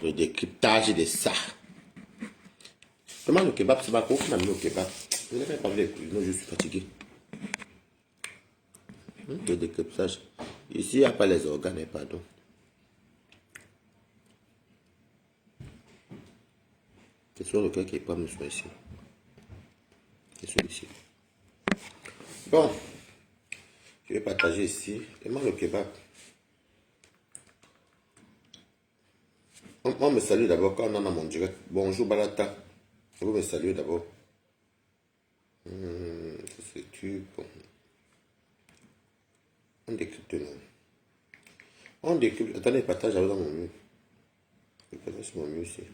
Le décryptage de ça. Comment le kebab, c'est pas quoi qui m'a mis au kebab. Je n'ai pas vu les cuisines, je suis fatigué. Le décryptage. Ici, il n'y a pas les organes, pardon. C'est sur lequel qui est pas me ici. C'est celui-ci. Bon, je vais partager ici. Et moi, le kebab. On me salue d'abord quand on en a mon direct. Bonjour Balata. Vous me saluez d'abord. C'est tu. Bon. On décrypte non. On décrypte. Attendez, partage avec mon mur. Je partage sur mon mur ici.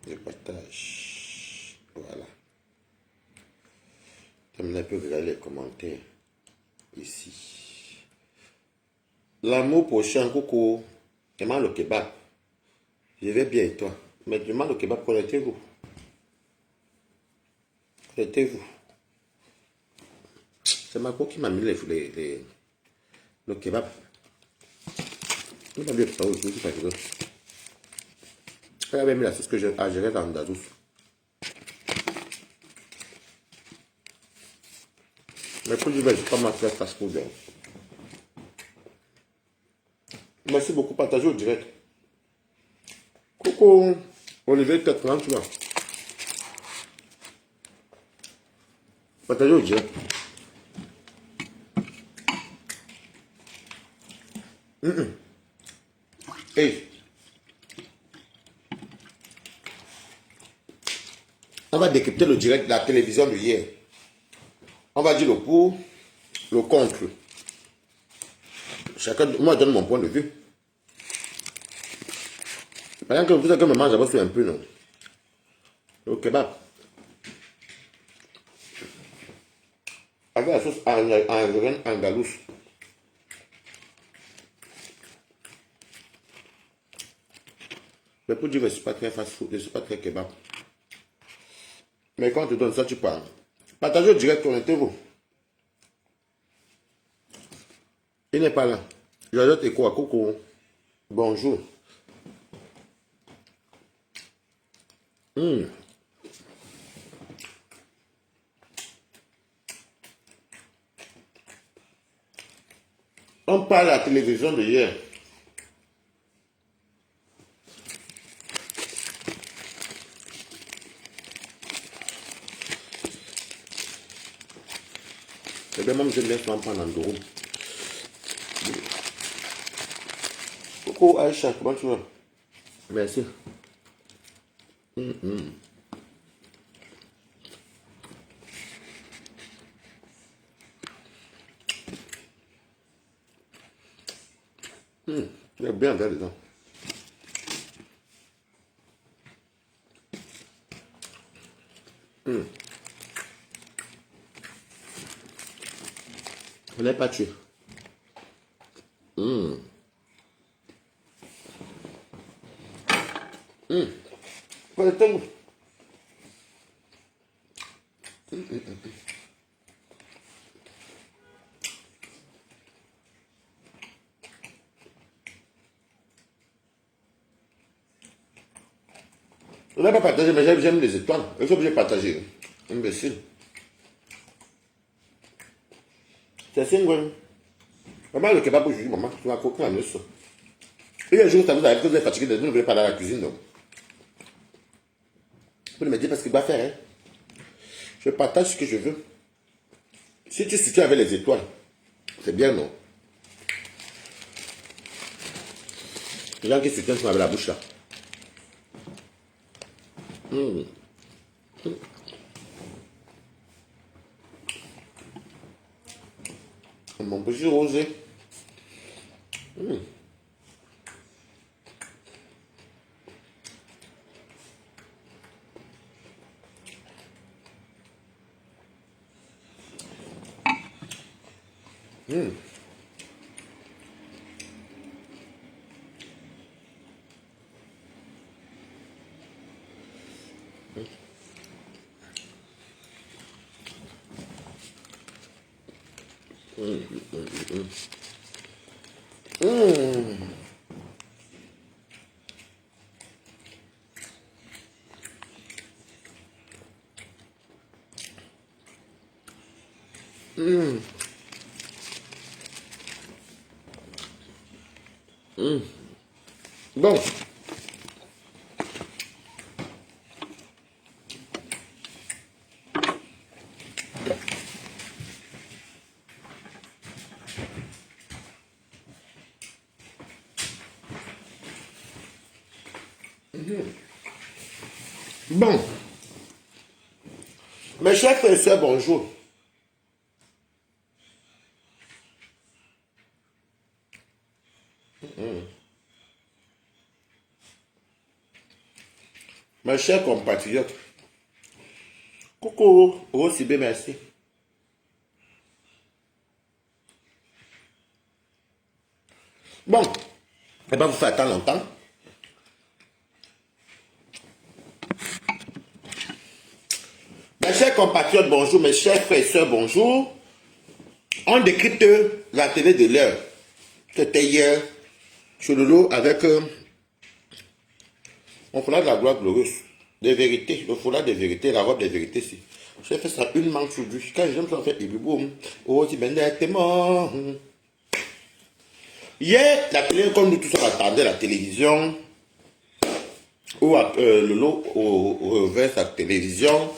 Je partage. Voilà. Terminez un peu, regarder les commentaires. Ici. L'amour prochain, coucou. Demande le kebab. Je vais bien et toi. Mais demande le kebab, connectez-vous. Connectez-vous. C'est Marco qui m'a mis le kebab. Il m'a mis le kebab aussi, c'est pas que elle avait mis la sauce que j'ai gérée dans la douce. Mais pour dire, je ne vais pas m'attirer fast food. Merci beaucoup, partagez au direct. Coucou, Olivier 80, tu vois. Partagez au direct. Hey. On va décrypter le direct de la télévision de hier. On va dire le pour, le contre. Chacun, moi, je donne mon point de vue. Pendant que vous savez que me mange, j'avance un peu, non? Le kebab. Avec la sauce andalouse. Mais pour dire que je ne suis pas très fast food, je ne suis pas très kebab. Mais quand on te donne ça, tu parles. Partagez au direct, connectez-vous. Il n'est pas là. Joël et quoi, coucou. Bonjour. On parle à la télévision de hier. Eh bien, moi, j'aime bien souvent prendre en Andorou. Coucou Aïcha, comment tu vas? Merci. Tu es bien dedans. Je ne l'ai pas tué. Connectez-vous. Je ne l'ai pas partagé, mais j'aime les étoiles. Il faut que j'ai partagé. Imbécile. C'est single. Maman, le kebab aujourd'hui, maman, tu vas coquer en ça. Et un jour, ça vous arrive que vous êtes fatigué, vous ne voulez pas aller à la cuisine, donc. Vous me dites parce qu'il va faire, hein. Je partage ce que je veux. Si tu situes avec les étoiles, c'est bien, non? Les gens qui se tiennent avec la bouche là. Mon petit rosé. Bon. Bon. Mes chers frères et sœurs, bonjour. Mes chers compatriotes. Coucou, aussi bien, merci. Bon, je ne vais pas vous faire attendre longtemps. Mes chers compatriotes, bonjour. Mes chers frères et sœurs, bonjour. On décrypte la télé de l'heure. C'était hier sur le lot avec mon foulard de la gloire glorieuse. Des vérités, le foulard des vérités, la robe des vérités. Si. J'ai fait ça une manche sur lui. Quand j'aime ça, on fait boum. Oh, si ben t'es mort. Hier, la télé, comme nous tous on attendait la télévision, ou le lot au vers sa télévision,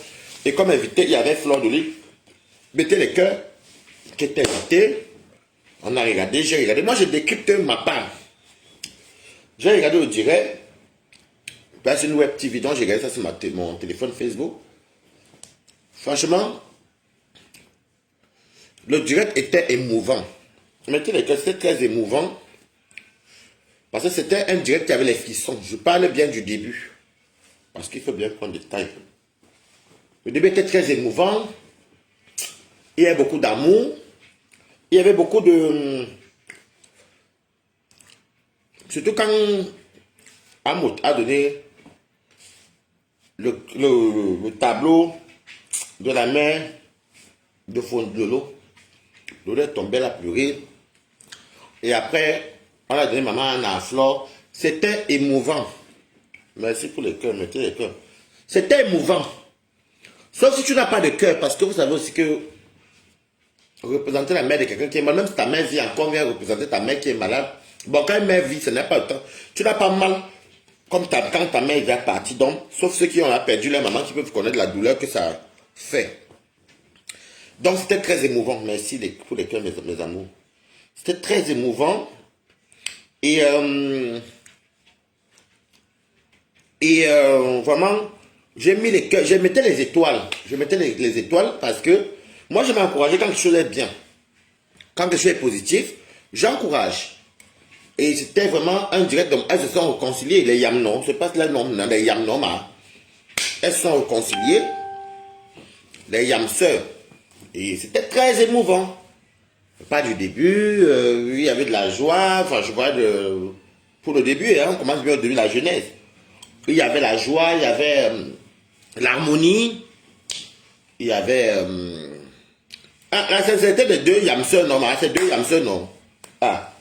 et comme invité, il y avait Fleur de Lys. Mettez les cœurs qui étaient invités. On a regardé, j'ai regardé. Moi, je décrypte ma part. J'ai regardé au direct. Parce une web TV, donc j'ai regardé ça sur mon téléphone Facebook. Franchement, le direct était émouvant. Mettez les cœurs, c'était très émouvant. Parce que c'était un direct qui avait les frissons. Je parle bien du début. Parce qu'il faut bien prendre des détails. Le début était très émouvant. Il y avait beaucoup d'amour. Il y avait beaucoup de... Surtout quand Amout a donné le tableau de la mère de Fondlolo. L'eau est tombée, elle a pleuré. Et après, on a donné maman à Flore. C'était émouvant. Merci pour les cœurs, mettez les cœurs. C'était émouvant. Sauf si tu n'as pas de cœur, parce que vous savez aussi que représenter la mère de quelqu'un qui est malade, même si ta mère vit encore, vient représenter ta mère qui est malade. Bon, quand une mère vit, ce n'est pas le temps. Tu n'as pas mal comme quand ta mère vient partir. Donc, sauf ceux qui ont perdu leur maman, qui peuvent connaître la douleur que ça fait. Donc, c'était très émouvant. Merci pour les cœurs, mes amours. C'était très émouvant. Et vraiment, j'ai mis les cœurs, je mettais les étoiles. Je mettais les étoiles parce que moi, je m'encourageais quand quelque chose est bien. Quand quelque chose est positif, j'encourage. Et c'était vraiment un direct. Donc, elles se sont réconciliées. Les Yamnon, je ne sais pas si les noms, les Yamnon, elles se sont réconciliées. Les Yamseurs. Et c'était très émouvant. Pas du début, il y avait de la joie. Enfin, je vois pour le début, hein, on commence bien au début de la jeunesse. Il y avait la joie, il y avait l'harmonie, il y avait la sincérité des deux Yamseurs, non, c'est deux Yamseurs, non. Ah.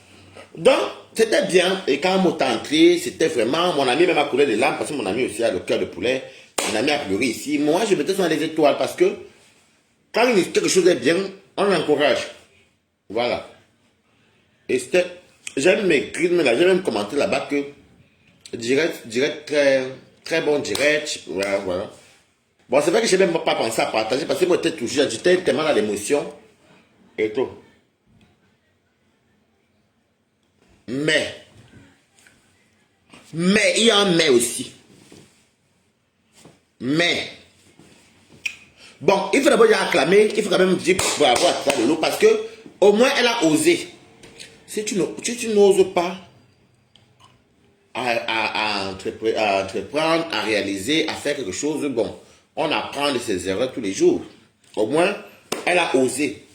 Donc, c'était bien. Et quand on est entré, c'était vraiment... Mon ami même a coulé des larmes parce que mon ami aussi a le cœur de poulet. Mon ami a pleuré ici. Moi, je mettais sur les étoiles parce que quand quelque chose est bien, on l'encourage. Voilà. Et c'était... J'aime m'écrire, mais là, j'ai même commenté là-bas que direct très, très bon direct. Voilà, voilà. Bon, c'est vrai que je n'ai même pas pensé à partager parce que moi, j'étais tellement dans l'émotion et tout. Mais, il y a un mais aussi. Mais, bon, il faut d'abord y acclamer, il faut quand même dire pour avoir ça de l'eau parce que au moins elle a osé. Si tu n'oses pas à entreprendre, à réaliser, à faire quelque chose, bon, on apprend de ses erreurs tous les jours. Au moins, elle a osé.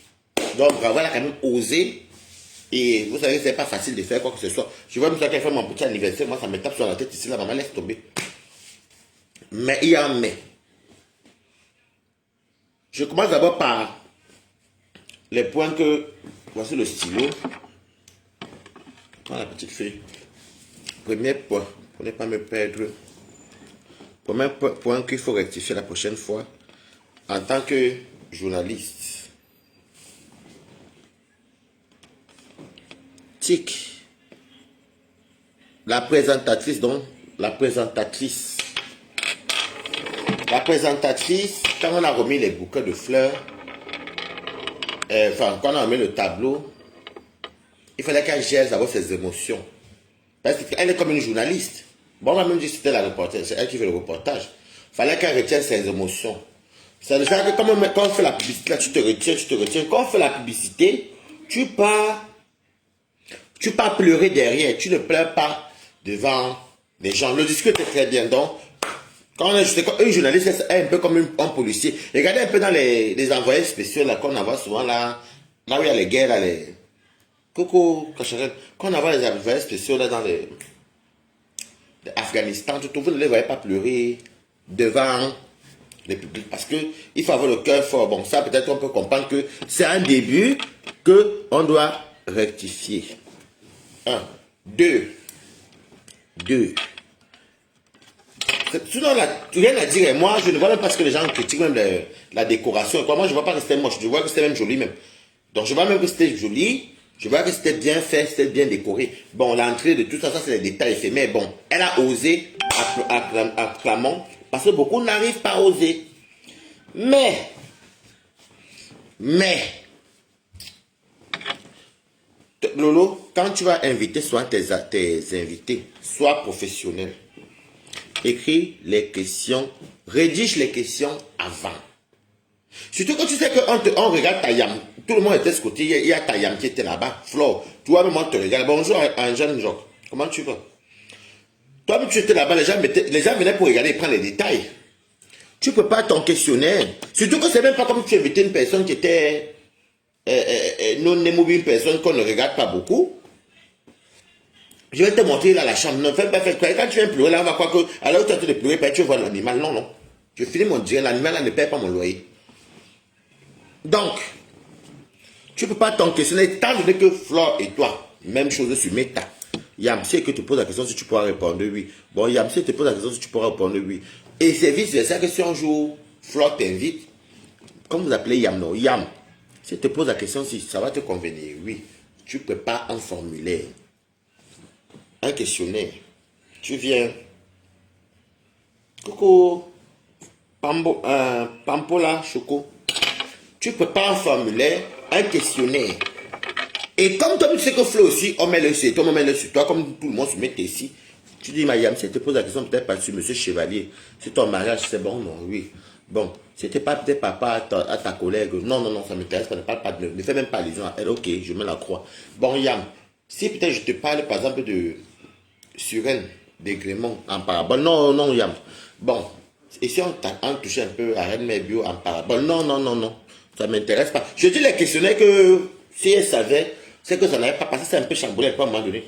Donc, bravo, elle a quand même osé. Et vous savez, c'est pas facile de faire quoi que ce soit. Je vois même ça qu'elle fait mon petit anniversaire, moi ça me tape sur la tête ici, la maman laisse tomber. Mais il y a un mais. Je commence d'abord par les points que... Voici le stylo. Prends la petite feuille. Premier point, pour ne pas me perdre. Premier point qu'il faut rectifier la prochaine fois en tant que journaliste. Tic. La présentatrice, donc, la présentatrice. La présentatrice, quand on a remis les bouquets de fleurs, enfin, quand on a remis le tableau, il fallait qu'elle gère d'abord ses émotions. Parce qu'elle est comme une journaliste. Bon, on va même dire que c'était la reporter, c'est elle qui fait le reportage. Il fallait qu'elle retienne ses émotions. C'est déjà que quand on fait la publicité, là, tu te retiens, tu te retiens. Quand on fait la publicité, tu pars pleurer derrière. Tu ne pleures pas devant les gens. Le discours était très bien. Donc, quand on est un journaliste, c'est un peu comme un policier. Regardez un peu dans les envoyés spéciaux là qu'on envoie souvent là où il y a les guerres, là, les... Coucou, Kacharel. Quand on envoie les envoyés spéciaux là dans l'Afghanistan, vous ne les voyez pas pleurer devant les publics parce qu'il faut avoir le cœur fort. Bon, ça peut-être on peut comprendre que c'est un début qu'on doit rectifier. 1, 2. Sinon, rien à dire. Moi, je ne vois même pas ce que les gens critiquent, même la décoration. Moi, je ne vois pas que c'était moche. Je vois que c'était même joli même. Donc, je vois même que c'était joli. Je vois que c'était bien fait, c'était bien décoré. Bon, l'entrée de tout ça, c'est les détails éphémères. Bon, elle a osé, acclamons, parce que beaucoup n'arrivent pas à oser. Mais, Lolo, quand tu vas inviter soit tes invités, sois professionnel. Écris les questions, rédige les questions avant. Surtout quand tu sais qu'on regarde ta yam. Tout le monde était ce côté, il y a ta yam qui était là-bas. Flore, toi-même, on te regarde. Bonjour, un jeune Jacques. Comment tu vas? Toi-même, tu étais là-bas, les gens venaient pour regarder et prendre les détails. Tu prépares ton questionnaire. Surtout que c'est même pas comme tu invitais une personne qui était non immobile, une personne qu'on ne regarde pas beaucoup. Je vais te montrer là la chambre. Ne fais pas faire quoi. Quand tu viens pleurer, là, on va croire que. Alors tu es en train de pleurer, tu vois l'animal. Non, non. Je finis mon dire, l'animal là ne paie pas mon loyer. Donc, tu ne peux pas t'encaisser, étant donné que Flore et toi, même chose sur Meta. Yamsi que tu poses la question si tu pourras répondre oui. Bon, Yamsi te pose la question si tu pourras répondre oui. Et c'est vice-versa que si un jour Flore t'invite, comme vous appelez Yam, non, Yam, si tu te poses la question si ça va te convenir, oui. Tu prépares un formulaire, un questionnaire. Tu viens. Coucou, Pampola Choco. Tu prépares un formulaire, un questionnaire. Et comme toi, tu sais que Flo aussi, on met le sur toi, on met le sur toi, comme tout le monde se met ici. Tu dis, Mayam, si elle te pose la question, peut-être pas sur Monsieur Chevalier, c'est ton mariage, c'est bon, non, oui. Bon, c'était pas peut-être papa à ta collègue. Non, non, non, ça m'intéresse pas, ne fais même pas allusion à elle. Ok, je mets la croix. Bon, Yam, si peut-être je te parle, par exemple, de Suren, de Grémont, en parabole. Non, non, Yam. Bon, et si on touche un peu à Rennes Bio en parabole. Non, non, non, non. Ça ne m'intéresse pas. Je dis les questionnaires que si elle savait, c'est que ça n'avait pas passé, c'est un peu chamboulé à un moment donné.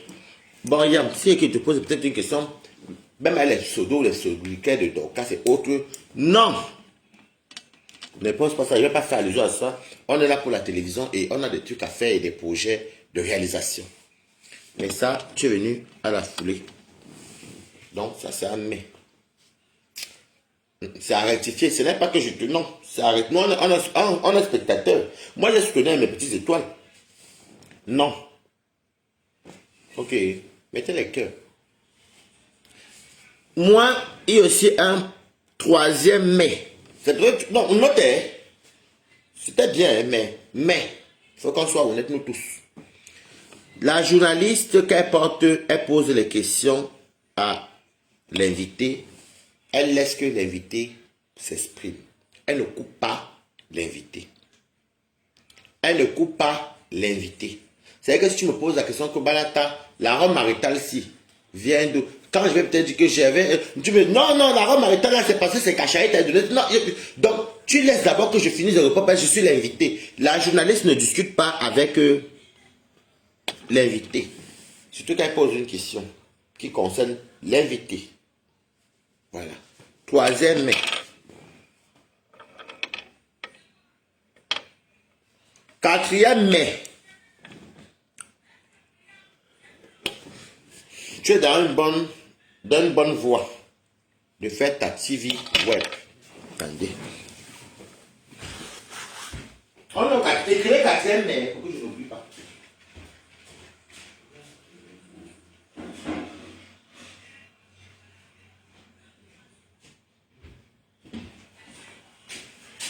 Bon, Yam, si elle te pose peut-être une question, même elle est pseudo, les sobriquets de Dorcas et autres. Non! Ne pose pas ça, je ne vais pas faire allusion à ça. On est là pour la télévision et on a des trucs à faire et des projets de réalisation. Mais ça, tu es venu à la foulée. Donc, ça c'est un mais. C'est à rectifier. Ce n'est pas que je te... Non, c'est à rectifier. Nous, on est spectateurs. Moi, j'ai soutenu mes petites étoiles. Non. Ok. Mettez les cœurs. Moi, il y a aussi un troisième mais. C'est vrai. Non, notez. C'était bien, mais. Il faut qu'on soit honnête, nous tous. La journaliste qu'elle porte, elle pose les questions à l'invité. Elle laisse que l'invité s'exprime. Elle ne coupe pas l'invité. Elle ne coupe pas l'invité. C'est-à-dire que si tu me poses la question que Balata, la robe maritale, si, vient de... Quand je vais peut-être dire que j'avais... Tu me dis, non, non, la robe maritale, là, c'est passé, c'est caché, t'as donné... Non, donc, tu laisses d'abord que je finisse le repas, parce que je suis l'invité. La journaliste ne discute pas avec l'invité. Surtout quand elle pose une question qui concerne l'invité. Voilà. Troisième mai. Quatrième mai. Tu es dans une bonne voie de faire ta TV web. Attendez. On a écrit le quatrième mai, pour que je n'oublie pas.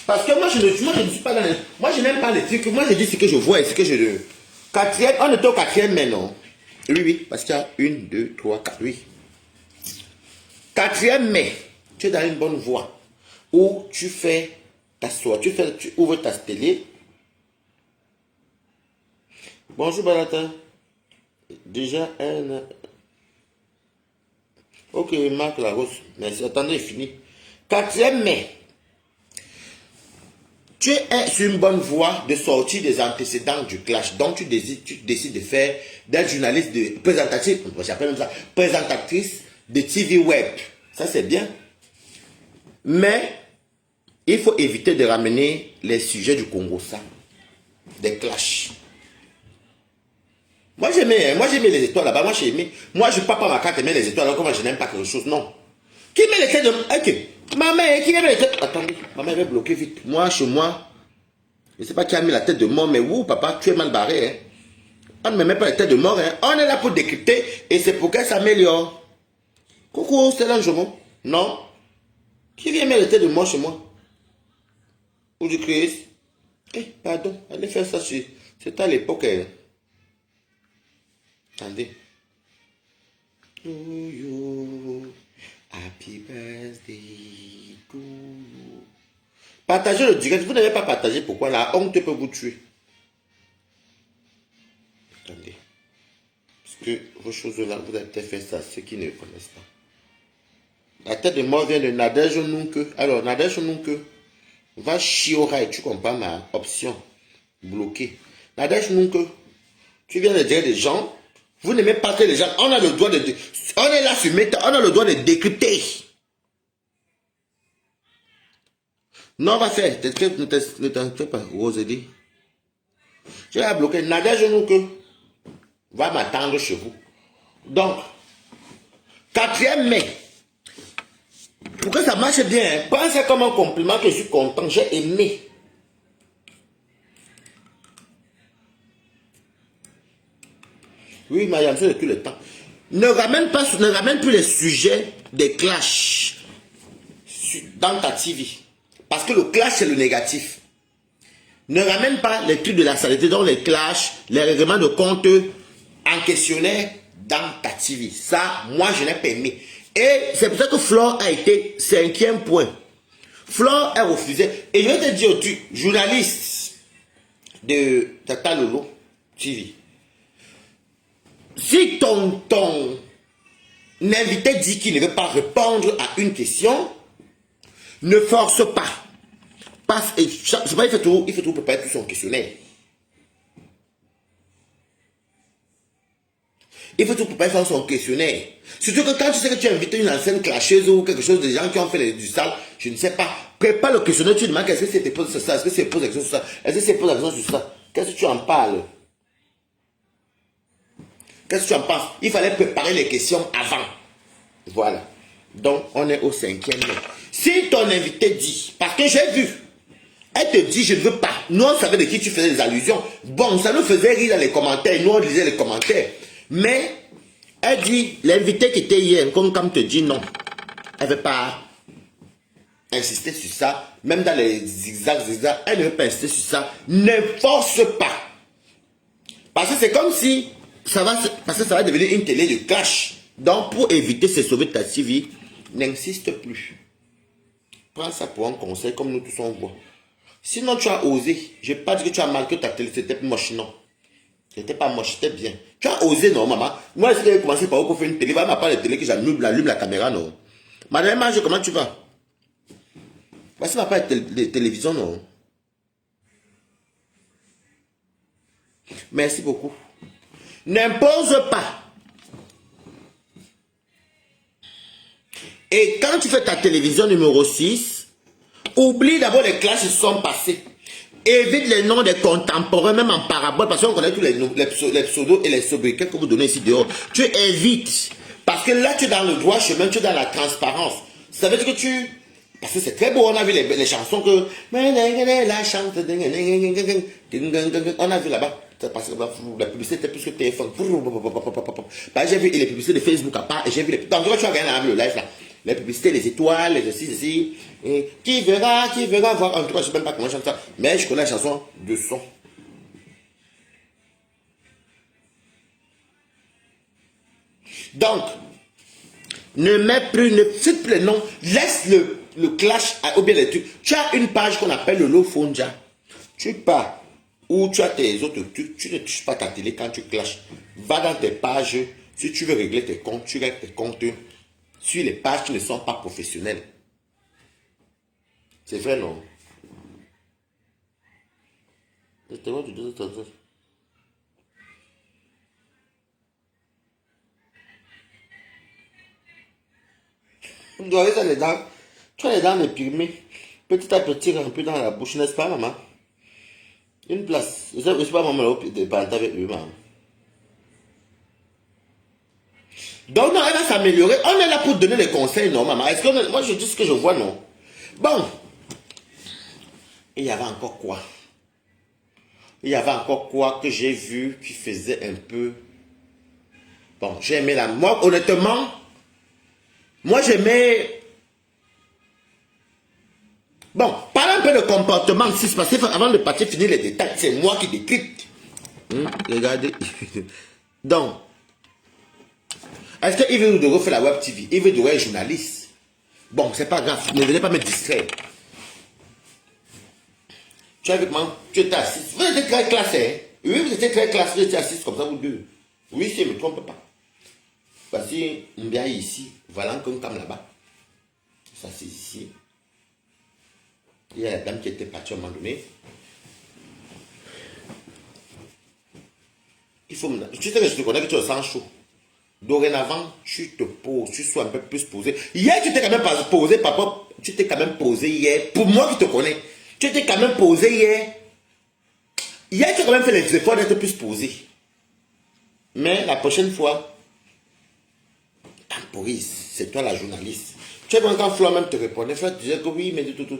Parce que moi, je ne suis pas dans les... Moi, je n'aime pas les trucs. Moi, je dis ce que je vois et ce que je... Quatrième, on est au quatrième mai, non? Oui, oui, parce qu'il y a 1, 2, 3, 4, oui. Quatrième mai, tu es dans une bonne voie où tu fais ta sortie, tu ouvres ta télé. Bonjour, Balata. Déjà, ok, Marc Larosse. Merci. Attendez, fini. Quatrième mai. Tu es sur une bonne voie de sortir des antécédents du clash. Donc, tu décides de faire d'être journaliste de présentatrice, j'appelle même ça, présentatrice de TV web. Ça, c'est bien. Mais, il faut éviter de ramener les sujets du Congo, ça. Des clashs. Moi, j'aimais les étoiles là-bas. Moi, j'ai aimé. Moi, je ne parle pas ma carte aimer les étoiles alors que moi, je n'aime pas quelque chose. Non. Qui met les têtes de... Ok. Ma mère, qui met les têtes... Attendez, ma mère va bloquer vite. Moi, chez moi, je ne sais pas qui a mis la tête de mort, mais vous, papa, tu es mal barré. Hein. On ne me met pas la tête de mort. Hein. On est là pour décrypter et c'est pour qu'elle s'améliore. Coucou, c'est l'ange. Non. Qui vient mettre la tête de mort chez moi? Ou du Christ? Pardon, allez faire ça. C'était à l'époque. Hein. Attendez. To you, happy birthday to you. Partagez le direct. Vous n'avez pas partagé. Pourquoi la honte peut vous tuer? Attendez. Parce que vos choses-là, vous avez peut-être fait ça, ceux qui ne connaissent pas. La tête de mort vient de Nadège Nunke. Alors, Nadège Nunke va chiora et tu comprends ma option. Bloquée. Nadège Nunke, tu viens de dire des gens, vous n'aimez pas que les gens, on a le droit de... On est là sur Meta, on a le droit de décrypter. Non, on va faire. Ne t'inquiète pas, Rosalie. Je vais bloquer. Nadège Nunke va m'attendre chez vous. Donc, 4e mai. Pour que ça marche bien, hein, pensez comme un compliment que je suis content, j'ai aimé. Oui, Mariam, c'est de tout le temps. Ne ramène plus les sujets des clashs dans ta TV. Parce que le clash, c'est le négatif. Ne ramène pas les trucs de la saleté, donc les clashs, les règlements de compte en questionnaire dans ta TV. Ça, moi, je n'ai pas aimé. Et c'est pour ça que Flore a été 5e point. Flore a refusé. Et je vais te dire, tu, journaliste de Tata Lolo TV, si ton invité dit qu'il ne veut pas répondre à une question, ne force pas. Il fait tout préparer tout son questionnaire. Il faut tout préparer son questionnaire. Surtout que quand tu sais que tu as invité une ancienne clasheuse ou quelque chose, des gens qui ont fait du sale, je ne sais pas. Prépare le questionnaire, tu demandes est-ce que c'est posé sur ça, est-ce que c'est posé sur ça, est-ce que c'est posé sur ça. Qu'est-ce que tu en parles? Qu'est-ce que tu en penses? Il fallait préparer les questions avant. Voilà. Donc, on est au 5e mai. Si ton invité dit, parce que j'ai vu, elle te dit, je ne veux pas. Nous, on savait de qui tu faisais des allusions. Bon, ça nous faisait rire dans les commentaires. Nous, on lisait les commentaires. Mais, elle dit, l'invité qui était hier, comme te dit non. Elle ne veut pas insister sur ça. Même dans les zigzags, elle ne veut pas insister sur ça. Ne force pas. Parce que c'est comme si, parce que ça va devenir une télé de clash. Donc, pour éviter de se sauver de ta TV, n'insiste plus. Prends ça pour un conseil, comme nous tous on voit. Sinon, tu as osé. Je n'ai pas dit que tu as marqué ta télé, c'était moche, non. C'était pas moche, c'était bien. Tu as osé, non, maman. Moi, si j'avais commencé par où faire une télé, va m'appeler la télé que j'allume la caméra, non. Madame Marge, comment tu vas? Voici ma part de télévision, non. Merci beaucoup. N'impose pas. Et quand tu fais ta télévision numéro 6, oublie d'abord les classes qui sont passées. Évite les noms des contemporains, même en parabole, parce qu'on connaît tous les pseudos et les sobriquets que vous donnez ici dehors. Tu évites. Parce que là, tu es dans le droit chemin, tu es dans la transparence. Ça veut dire que tu... Parce que c'est très beau, on a vu les chansons que... La chance... On a vu là-bas. Parce que la publicité était plus que téléphone. J'ai vu les publicités de Facebook à part et j'ai vu les... Donc, tu vas gagner le live là. les publicités, les étoiles, les ceci. Et qui verra voir. En tout cas, je ne sais même pas comment je chante ça. Mais je connais la chanson de son. Donc, ne mets plus, s'il te plaît, non. Laisse le clash ou bien les trucs. Tu as une page qu'on appelle le Lofonja. Tu pars où tu as tes autres trucs. Tu ne touches pas ta télé quand tu clashes. Va dans tes pages. Si tu veux régler tes comptes, tu règles tes comptes sur les pages qui ne sont pas professionnelles. C'est vrai, non? Tu dois aller dans les dents. Tu as les dents déprimées. Petit à petit, un peu dans la bouche, n'est-ce pas, maman? Une place. Je ne sais pas, maman, de parler avec lui, maman. Donc, non, elle va s'améliorer. On est là pour donner des conseils, non, maman? Est-ce que moi, je dis ce que je vois, non? Bon. Il y avait encore quoi? Il y avait encore quoi que j'ai vu qui faisait un peu... Bon, j'ai aimé la... Moi, honnêtement, moi, j'aimais... Bon, parlons un peu de comportement, si c'est passé avant de partir finir les détails. C'est moi qui décrypte. Regardez. Donc, est-ce que Yves Douro fait la web TV? Yves Douro est journaliste. Bon, c'est pas grave. Ne venez pas me distraire. Tu as vu comment tu étais assis. Vous étiez très classé. Hein? Oui, vous étiez très classé. Vous étiez assis comme ça, vous deux. Oui, si je ne me trompe pas. Voici Mbia ici. Voilà un comme là-bas. Ça, c'est ici. Il y a la dame qui était partie à un moment donné. Il faut me... Tu sais que je te connais que tu le sens chaud. Dorénavant, tu te poses, tu sois un peu plus posé. Hier, tu t'es quand même pas posé, papa. Tu t'es quand même posé hier. Pour moi qui te connais, tu t'es quand même posé hier. Hier, tu as quand même fait les efforts d'être plus posé. Mais la prochaine fois, temporise. C'est toi la journaliste. Tu sais, quand Flore même te répondait, Flore disait que oui, mais tout.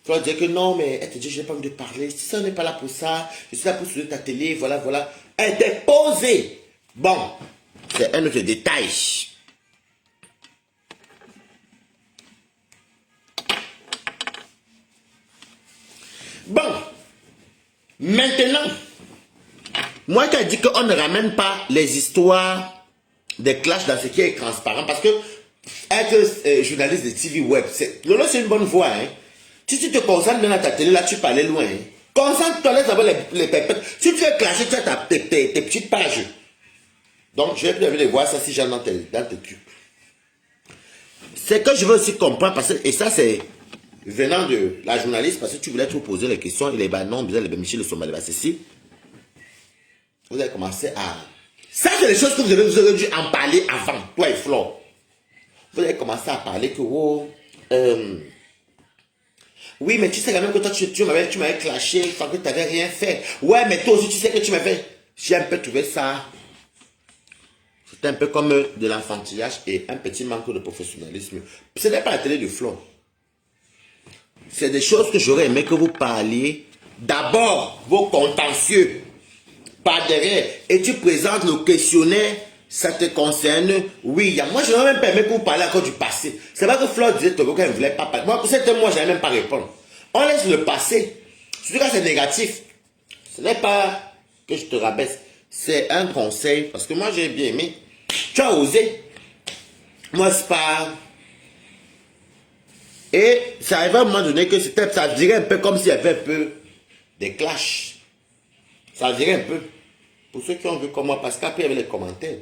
Flore disait que non, mais elle te dit, je n'ai pas envie de parler. Si ça n'est pas là pour ça, je suis là pour soulever ta télé, voilà, voilà. Elle était posée. Bon, c'est un autre détail. Bon, maintenant, moi qui ai dit qu'on ne ramène pas les histoires des clashs dans ce qui est transparent, parce que être journaliste de TV web, Lolo, c'est une bonne voie. Hein. Si tu te concentres bien à ta télé, là, tu peux aller loin. Hein. Concentre-toi, laisse avoir les pépettes. Si tu veux clasher, tu as tes petites pages. Donc, je vais plus envie de voir ça si j'ai dans tes trucs. C'est que je veux aussi comprendre, parce que, et ça, c'est venant de la journaliste, parce que tu voulais te poser les questions, et les non, bien, les Michel, le Somalie, ceci. Vous avez commencé à... Ça, c'est les choses que vous avez dû en parler avant, toi et Flore. Vous avez commencé à parler que, oh, oui, mais tu sais quand même que toi, tu m'avais clashé, sans que tu n'avais rien fait. Ouais, mais toi aussi, tu sais que tu m'avais... J'ai un peu trouvé ça... C'était un peu comme de l'enfantillage et un petit manque de professionnalisme. Ce n'est pas la télé de Flore. C'est des choses que j'aurais aimé que vous parliez. D'abord, vos contentieux. Par derrière. Et tu présentes le questionnaire. Ça te concerne. Oui, moi je n'aurais même pas aimé que vous parliez encore du passé. C'est pas que Flore disait qu'elle ne voulait pas parler. Moi, pour cet moi, je n'allais même pas répondre. On laisse le passé. Surtout quand c'est négatif. Ce n'est pas que je te rabaisse. C'est un conseil. Parce que moi, j'ai bien aimé. Tu as osé. Moi, c'est pas... Et ça arrive à un moment donné que ça dirait un peu comme s'il y avait un peu des clashs. Ça dirait un peu. Pour ceux qui ont vu comme moi, parce qu'après, il y avait les commentaires.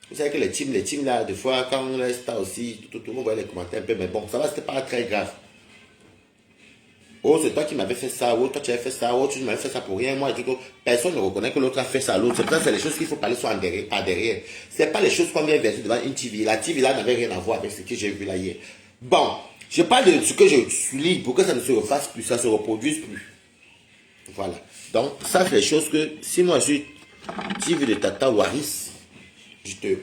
Vous savez que les teams là, des fois, quand on reste là aussi, tout le monde voit les commentaires un peu, mais bon, ça va, c'était pas très grave. Oh, c'est toi qui m'avais fait ça, oh, toi tu avais fait ça, oh, tu m'avais fait ça pour rien. Moi, je dis que personne ne reconnaît que l'autre a fait ça à l'autre. C'est ça, c'est les choses qu'il faut parler soit par derrière. C'est pas les choses qu'on vient verser devant une TV. La TV là n'avait rien à voir avec ce que j'ai vu là hier. Bon, je parle de ce que je souligne pour que ça ne se refasse plus, ça ne se reproduise plus. Voilà. Donc, ça, c'est les choses que, si moi je suis TV de Tata Waris,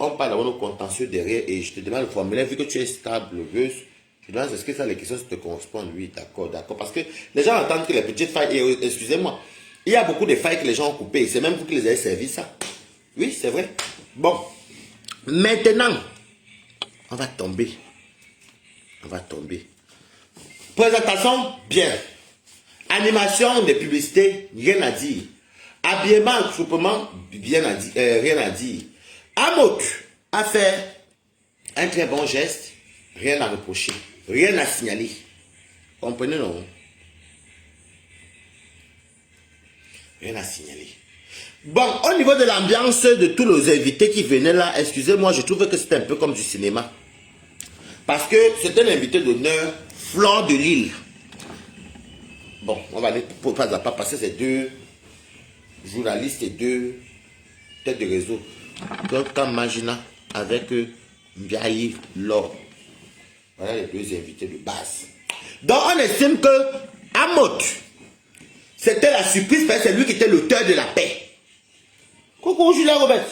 on parle d'avoir nos contentieux derrière et je te demande le formulaire, vu que tu es stable, je demande est-ce que ça, les questions te correspondent. Oui, d'accord, d'accord. Parce que les gens entendent que les petites failles, et excusez-moi, il y a beaucoup de failles que les gens ont coupées. C'est même vous qui les avez servi ça. Oui, c'est vrai. Bon, maintenant, on va tomber On va tomber. Présentation, bien. Animation des publicités, rien à dire. Habillement, attroupement, rien à dire. Amok a fait un très bon geste, rien à reprocher, rien à signaler. Comprenez, non? Rien à signaler. Bon, au niveau de l'ambiance de tous les invités qui venaient là, excusez-moi, je trouve que c'était un peu comme du cinéma. Parce que c'était l'invité d'honneur, Fleur de Lille. Bon, on va aller pas à pas passer ces deux journalistes et deux têtes de réseau. Donc, quand Magina avec Mbiaï Laure. Voilà les deux invités de base. Donc, on estime que Amot, c'était la surprise parce que c'est lui qui était l'auteur de la paix. Coucou, Julien Robert.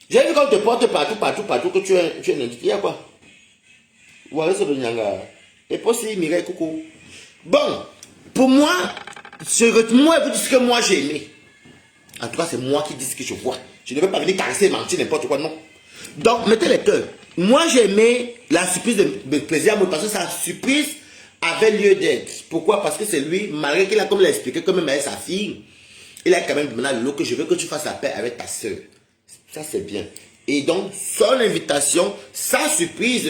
J'ai vu qu'on te porte partout, que tu es un invité. Il y a quoi? Voilà, c'est le Nyanga. Et pour si, Mireille, coucou. Bon, pour moi, moi, vous dites ce que moi j'ai aimé. En tout cas, c'est moi qui dis ce que je vois. Je ne veux pas venir caresser, mentir, n'importe quoi, non. Donc, mettez les cœurs. Moi, j'ai aimé la surprise de plaisir, parce que sa surprise avait lieu d'être. Pourquoi? Parce que c'est lui, malgré qu'il a, comme il a expliqué, quand même avec sa fille, il a quand même demandé à Lolo que je veux que tu fasses la paix avec ta soeur. Ça, c'est bien. Et donc, son invitation, sa surprise,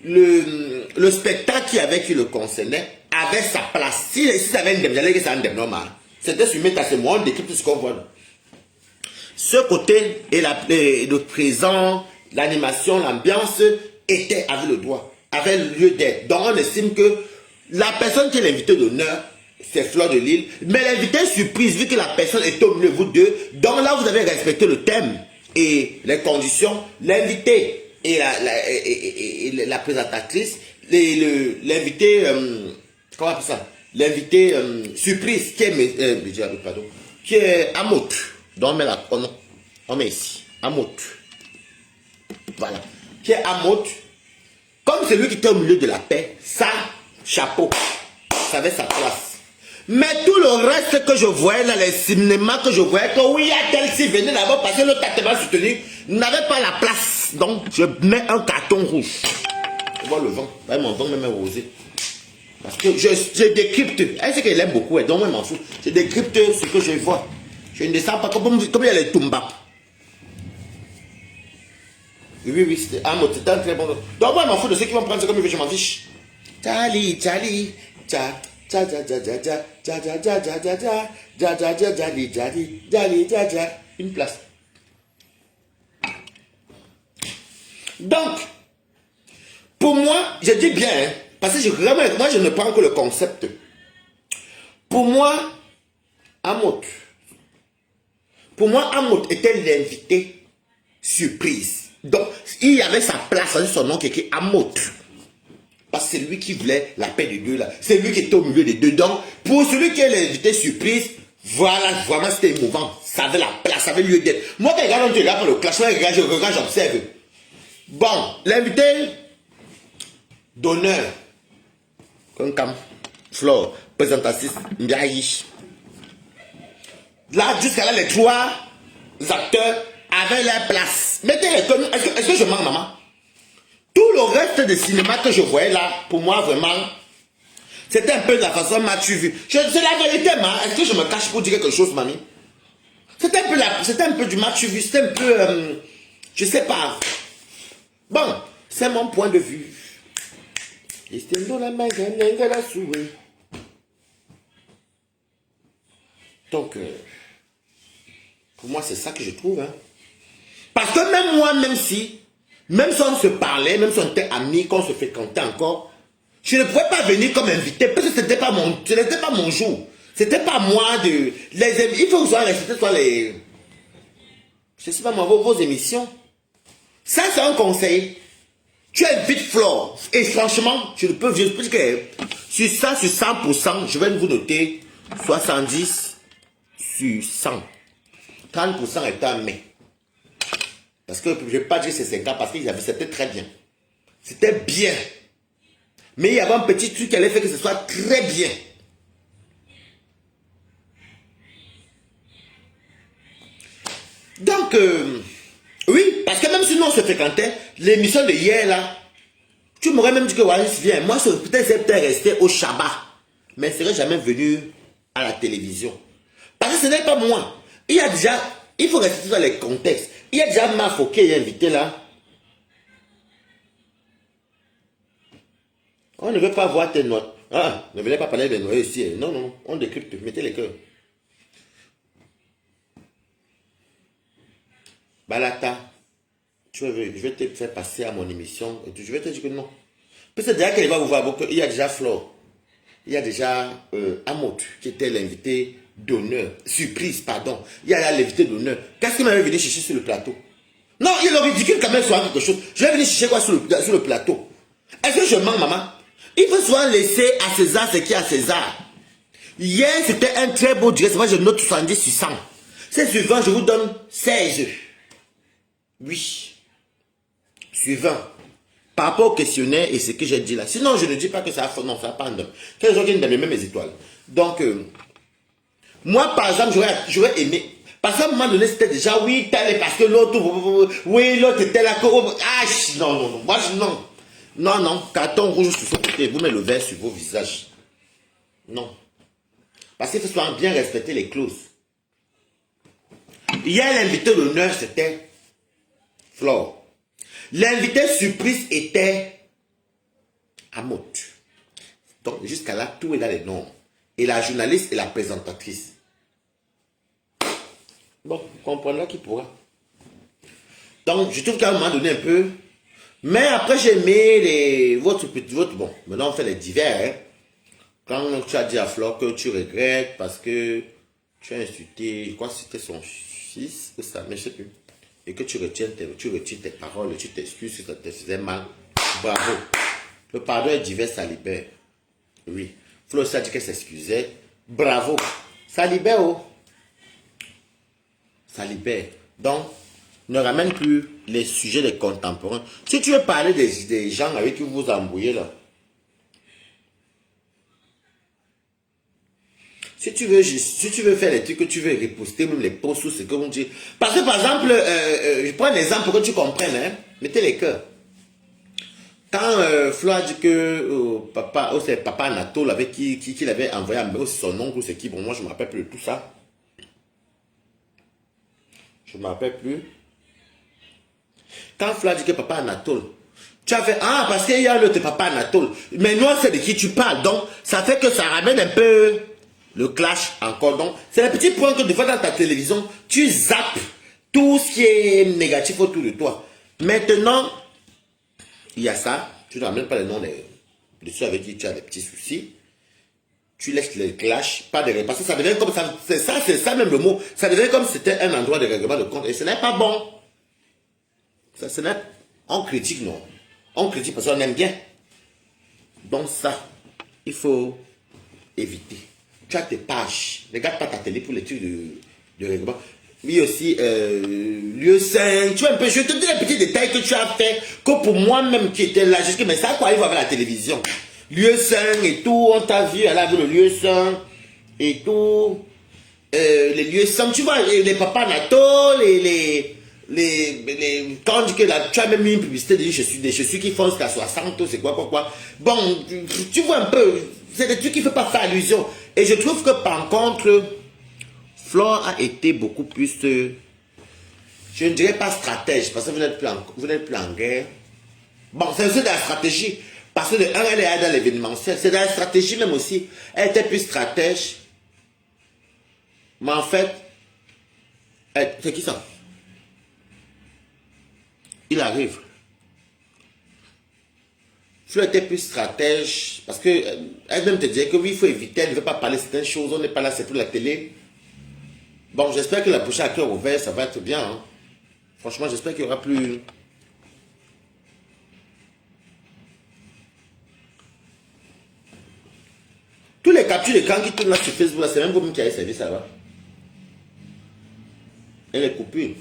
le spectacle qui le concernait, avait sa place. Si ça avait une dème, j'allais dire que c'est un dème normal. C'était sur Meta, c'est moi, on décrit tout ce qu'on voit. Ce côté et le présent, l'animation, l'ambiance était avec le doigt, avait lieu d'être. Donc on estime que la personne qui est l'invité d'honneur, c'est Fleur de Lille, mais l'invité surprise, vu que la personne est au milieu de vous deux, donc là vous avez respecté le thème et les conditions, l'invité et la présentatrice, l'invité, comment on appelle ça? L'invité surprise qui est Amot. Donc on met ici, Amot. Voilà. Qui est Amot. Comme c'est lui qui était au milieu de la paix, ça, chapeau, ça avait sa place. Mais tout le reste que je voyais dans les cinémas, que je voyais que oui, il y a tel qui venait d'abord parce que le traitement soutenu n'avait pas la place. Donc, je mets un carton rouge. Tu vois le vent, mon vent même est rosé. Parce que je décrypte. Elle sait qu'elle aime beaucoup, donc moi, je m'en fous. Je décrypte ce que je vois. Je ne descends pas comme il y a les Tumba. Oui, c'était un très bon. Donc moi, je m'en fous de ceux qui vont prendre ça comme ils veulent, je m'en fiche. Charlie, tcha, tcha, tcha, tcha, tcha, tcha, tcha, tcha, tcha, tcha, tcha, tcha, une place. Donc, pour moi, je dis bien, hein, parce que moi, je ne prends que le concept. Pour moi, Amot était l'invité surprise. Donc, il y avait sa place, son nom qui est écrit Amot. Parce que c'est lui qui voulait la paix des deux là. C'est lui qui était au milieu des deux. Donc, pour celui qui est l'invité surprise, voilà, vraiment c'était émouvant. Ça avait la place, ça avait lieu d'être. Moi, quand je regarde pour le clash, je regarde, j'observe. Bon, l'invité d'honneur, comme Flore, présentatrice, Mbiaï. Là, jusqu'à là, les trois acteurs avaient leur place. Est-ce que je mens, maman? Tout le reste de cinéma que je voyais là, pour moi, vraiment, c'était un peu de la façon m'as-tu vu. C'est la vérité, ma. Est-ce que je me cache pour dire quelque chose, mamie? C'était un peu du m'as-tu vu. C'était un peu, je sais pas. Bon, c'est mon point de vue. Donc, pour moi, c'est ça que je trouve. Hein. Parce que même moi, même si on se parlait, même si on était amis, qu'on se fréquentait encore, je ne pouvais pas venir comme invité parce que ce n'était pas mon jour. C'était pas moi de... il faut que vous soyez restés sur les... Je sais pas moi, vos émissions. Ça, c'est un conseil. Tu invites Flore. Et franchement, je peux dire que sur 100%, je vais vous noter 70 sur 100. 30% est un mais. Parce que je ne vais pas dire c'est 50 parce que c'était très bien. C'était bien. Mais il y avait un petit truc qui allait faire que ce soit très bien. Donc, oui, parce que même si si nous on se fréquentait, l'émission de hier là, tu m'aurais même dit que Waris vient. Moi, peut-être c'est peut-être resté au Shabbat. Mais je ne serais jamais venu à la télévision. Parce que ce n'est pas moi. Il y a déjà, il faut rester dans les contextes. Il y a déjà Mafo qui est invité là. On ne veut pas voir tes notes. Ah, ne venez pas parler des notes ici. Non, non, on décrypte. Mettez les cœurs. Balata, je vais te faire passer à mon émission. Et je vais te dire que non. Peut-être déjà qu'elle va vous voir. Il y a déjà Flore. Il y a déjà Amot qui était l'invité d'honneur. Surprise, pardon. Il y a l'invité d'honneur. Qu'est-ce qu'il m'avait venu chercher sur le plateau? Non, il est ridicule quand même sur quelque chose. Je vais venir chercher quoi sur le plateau? Est-ce que je mens, maman? Il faut souvent laisser à César ce qui est à César. Hier, c'était un très beau direct. Moi, je note 70 sur 100. C'est suivant, je vous donne 16. Oui. Suivant. Par rapport au questionnaire et ce que j'ai dit là. Sinon, je ne dis pas que ça a non, ça n'a pas un don. Quels gens viennent dans les mêmes étoiles. Donc, moi, par exemple, j'aurais aimé. Parce qu'à un moment donné, c'était déjà, oui, tel, parce que l'autre, oui, l'autre était là. Ah, non, non, non. Moi, non. Non, non. Carton rouge sur ce côté. Vous mettez le vert sur vos visages. Non. Parce qu'il faut souvent bien respecter les clauses. Hier, l'invité d'honneur, c'était Flore. L'invité surprise était Amot. Donc, jusqu'à là, tout est dans les normes. Et la journaliste et la présentatrice. Bon, vous comprendrez qui pourra. Donc, je trouve qu'à un moment donné, un peu. Mais après, j'ai aimé votre. Bon, maintenant, on fait les divers. Hein. Quand tu as dit à Flore que tu regrettes parce que tu as insulté, je crois que c'était son fils, ou ça, mais je ne sais plus. Et que tu retires tes paroles, tu t'excuses si ça te faisait mal. Bravo. Le pardon est divers, ça libère. Oui. Flo ça dit qu'elle s'excusait. Bravo. Ça libère, oh. Ça libère. Donc, ne ramène plus les sujets des contemporains. Si tu veux parler des gens avec qui vous vous embrouillez là. Si tu veux faire les trucs que tu veux reposter, même les posts ou ce que vous dites. Parce que par exemple, je prends un exemple pour que tu comprennes. Hein? Mettez les cœurs. Quand Flo a dit que c'est papa Anatole avec qui il avait envoyé un mail, son oncle ou c'est qui, bon moi je ne me rappelle plus de tout ça. Je ne me rappelle plus. Quand Flo a dit que papa Anatole, tu as fait, ah parce qu'il y a l'autre papa Anatole. Mais moi c'est de qui tu parles, donc ça fait que ça ramène un peu le clash encore. Donc c'est le petit point que des fois dans ta télévision, tu zappes tout ce qui est négatif autour de toi. Maintenant, il y a ça, tu ne ramènes pas les noms de ceux avec qui tu as des petits soucis. Tu laisses les clashs, pas de parce que ça devient comme ça, c'est ça même le mot, ça devient comme si c'était un endroit de règlement de compte et ce n'est pas bon. Ça, on critique, non. On critique parce qu'on aime bien. Donc ça, il faut éviter. Tu as tes pages, regarde pas ta télé pour les trucs de règlement. Oui aussi, lieu 5, tu vois un peu, je te dis les petits détails que tu as fait, que pour moi-même qui était là, je dis, mais ça quoi, il va avec la télévision. Lieu 5 et tout, on t'a vu, elle a vu le lieu 5 et tout, les lieux 5, tu vois, les papas Nato, quand on dit que là, tu as même mis une publicité des chaussures qui font jusqu'à 60, c'est quoi. Bon, tu vois un peu, c'est des trucs qui ne font pas faire allusion. Et je trouve que par contre, Flore a été beaucoup plus, je ne dirais pas stratège, parce que vous n'êtes plus en guerre. Bon, c'est aussi de la stratégie, parce que de un, elle est dans l'événementiel, c'est de la stratégie même aussi. Elle était plus stratège. Mais en fait, c'est qui ça? Il arrive. Fleur était plus stratège, parce que elle-même te disait que oui, il faut éviter, elle ne veut pas parler de certaines choses, on n'est pas là, c'est pour la télé. Bon, j'espère que la prochaine à cœur ouvert, ça va être bien. Hein. Franchement, j'espère qu'il y aura plus... Tous les captures d'écran qui tournent là sur Facebook, c'est même vous-même qui avez servi ça, va. Elle est coupée.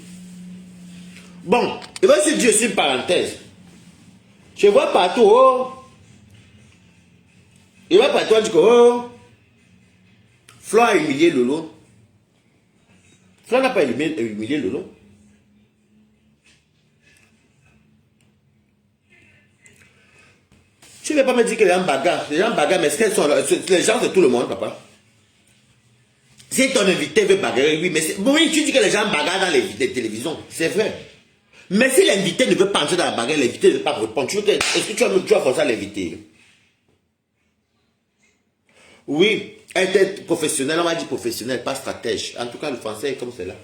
Bon, il va se dire aussi une parenthèse. Je vois partout, oh. Il va partout, dire que, oh. Flore a humilié Lolo. Flore n'a pas humilié Lolo. ne veux pas me dire que les gens bagarrent. Les gens bagarrent, mais les gens, c'est tout le monde, papa. Si ton invité veut bagarrer, oui, mais oui, tu dis que les gens bagarrent dans les télévisions. C'est vrai. Mais si l'invité ne veut pas entrer dans la bagarre, l'invité ne veut pas répondre. Est-ce que tu as forcé à l'inviter? Oui, être professionnel, on va dire professionnel, pas stratège. En tout cas, le français est comme cela.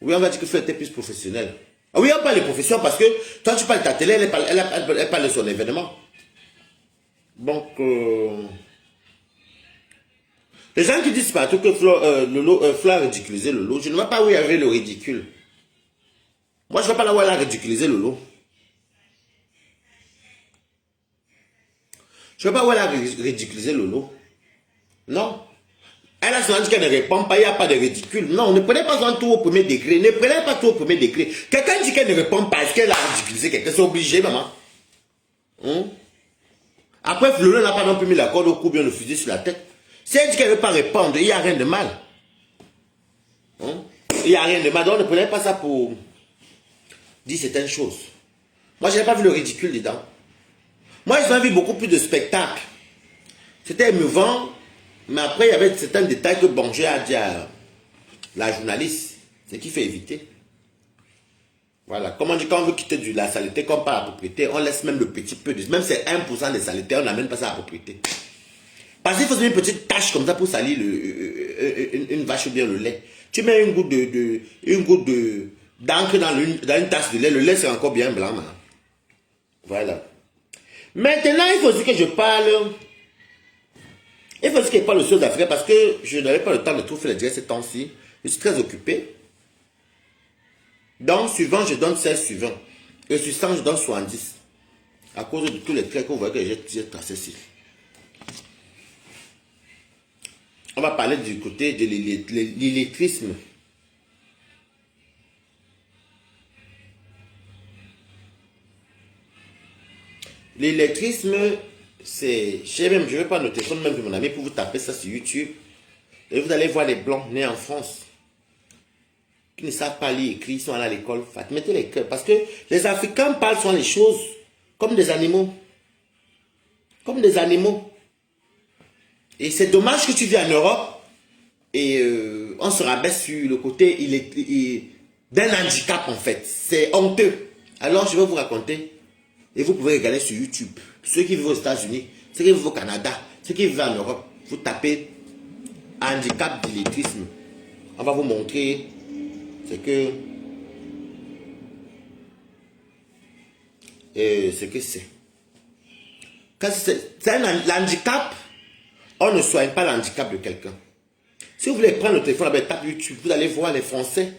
Oui, on va dire qu'il faut être plus professionnel. Ah oui, on parle de profession parce que quand tu parles de ta télé, elle parle de son événement. Donc, les gens qui disent partout que Flo a ridiculisé Lolo, je ne vois pas où il y avait le ridicule. Moi, je ne vois pas là où elle a ridiculisé Lolo. Je ne vois pas où elle a ridiculisé Lolo. Non. Elle a souvent dit qu'elle ne répond pas, il n'y a pas de ridicule. Non, ne prenez pas souvent tout au premier degré. Ne prenez pas tout au premier degré. Quelqu'un dit qu'elle ne répond pas, est-ce qu'elle a ridiculisé quelqu'un? C'est obligé, maman. Après, Lolo n'a pas non plus mis la corde au cou, bien le fusil sur la tête. Si elle dit qu'elle ne veut pas répondre, il n'y a rien de mal. Il n'y a rien de mal. Donc ne prenez pas ça pour dire certaines choses. Moi, je n'ai pas vu le ridicule dedans. Moi, j'ai vu beaucoup plus de spectacles. C'était émouvant, mais après, il y avait certains détails que Bonjour a dit à la journaliste, ce qui fait éviter. Voilà, comme on dit, quand on veut quitter de la saleté, comme par la propriété, on laisse même le petit peu, même c'est 1% de saleté, on n'amène pas ça à la propriété. Parce qu'il faut une petite tache comme ça pour salir une vache ou bien le lait. Tu mets une goutte d'encre dans une tasse de lait, le lait c'est encore bien blanc. Man. Voilà. Maintenant, il faut aussi que je parle. Il faut aussi que je parle de choses d'Afrique parce que je n'avais pas le temps de tout faire les directs ces temps-ci. Je suis très occupé. Donc, suivant, je donne 16 suivants. Et sur 100, je donne 70. À cause de tous les traits que vous voyez que j'ai tracés ici. On va parler du côté de l'illettrisme. L'illettrisme, c'est... Je ne vais pas noter téléphone même de mon ami pour vous taper ça sur YouTube. Et vous allez voir les blancs nés en France. Qui ne savent pas lire, écrire, ils sont allés à l'école. Mettez les cœurs. Parce que les Africains parlent souvent les choses comme des animaux. Comme des animaux. Et c'est dommage que tu vis en Europe et on se rabaisse sur le côté d'un handicap en fait. C'est honteux. Alors je vais vous raconter et vous pouvez regarder sur YouTube. Ceux qui vivent aux États-Unis, ceux qui vivent au Canada, ceux qui vivent en Europe, vous tapez handicap d'illettrisme. On va vous montrer ce que c'est. C'est un handicap. On ne soigne pas l'handicap de quelqu'un. Si vous voulez prendre le téléphone avec tape YouTube, vous allez voir les Français.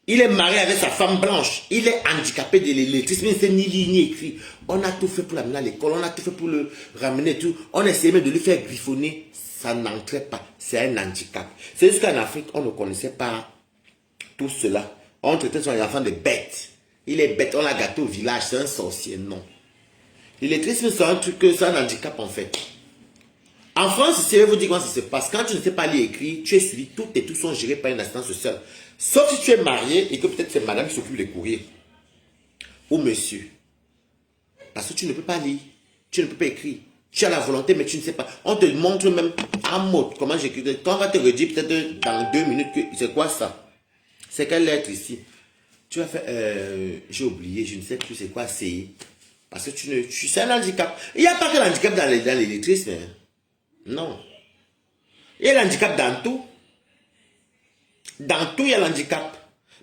Il est marié avec sa femme blanche. Il est handicapé de l'illettrisme. Il ne sait ni lire ni écrire. On a tout fait pour l'amener à l'école. On a tout fait pour le ramener. Tout. On essayait même de lui faire griffonner. Ça n'entrait pas. C'est un handicap. C'est juste qu'en Afrique, on ne connaissait pas tout cela. On traitait son enfant de bête. Il est bête. On l'a gâté au village. C'est un sorcier. Non. L'illettrisme, c'est un truc, c'est un handicap en fait. En France, je vais vous dire comment ça se passe. Quand tu ne sais pas lire et écrire, tu es suivi, toutes et tous sont gérés par une assistance sociale. Sauf si tu es marié et que peut-être c'est madame qui s'occupe des courriers. Ou monsieur. Parce que tu ne peux pas lire, tu ne peux pas écrire. Tu as la volonté, mais tu ne sais pas. On te montre même en mode comment j'écris. Quand on va te redire peut-être dans 2 minutes, c'est quoi ça? C'est quelle lettre ici? Tu vas faire, j'ai oublié, je ne sais plus c'est quoi c'est. Parce que c'est un handicap. Il n'y a pas que l'handicap dans l'illettrisme. Non. Il y a l'handicap dans tout. Dans tout, il y a l'handicap.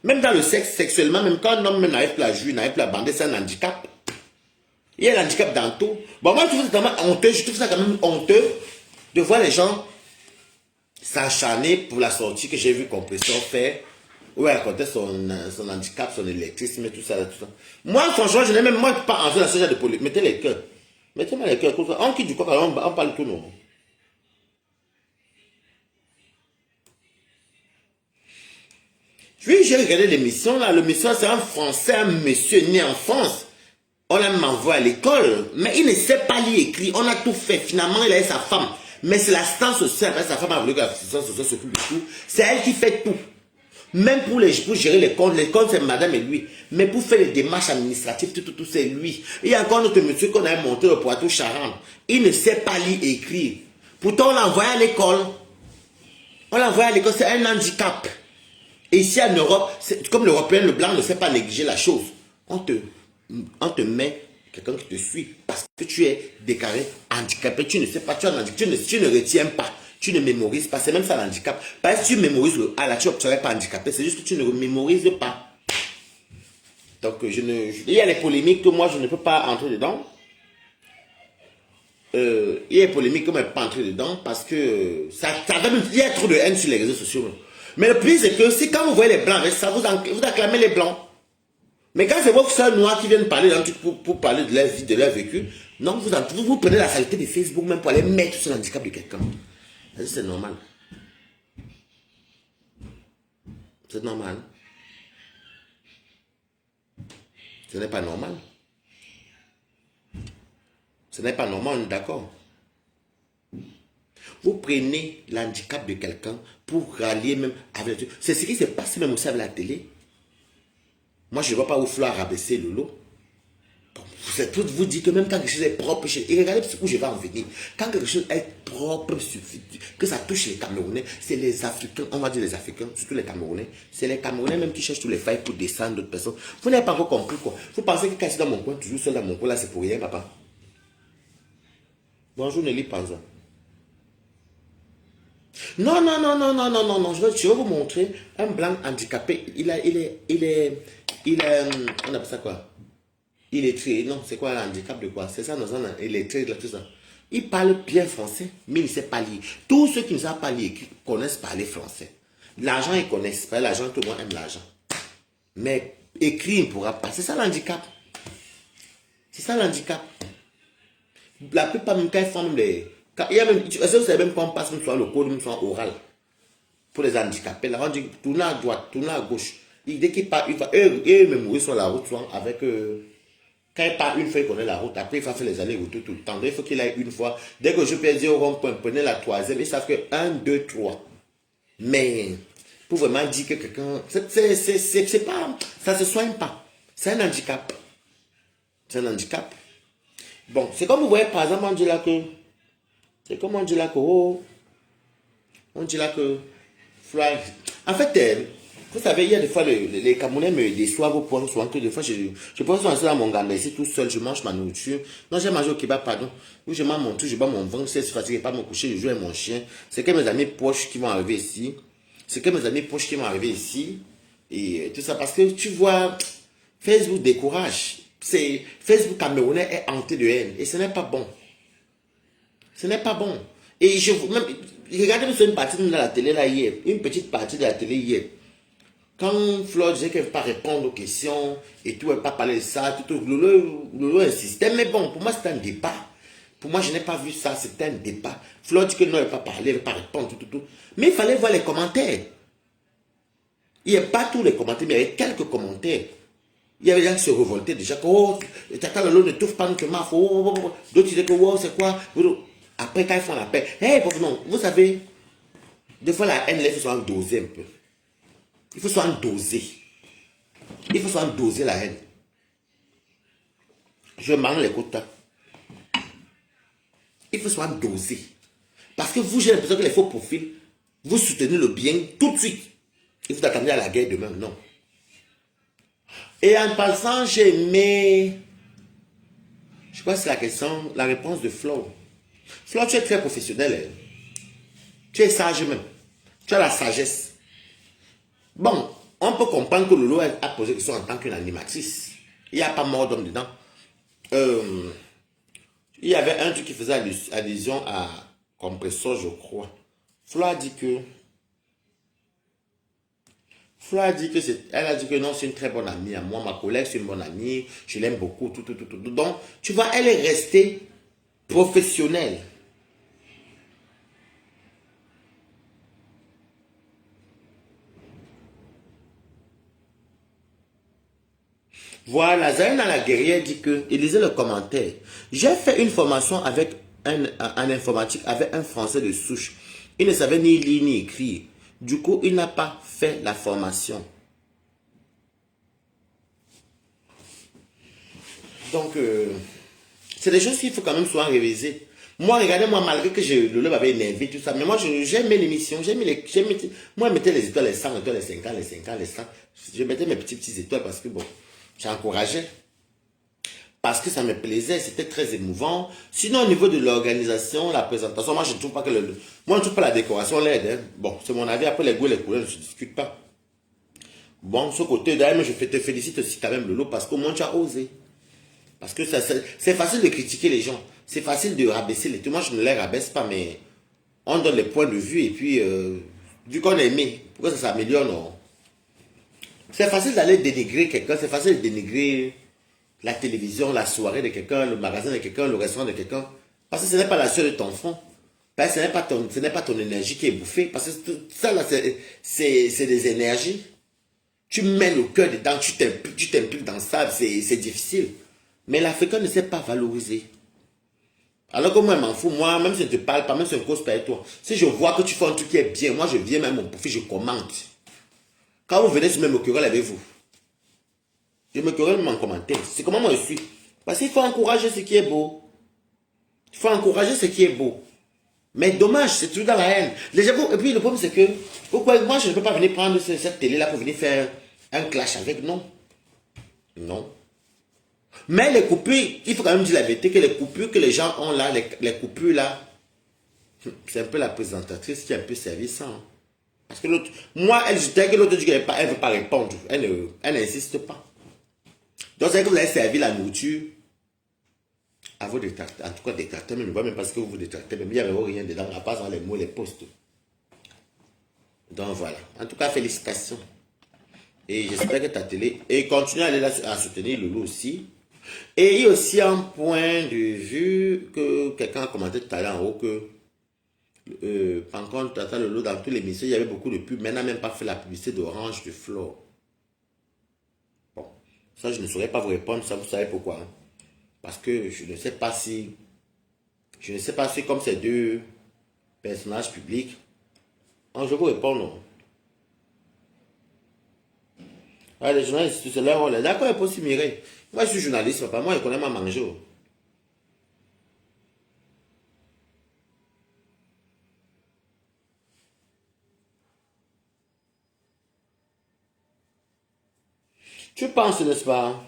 Même dans le sexe, sexuellement, même quand un homme n'arrive plus à jouer, n'arrive plus à bander, c'est un handicap. Il y a l'handicap dans tout. Bon, moi, je trouve ça quand même honteux. Je trouve ça quand même honteux de voir les gens s'acharner pour la sortie que j'ai vu Compression faire. Où elle racontait son handicap, son électrisme et tout ça, tout ça. Moi, franchement, je n'ai même pas envie de ce genre de politique. Mettez les cœurs. Mettez-moi les cœurs. On quitte du corps, on parle tout, non. Oui, j'ai regardé l'émission, là. L'émission, c'est un Français, un monsieur né en France. On l'a m'envoie à l'école, mais il ne sait pas lire et écrire. On a tout fait. Finalement, il a eu sa femme. Mais c'est l'assistance sociale. Sa femme a voulu que l'assistance sociale s'occupe de tout. C'est elle qui fait tout. Même pour gérer les comptes, c'est madame et lui. Mais pour faire les démarches administratives, tout, c'est lui. Il y a encore notre monsieur qu'on a monté au Poitou-Charentes. Il ne sait pas lire et écrire. Pourtant, on l'a envoyé à l'école. On l'a envoyé à l'école, c'est un handicap. Et ici en Europe, comme l'Européen, le blanc ne sait pas négliger la chose. On te met quelqu'un qui te suit parce que tu es déclaré handicapé. Tu ne sais pas, tu es handicapé, tu ne retiens pas. Tu ne mémorises pas, c'est même ça l'handicap. Parce que tu mémorises le A, là, tu ne serais pas handicapé. C'est juste que tu ne mémorises pas. Donc, il y a les polémiques que moi, je ne peux pas entrer dedans. Il y a des polémiques que moi, je ne peux pas entrer dedans parce que il y a trop de haine sur les réseaux sociaux. Mais le pire, c'est que si quand vous voyez les blancs, ça vous acclamez les blancs. Mais quand c'est vos soeurs noires qui viennent parler pour parler de leur vie, de leur vécu, non, vous prenez la saleté de Facebook même pour aller mettre sur l'handicap de quelqu'un. C'est normal. C'est normal. Ce n'est pas normal. Ce n'est pas normal, on est d'accord. Vous prenez l'handicap de quelqu'un pour rallier même avec... C'est ce qui s'est passé même aussi avec la télé. Moi, je ne vois pas où Flo a rabaissé Lolo. Vous dites que même quand quelque chose est propre chez... Et regardez où je vais en venir. Quand quelque chose est propre, que ça touche les Camerounais, c'est les Africains, on va dire les Africains, surtout les Camerounais. C'est les Camerounais même qui cherchent tous les failles pour descendre d'autres personnes. Vous n'avez pas encore compris quoi. Vous pensez que quand je suis dans mon coin, toujours seul dans mon coin, là c'est pour rien, papa. Bonjour Nelly Panza. Non, non, non, non, non, non, non, non, je vais vous montrer un blanc handicapé. Il est, on appelle ça quoi? Il est très, non, c'est quoi l'handicap de quoi? C'est ça, non, il est très, tout ça. Il parle bien français, mais il ne sait pas lire. Tous ceux qui ne savent pas lire connaissent parler français. L'argent, ils connaissent pas. L'argent, tout le monde aime l'argent. Mais écrire, il ne pourra pas. C'est ça l'handicap. C'est ça l'handicap. La plupart, même quand ils font les... il y a même, est-ce que vous savez même quand on passe même soit le code, même soit oral? Pour les handicapés, là, on dit tournez à droite, tournez à gauche. Dès qu'il part, eux, même, ils sont sur la route, soit avec... quand il part une fois, il connaît la route. Après, il va faire les allers-retours tout le temps. Il faut qu'il aille une fois. Dès que je peux dire au rond-point, prenez la troisième. Ils savent que 1, 2, 3. Mais pour vraiment dire que quelqu'un... c'est pas... Ça ne se soigne pas. C'est un handicap. C'est un handicap. Bon, c'est comme vous voyez, par exemple, on dit là que... C'est comme on dit là que... Oh, on dit là que... En fait... vous savez, il y a des fois, les Camerounais me déçoivent au point souvent que des fois, je pense que dans mon gamme ici tout seul, je mange ma nourriture. Non, j'ai mangé au kebab, pardon. Où je mange mon tout, je bois mon vin, c'est fatigué, pas me coucher, je joue avec mon chien. C'est que mes amis proches qui vont arriver ici. C'est que mes amis proches qui vont arriver ici. Et tout ça, parce que tu vois, Facebook décourage. Facebook camerounais est hanté de haine. Et ce n'est pas bon. Ce n'est pas bon. Et regardez sur une partie de la télé là hier. Une petite partie de la télé hier. Quand Flo disait qu'elle ne veut pas répondre aux questions et tout, elle ne veut pas parler de ça, tout, Lolo insistait. Mais bon, pour moi, c'était un débat. Pour moi, je n'ai pas vu ça, c'était un débat. Flo dit que non, elle ne veut pas parler, elle ne veut pas répondre, tout. Mais il fallait voir les commentaires. Il n'y a pas tous les commentaires, mais il y avait quelques commentaires. Il y avait des gens qui se révoltaient déjà que, oh, Tata Lolo ne trouve pas notre marque. D'autres disaient que, oh, c'est quoi? Après, quand ils font la paix, non, vous savez, des fois, la haine, il faut soit doser un peu. Il faut soit doser. Il faut soit doser la haine. Je mange les quotas. Il faut soit doser. Parce que vous, j'ai l'impression que les faux profils, vous soutenez le bien tout de suite. Il faut attendre à la guerre demain, non. Et en passant, j'ai aimé, je crois que c'est la question, la réponse de Flo. Flo, tu es très professionnel. Hein. Tu es sage même. Tu as la sagesse. Bon, on peut comprendre que Lolo a posé question en tant qu'une animatrice. Il n'y a pas mort d'homme dedans. Il y avait un truc qui faisait allusion à Compressor, je crois. Flo a dit que elle a dit que non, c'est une très bonne amie à moi. Ma collègue, c'est une bonne amie. Je l'aime beaucoup, tout. Donc, tu vois, elle est restée professionnelle. Voilà, Zaina la guerrière dit que, il lisait le commentaire. J'ai fait une formation avec en informatique avec un Français de souche. Il ne savait ni lire ni écrire. Du coup, il n'a pas fait la formation. Donc, c'est des choses qu'il faut quand même souvent réviser. Moi, regardez-moi, malgré que le love avait énervé, tout ça, mais moi, j'aimais l'émission, moi, je mettais les étoiles, les 100 étoiles, les 50, les 50, les 100. Je mettais mes petites étoiles parce que, bon, j'encourageais. Parce que ça me plaisait, c'était très émouvant. Sinon, au niveau de l'organisation, la présentation, moi, je ne trouve pas que moi, je ne trouve pas la décoration laide. Hein. Bon, c'est mon avis. Après, les goûts et les couleurs ne se discutent pas. Bon, ce côté, d'ailleurs, je te félicite aussi quand même, Lolo, parce qu'au moins, tu as osé. Parce que c'est facile de critiquer les gens. C'est facile de rabaisser les trucs. Moi, je ne les rabaisse pas, mais on donne les points de vue. Et puis, vu qu'on a aimé, pourquoi ça s'améliore, non? C'est facile d'aller dénigrer quelqu'un. C'est facile de dénigrer la télévision, la soirée de quelqu'un, le magasin de quelqu'un, le restaurant de quelqu'un. Parce que ce n'est pas la sueur de ton front. Parce que ce n'est pas ton énergie qui est bouffée. Parce que ça, là, c'est des énergies. Tu mets le cœur dedans, tu t'impliques dans ça, c'est difficile. Mais l'Africain ne sait pas valoriser. Alors que moi, je m'en fous. Moi, même si je ne te parle pas, même si je ne cause pas avec toi, si je vois que tu fais un truc qui est bien, moi, je viens même mon profil, je commente. Quand vous venez, je me querelle avec vous. Je me querelle même en commentaire. C'est comment moi je suis. Parce qu'il faut encourager ce qui est beau. Il faut encourager ce qui est beau. Mais dommage, c'est toujours dans la haine. Et puis le problème, c'est que, pourquoi moi, je ne peux pas venir prendre cette télé-là pour venir faire un clash avec, non. Non. Mais les coupures, il faut quand même dire la vérité que les coupures que les gens ont là, les coupures là, c'est un peu la présentatrice qui a un peu servi ça. Hein. Parce que l'autre, moi, dès que l'autre dit qu'elle ne veut pas répondre, elle n'insiste pas. Donc, c'est que vous avez servi la nourriture à vos détracteurs, en tout cas détracteurs, mais je ne vois même pas ce que vous détractez, mais il n'y avait rien dedans, à part dans les mots, les postes. Donc voilà. En tout cas, félicitations. Et j'espère que ta télé. Et continue à aller là à soutenir Loulou aussi. Et il y a aussi un point de vue que quelqu'un a commenté tout à l'heure en haut que par contre, Tata Lolo, dans tous les émissions, il y avait beaucoup de pubs. Maintenant, même pas fait la publicité d'Orange, de Flore. Bon, ça, je ne saurais pas vous répondre. Ça, vous savez pourquoi. Hein? Parce que je ne sais pas si. Je ne sais pas si, comme ces deux personnages publics. Je vous réponds non. Ah, les journalistes, c'est leur rôle. D'accord, il faut s'y mirer. Moi, je suis journaliste, papa. Moi, je connais ma manger. Tu penses, n'est-ce pas?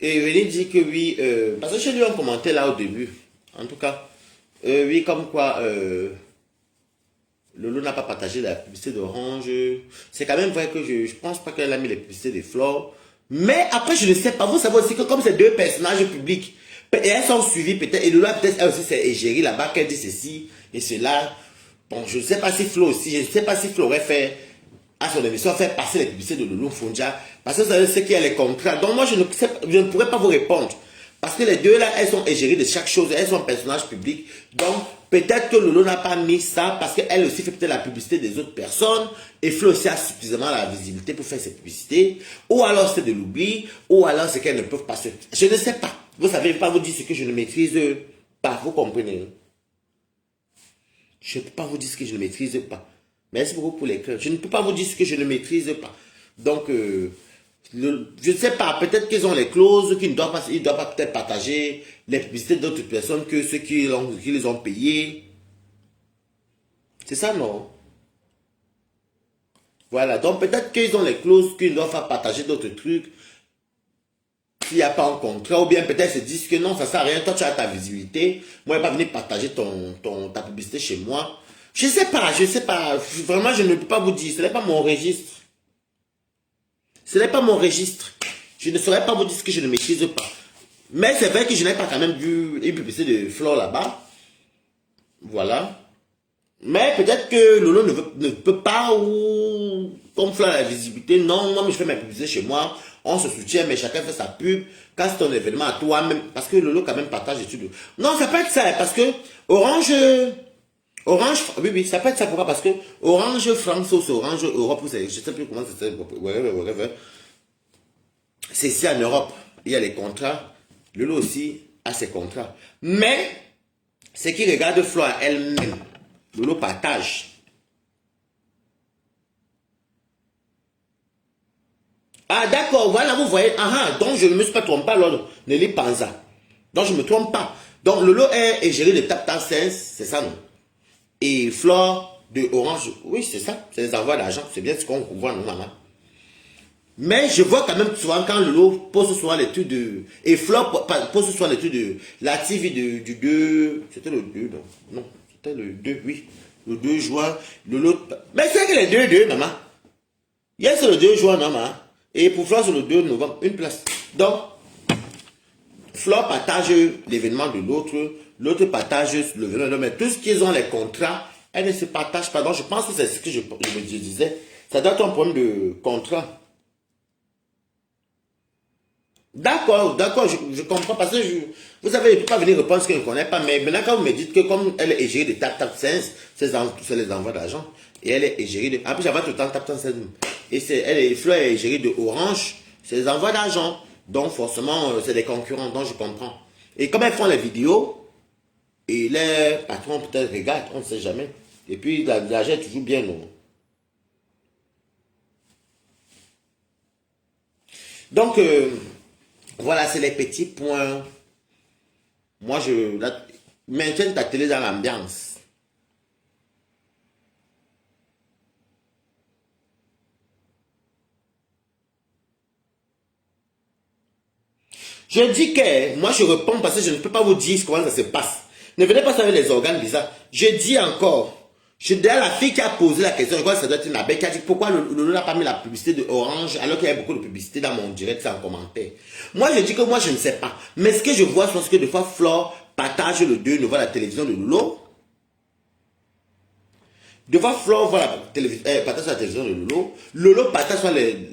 Et Rémi dit que oui, parce que j'ai lu un commentaire là au début. En tout cas, oui, comme quoi Lolo n'a pas partagé la publicité d'Orange. C'est quand même vrai que je pense pas qu'elle a mis les publicités des Flore. Mais après, je ne sais pas. Vous savez aussi que comme ces deux personnages publics, et elles sont suivies peut-être, et Lolo peut-être elle aussi c'est égérie là-bas, qu'elle dit ceci et cela. Bon, je ne sais pas si Flo aussi, je ne sais pas si Flo aurait fait à son émission faire passer les publicités de Lolo Fonja. Parce que vous savez ce qu'il y a les contrats. Donc moi, je ne pourrais pas vous répondre. Parce que les deux là, elles sont égéries de chaque chose. Elles sont personnages publics. Donc, peut-être que Lolo n'a pas mis ça parce qu'elle aussi fait peut-être la publicité des autres personnes. Et Flo aussi a suffisamment la visibilité pour faire ses publicités. Ou alors c'est de l'oubli. Ou alors c'est qu'elles ne peuvent pas se... Je ne sais pas. Vous savez, je ne peux pas vous dire ce que je ne maîtrise pas. Vous comprenez? Je ne peux pas vous dire ce que je ne maîtrise pas. Merci beaucoup pour les cœurs. Je ne peux pas vous dire ce que je ne maîtrise pas. Donc, je ne sais pas. Peut-être qu'ils ont les clauses, qu'ils ne doivent pas, ils doivent pas peut-être partager les publicités d'autres personnes que ceux qui les ont payés. C'est ça, non? Voilà. Donc, peut-être qu'ils ont les clauses qu'ils ne doivent pas partager d'autres trucs. S'il n'y a pas un contrat, ou bien peut-être se disent que non, ça ne sert à rien. Toi, tu as ta visibilité. Moi, je ne vais pas venir partager ta publicité chez moi. Je ne sais pas, je ne sais pas. Vraiment, je ne peux pas vous dire. Ce n'est pas mon registre. Ce n'est pas mon registre. Je ne saurais pas vous dire ce que je ne maîtrise pas. Mais c'est vrai que je n'ai pas quand même vu une publicité de Flore là-bas. Voilà. Mais peut-être que Lolo ne peut pas ou comme Flore a la visibilité. Non, moi, je fais ma publicité chez moi. On se soutient, mais chacun fait sa pub. Quand c'est ton événement à toi, même, parce que Lolo quand même partage des trucs. Non, ça peut être ça, parce que Orange, oui, oui, ça peut être ça. Pourquoi? Parce que Orange France ou Orange Europe, je ne sais plus comment ça s'appelle. C'est ici en Europe. Il y a les contrats. Lolo aussi a ses contrats. Mais, ce qui regarde Flore elle-même, Le lot partage. Ah d'accord, voilà, vous voyez. Ah, donc je ne me suis pas trompé alors. Nelly Panza. Donc je ne me trompe pas. Donc le lot est géré de TapTap Sense, c'est ça non? Et Flore de Orange, oui c'est ça. C'est les envois d'argent, c'est bien ce qu'on voit non maman. Mais je vois quand même souvent quand le lot pose souvent les trucs de... Et Flore pose souvent les trucs de... La TV du 2... C'était le 2, non? Non, c'était le 2, oui. Le 2 juin, le lot... Mais c'est que les 2, maman. Hier c'est le 2 juin, non, maman. Et pour Flore c'est le 2 novembre, une place. Donc, Flore partage l'événement de l'autre, l'autre partage l'événement, mais tout ce qu'ils ont les contrats, elles ne se partagent pas. Donc je pense que c'est ce que je disais. Ça doit être un problème de contrat. D'accord, d'accord, je comprends parce que vous savez, je ne peux pas venir répondre ce que je ne connais pas, mais maintenant quand vous me dites que comme elle est gérée de TapTap Sense, c'est les envois d'argent, et elle est gérée de... En plus, j'avais tout le temps TapTap Sense, et Fleur est gérée de Orange, c'est les envois d'argent, donc forcément, c'est des concurrents, donc je comprends. Et comme elles font les vidéos, et les patrons peut-être regardent, on ne sait jamais. Et puis, l'argent est toujours bien, non? Donc, voilà, c'est les petits points. Moi, maintiens ta télé dans l'ambiance. Je dis que, moi je réponds parce que je ne peux pas vous dire comment ça se passe. Ne venez pas savoir les organes bizarres. Je dis encore, d'ailleurs la fille qui a posé la question, je crois que ça doit être une abeille qui a dit pourquoi le n'a pas mis la publicité de Orange alors qu'il y a beaucoup de publicité dans mon direct, c'est en commentaire. Moi je dis que moi je ne sais pas. Mais ce que je vois, c'est que des fois Flore partage le 2, ne voit la télévision de Lolo. Des fois Flore voit partage la télévision de Lolo. Lolo partage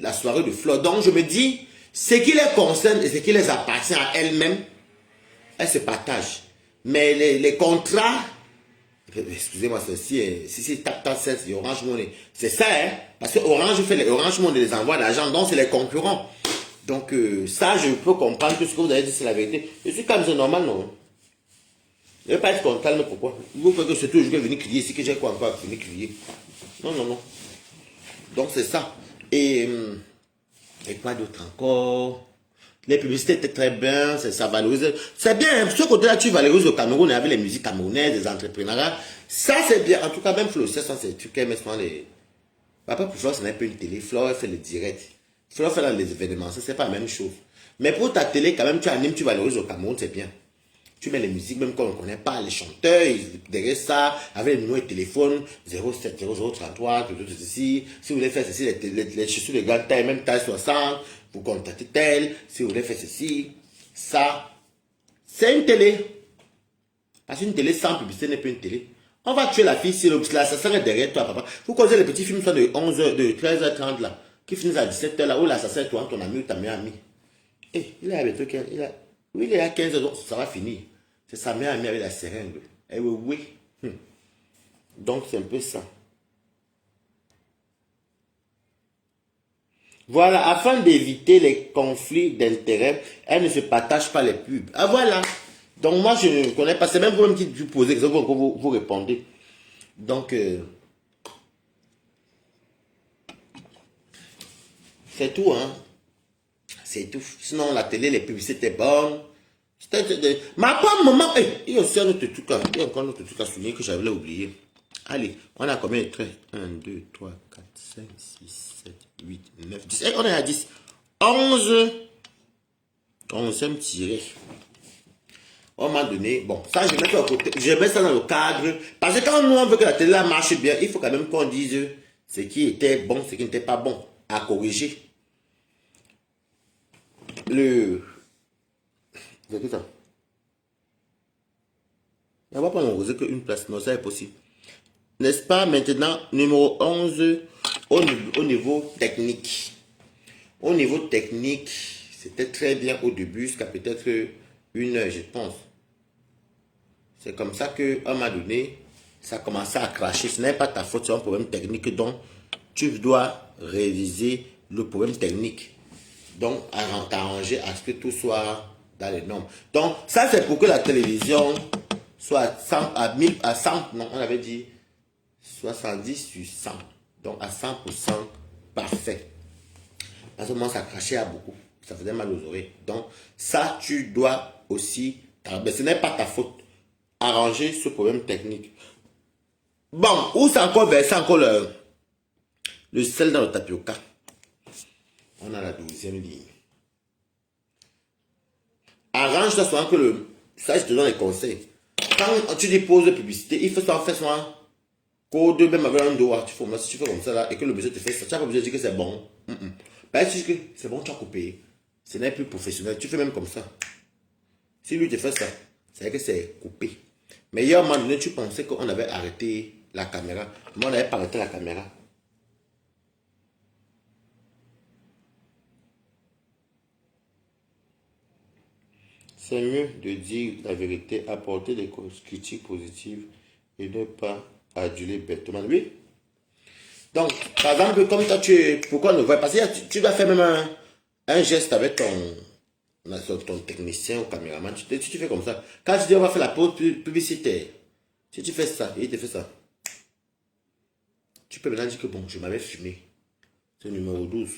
la soirée de Flore. Donc je me dis, ce qui les concerne et ce qui les appartient à elles-mêmes, elles se partagent. Mais les contrats, excusez-moi, si TapTap Sense et Orange Money, c'est ça, hein, parce que Orange Money les envoie d'argent, donc c'est les concurrents. Donc ça, je peux comprendre que ce que vous avez dit, c'est la vérité. Je suis comme c'est normal, non? Je ne vais pas être content, mais pourquoi? Vous croyez que c'est toujours je vais venir crier ici, que j'ai quoi encore venir crier? Non, non, non. Donc c'est ça. Et quoi d'autre encore? Les publicités étaient très bien, ça valorise. C'est bien, ce côté-là, tu valorises le Cameroun avec les musiques camerounaises, les entrepreneurs. Ça, c'est bien. En tout cas, même Flo, ça, c'est des trucs qu'elle met souvent les. Après, pour Flo, ce n'est pas une télé. Flo, elle fait le direct. Flo fait dans les événements, ça, c'est pas la même chose. Mais pour ta télé, quand même, tu animes, tu valorises le Cameroun, c'est bien. Tu mets les musiques, même quand on ne connaît pas, les chanteurs, derrière ça, avec les numéros de téléphone, 07 0033, ceci. Si vous voulez faire ceci, les chaussures de grande taille, même taille 60, vous contactez tel. Si vous voulez faire ceci, ça, c'est une télé. Parce qu'une télé sans publicité n'est pas une télé. On va tuer la fille si l'assassin est derrière toi, papa. Vous connaissez les petits films de 11h, de 13h30 là, qui finissent à 17h là, où l'assassin est toi, ton ami ou ta meilleure amie. Il est avec toi, oui, il est à 15h, donc ça va finir. C'est sa meilleure amie avec la seringue. Eh oui, oui. Donc c'est un peu ça. Voilà, afin d'éviter les conflits d'intérêts, elle ne se partage pas les pubs. Ah voilà. Donc moi je ne connais pas, c'est même vous-même qui vous posez, que vous répondez. Donc c'est tout, hein. C'est tout. Sinon la télé, les publicités étaient bonnes. Ma pomme, maman, il y a aussi un autre truc, il y a encore un autre truc à souligner que j'avais oublié. Allez, on a combien de traits? 1, 2, 3, 4, 5, 6, 7, 8, 9, 10. On est à 10. 11. 11e tiré. On m'a donné, bon, ça je mets ça au côté, je mets ça dans le cadre. Parce que quand nous on veut que la télé marche bien, il faut quand même qu'on dise ce qui était bon, ce qui n'était pas bon, à corriger. C'est tout ça. On va pas m'enroser qu'une place, non, ça est possible. N'est-ce pas maintenant, numéro 11, au niveau technique. Au niveau technique, c'était très bien au début, jusqu'à peut-être 1 heure, je pense. C'est comme ça qu'à un moment donné, ça a commencé à cracher. Ce n'est pas ta faute, c'est un problème technique. Donc, tu dois réviser le problème technique. Donc, t'arranger à ce que tout soit dans les normes. Donc, ça, c'est pour que la télévision soit à 100, non, on avait dit 70 sur 100. Donc à 100% parfait. À ce moment, ça crachait à beaucoup. Ça faisait mal aux oreilles. Donc ça, tu dois aussi... Mais ce n'est pas ta faute. Arranger ce problème technique. Bon, où c'est encore versé encore le sel dans le tapioca. On a la 12e ligne. Arrange-toi souvent que le... Ça, je te donne les conseils. Quand tu déposes publicité, il faut ça faire souvent code même avec un doigt. Tu fais, si tu fais comme ça là et que le monsieur te fait ça, tu n'as pas besoin de dire que c'est bon. Ben, si tu dis que c'est bon, tu as coupé. Ce n'est plus professionnel. Tu fais même comme ça. Si lui te fait ça, c'est que c'est coupé. Mais hier, à un moment donné, tu pensais qu'on avait arrêté la caméra. Moi, on n'avait pas arrêté la caméra. C'est mieux de dire la vérité, apporter des critiques positives et ne pas aduler bêtement. Oui. Donc, par exemple, comme toi, pourquoi on ne voit pas? Parce que tu dois faire même un geste avec ton technicien ou caméraman. Tu fais comme ça. Quand tu dis on va faire la pause publicitaire, si tu fais ça, et il te fait ça, tu peux maintenant dire que bon, je m'avais fumé. C'est le numéro 12.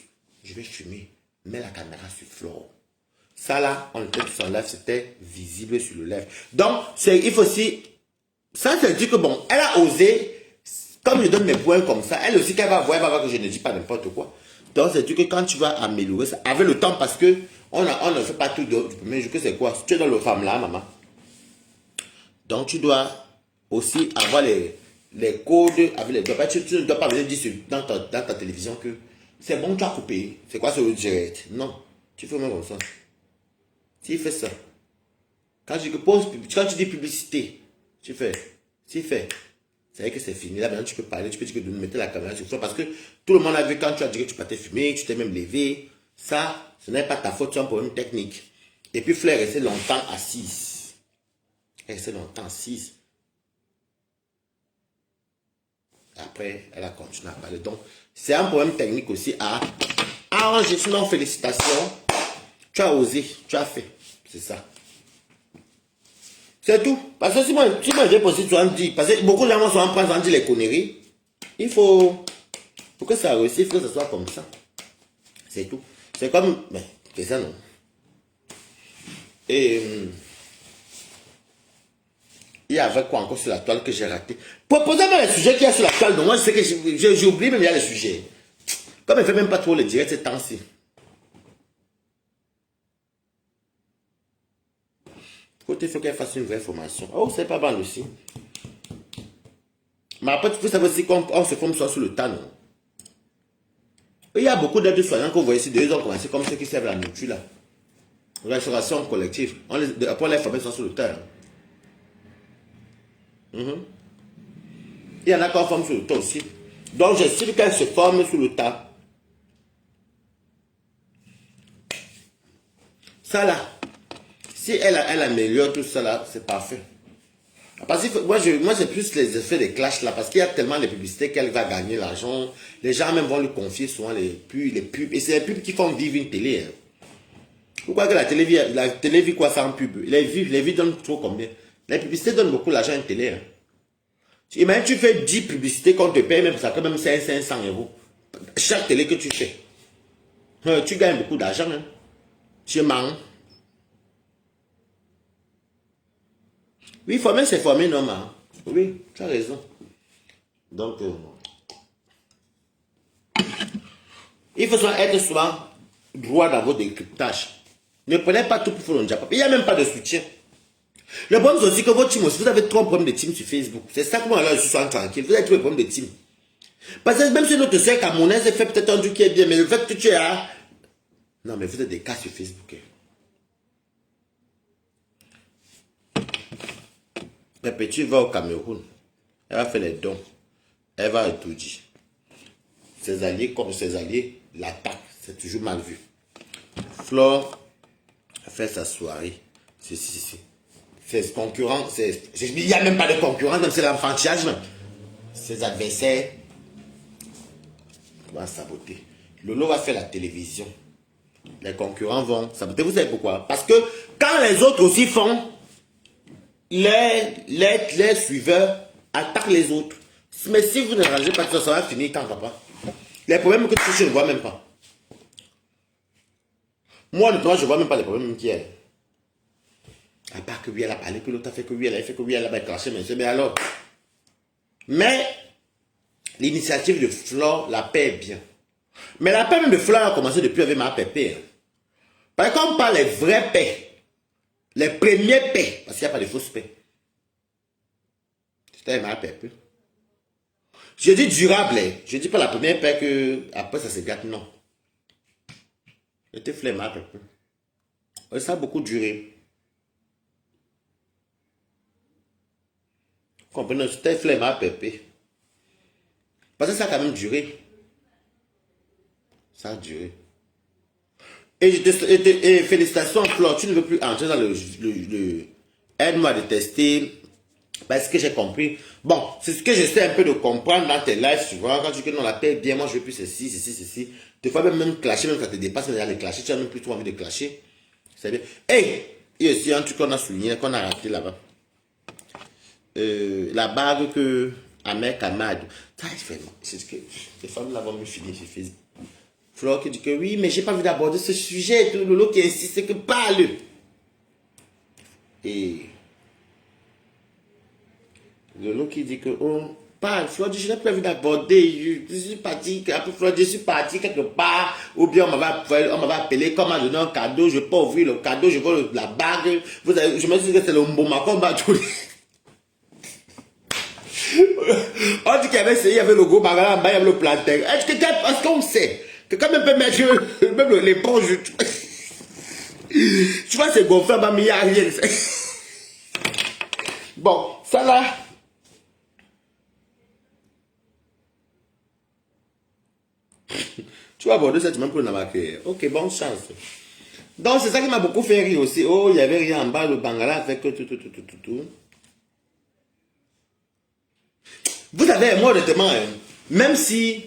Je vais fumer. Mets la caméra sur Flore. Ça là, on était sur live, c'était visible sur le live. Donc, il faut aussi... Ça, c'est dire que bon, elle a osé, comme je donne mes points comme ça, elle aussi, qu'elle va voir, elle va voir que je ne dis pas n'importe quoi. Donc, c'est dire que quand tu vas améliorer ça, avec le temps, parce que on ne fait pas tout du premier jour, que c'est quoi? Tu es dans le femme là, maman. Donc, tu dois aussi avoir les codes avec les doigts. Tu ne dois pas venir dire dans ta télévision que c'est bon, tu as coupé. C'est quoi ce direct? Non, tu fais même comme ça. S'il fait ça, quand tu dis publicité, tu fais, s'il fait, c'est vrai que c'est fini. Là, maintenant, tu peux parler, tu peux dire que de nous mettre la caméra sur toi parce que tout le monde a vu quand tu as dit que tu partais fumer, que tu t'es même levé. Ça, ce n'est pas ta faute, c'est un problème technique. Et puis, Fleur est resté longtemps assise. Elle est restée longtemps assise. Après, elle a continué à parler. Donc, c'est un problème technique aussi à arranger. Sinon, félicitations. Tu as osé, tu as fait. C'est ça. C'est tout. Parce que si moi j'ai posé sur un dit, parce que beaucoup de gens sont en train de dire les conneries, il faut, pour que ça réussisse, il faut que ce soit comme ça. C'est tout. C'est comme, mais, c'est ça non. Et, il y avait quoi encore sur la toile que j'ai raté? Proposez-moi les sujets qu'il y a sur la toile, donc moi je sais que j'ai oublié même il y a les sujets. Comme elle ne fait même pas trop le direct ces temps-ci. Côté, il faut qu'elle fasse une vraie formation. Oh, c'est pas mal aussi. Mais après, tu peux savoir aussi qu'on se forme soit sur le tas, non? Il y a beaucoup d'aides soignants que vous voyez ici, ils ont commencé comme ceux qui servent la nourriture, là. Restauration collective. Après, les formations sur le tas. Il y en a qui forment sur le tas aussi. Donc, j'estime qu'elles se forment sur le tas. Ça, là. Si elle améliore tout ça là, c'est parfait. Parce que moi c'est plus les effets des clashs là, parce qu'il y a tellement de publicités qu'elle va gagner l'argent. Les gens même vont lui confier souvent les pubs. Et c'est les pubs qui font vivre une télé. Hein. Pourquoi que la télé vit quoi sans pub? Les vues donnent trop combien? Les publicités donnent beaucoup d'argent à une télé. Hein. Imagine tu fais 10 publicités qu'on te paye, même ça fait même 500 €. Chaque télé que tu fais. Tu gagnes beaucoup d'argent. Hein. Tu manques. Oui, former, c'est former normal. Oui, tu as raison. Donc, il faut être souvent droit dans vos décryptages. Ne prenez pas tout pour faire le Japon. Il n'y a même pas de soutien. Le problème, c'est aussi que votre team aussi, vous avez trop de problèmes de team sur Facebook. C'est ça que moi, là, je suis tranquille. Vous avez trop de problèmes de team. Parce que même si notre soeur camerounaise fait peut-être un truc qui est bien, mais le fait que tu es là... Non, mais vous êtes des cas sur Facebook. Petit va au Cameroun, elle va faire les dons, elle va étudier. Ses alliés, comme ses alliés, l'attaquent, c'est toujours mal vu. Flore a fait sa soirée, ses concurrents, il n'y a même pas de concurrence, même c'est l'enfantillage. Ses adversaires vont saboter. Lolo va faire la télévision. Les concurrents vont saboter. Vous savez pourquoi? Parce que quand les autres aussi font, les suiveurs attaquent les autres. Mais si vous ne rangez pas tout ça, ça va finir quand, papa. Les problèmes que tu je ne vois même pas. Moi, honnêtement, je ne vois même pas les problèmes qu'il y a. À part que oui, elle a parlé, que l'autre a fait que oui, elle a fait que oui, elle a craché, mais alors. Mais l'initiative de Flore, la paix est bien. Mais la paix même de Flore a commencé depuis avec ma pépé. Par contre, on parle des vraies paix. Les premières paix. Parce qu'il n'y a pas de fausses paix. C'était ma pépé. Je dis durable. Je ne dis pas la première paix que après ça se gâte, non. C'était flemme ma pépé. Ça a beaucoup duré. Vous comprenez? C'était flemme ma pépé. Parce que ça a quand même duré. Ça a duré. Et, félicitations, Flore, tu ne veux plus entrer dans le aide-moi de tester. Parce que j'ai compris. Bon, c'est ce que j'essaie un peu de comprendre dans tes lives, tu vois. Quand tu dis que non, la paix est bien, moi je veux plus ceci, ceci, ceci. Des fois même clasher, même quand ça te dépasse, mais les clasher, tu as même plus trop envie de clasher. C'est bien. Hey! Et aussi un truc qu'on a souligné, qu'on a raté là-bas. La bague que Ahmed Kamad. C'est ce que les femmes là vont me finir sur Facebook. Flore qui dit que oui, mais j'ai pas envie d'aborder ce sujet. Tout Lolo qui insiste que parle. Et Lolo qui dit que on parle. Flore dit je n'ai pas envie d'aborder. Je suis parti. Après Flore dit je suis parti quelque part. Ou bien on m'avait appelé comme m'a donné un cadeau. Je ne vais pas ouvrir le cadeau. Je veux la bague. Vous avez, je me suis dit que c'est le Mboma qu'on m'a donné. On dit qu'il y avait le gros bagarre, il y avait le plantain. Est-ce qu'on sait que quand même peut mettre même l'éponge, tu vois, c'est gonflé, mais il n'y a rien. Bon, ça là. Tu vas aborder ça, tu m'as pris la marqué. Ok, bonne chance. Donc, c'est ça qui m'a beaucoup fait rire aussi. Oh, il n'y avait rien en bas, le bangala avec tout. Vous savez, moi, honnêtement, même si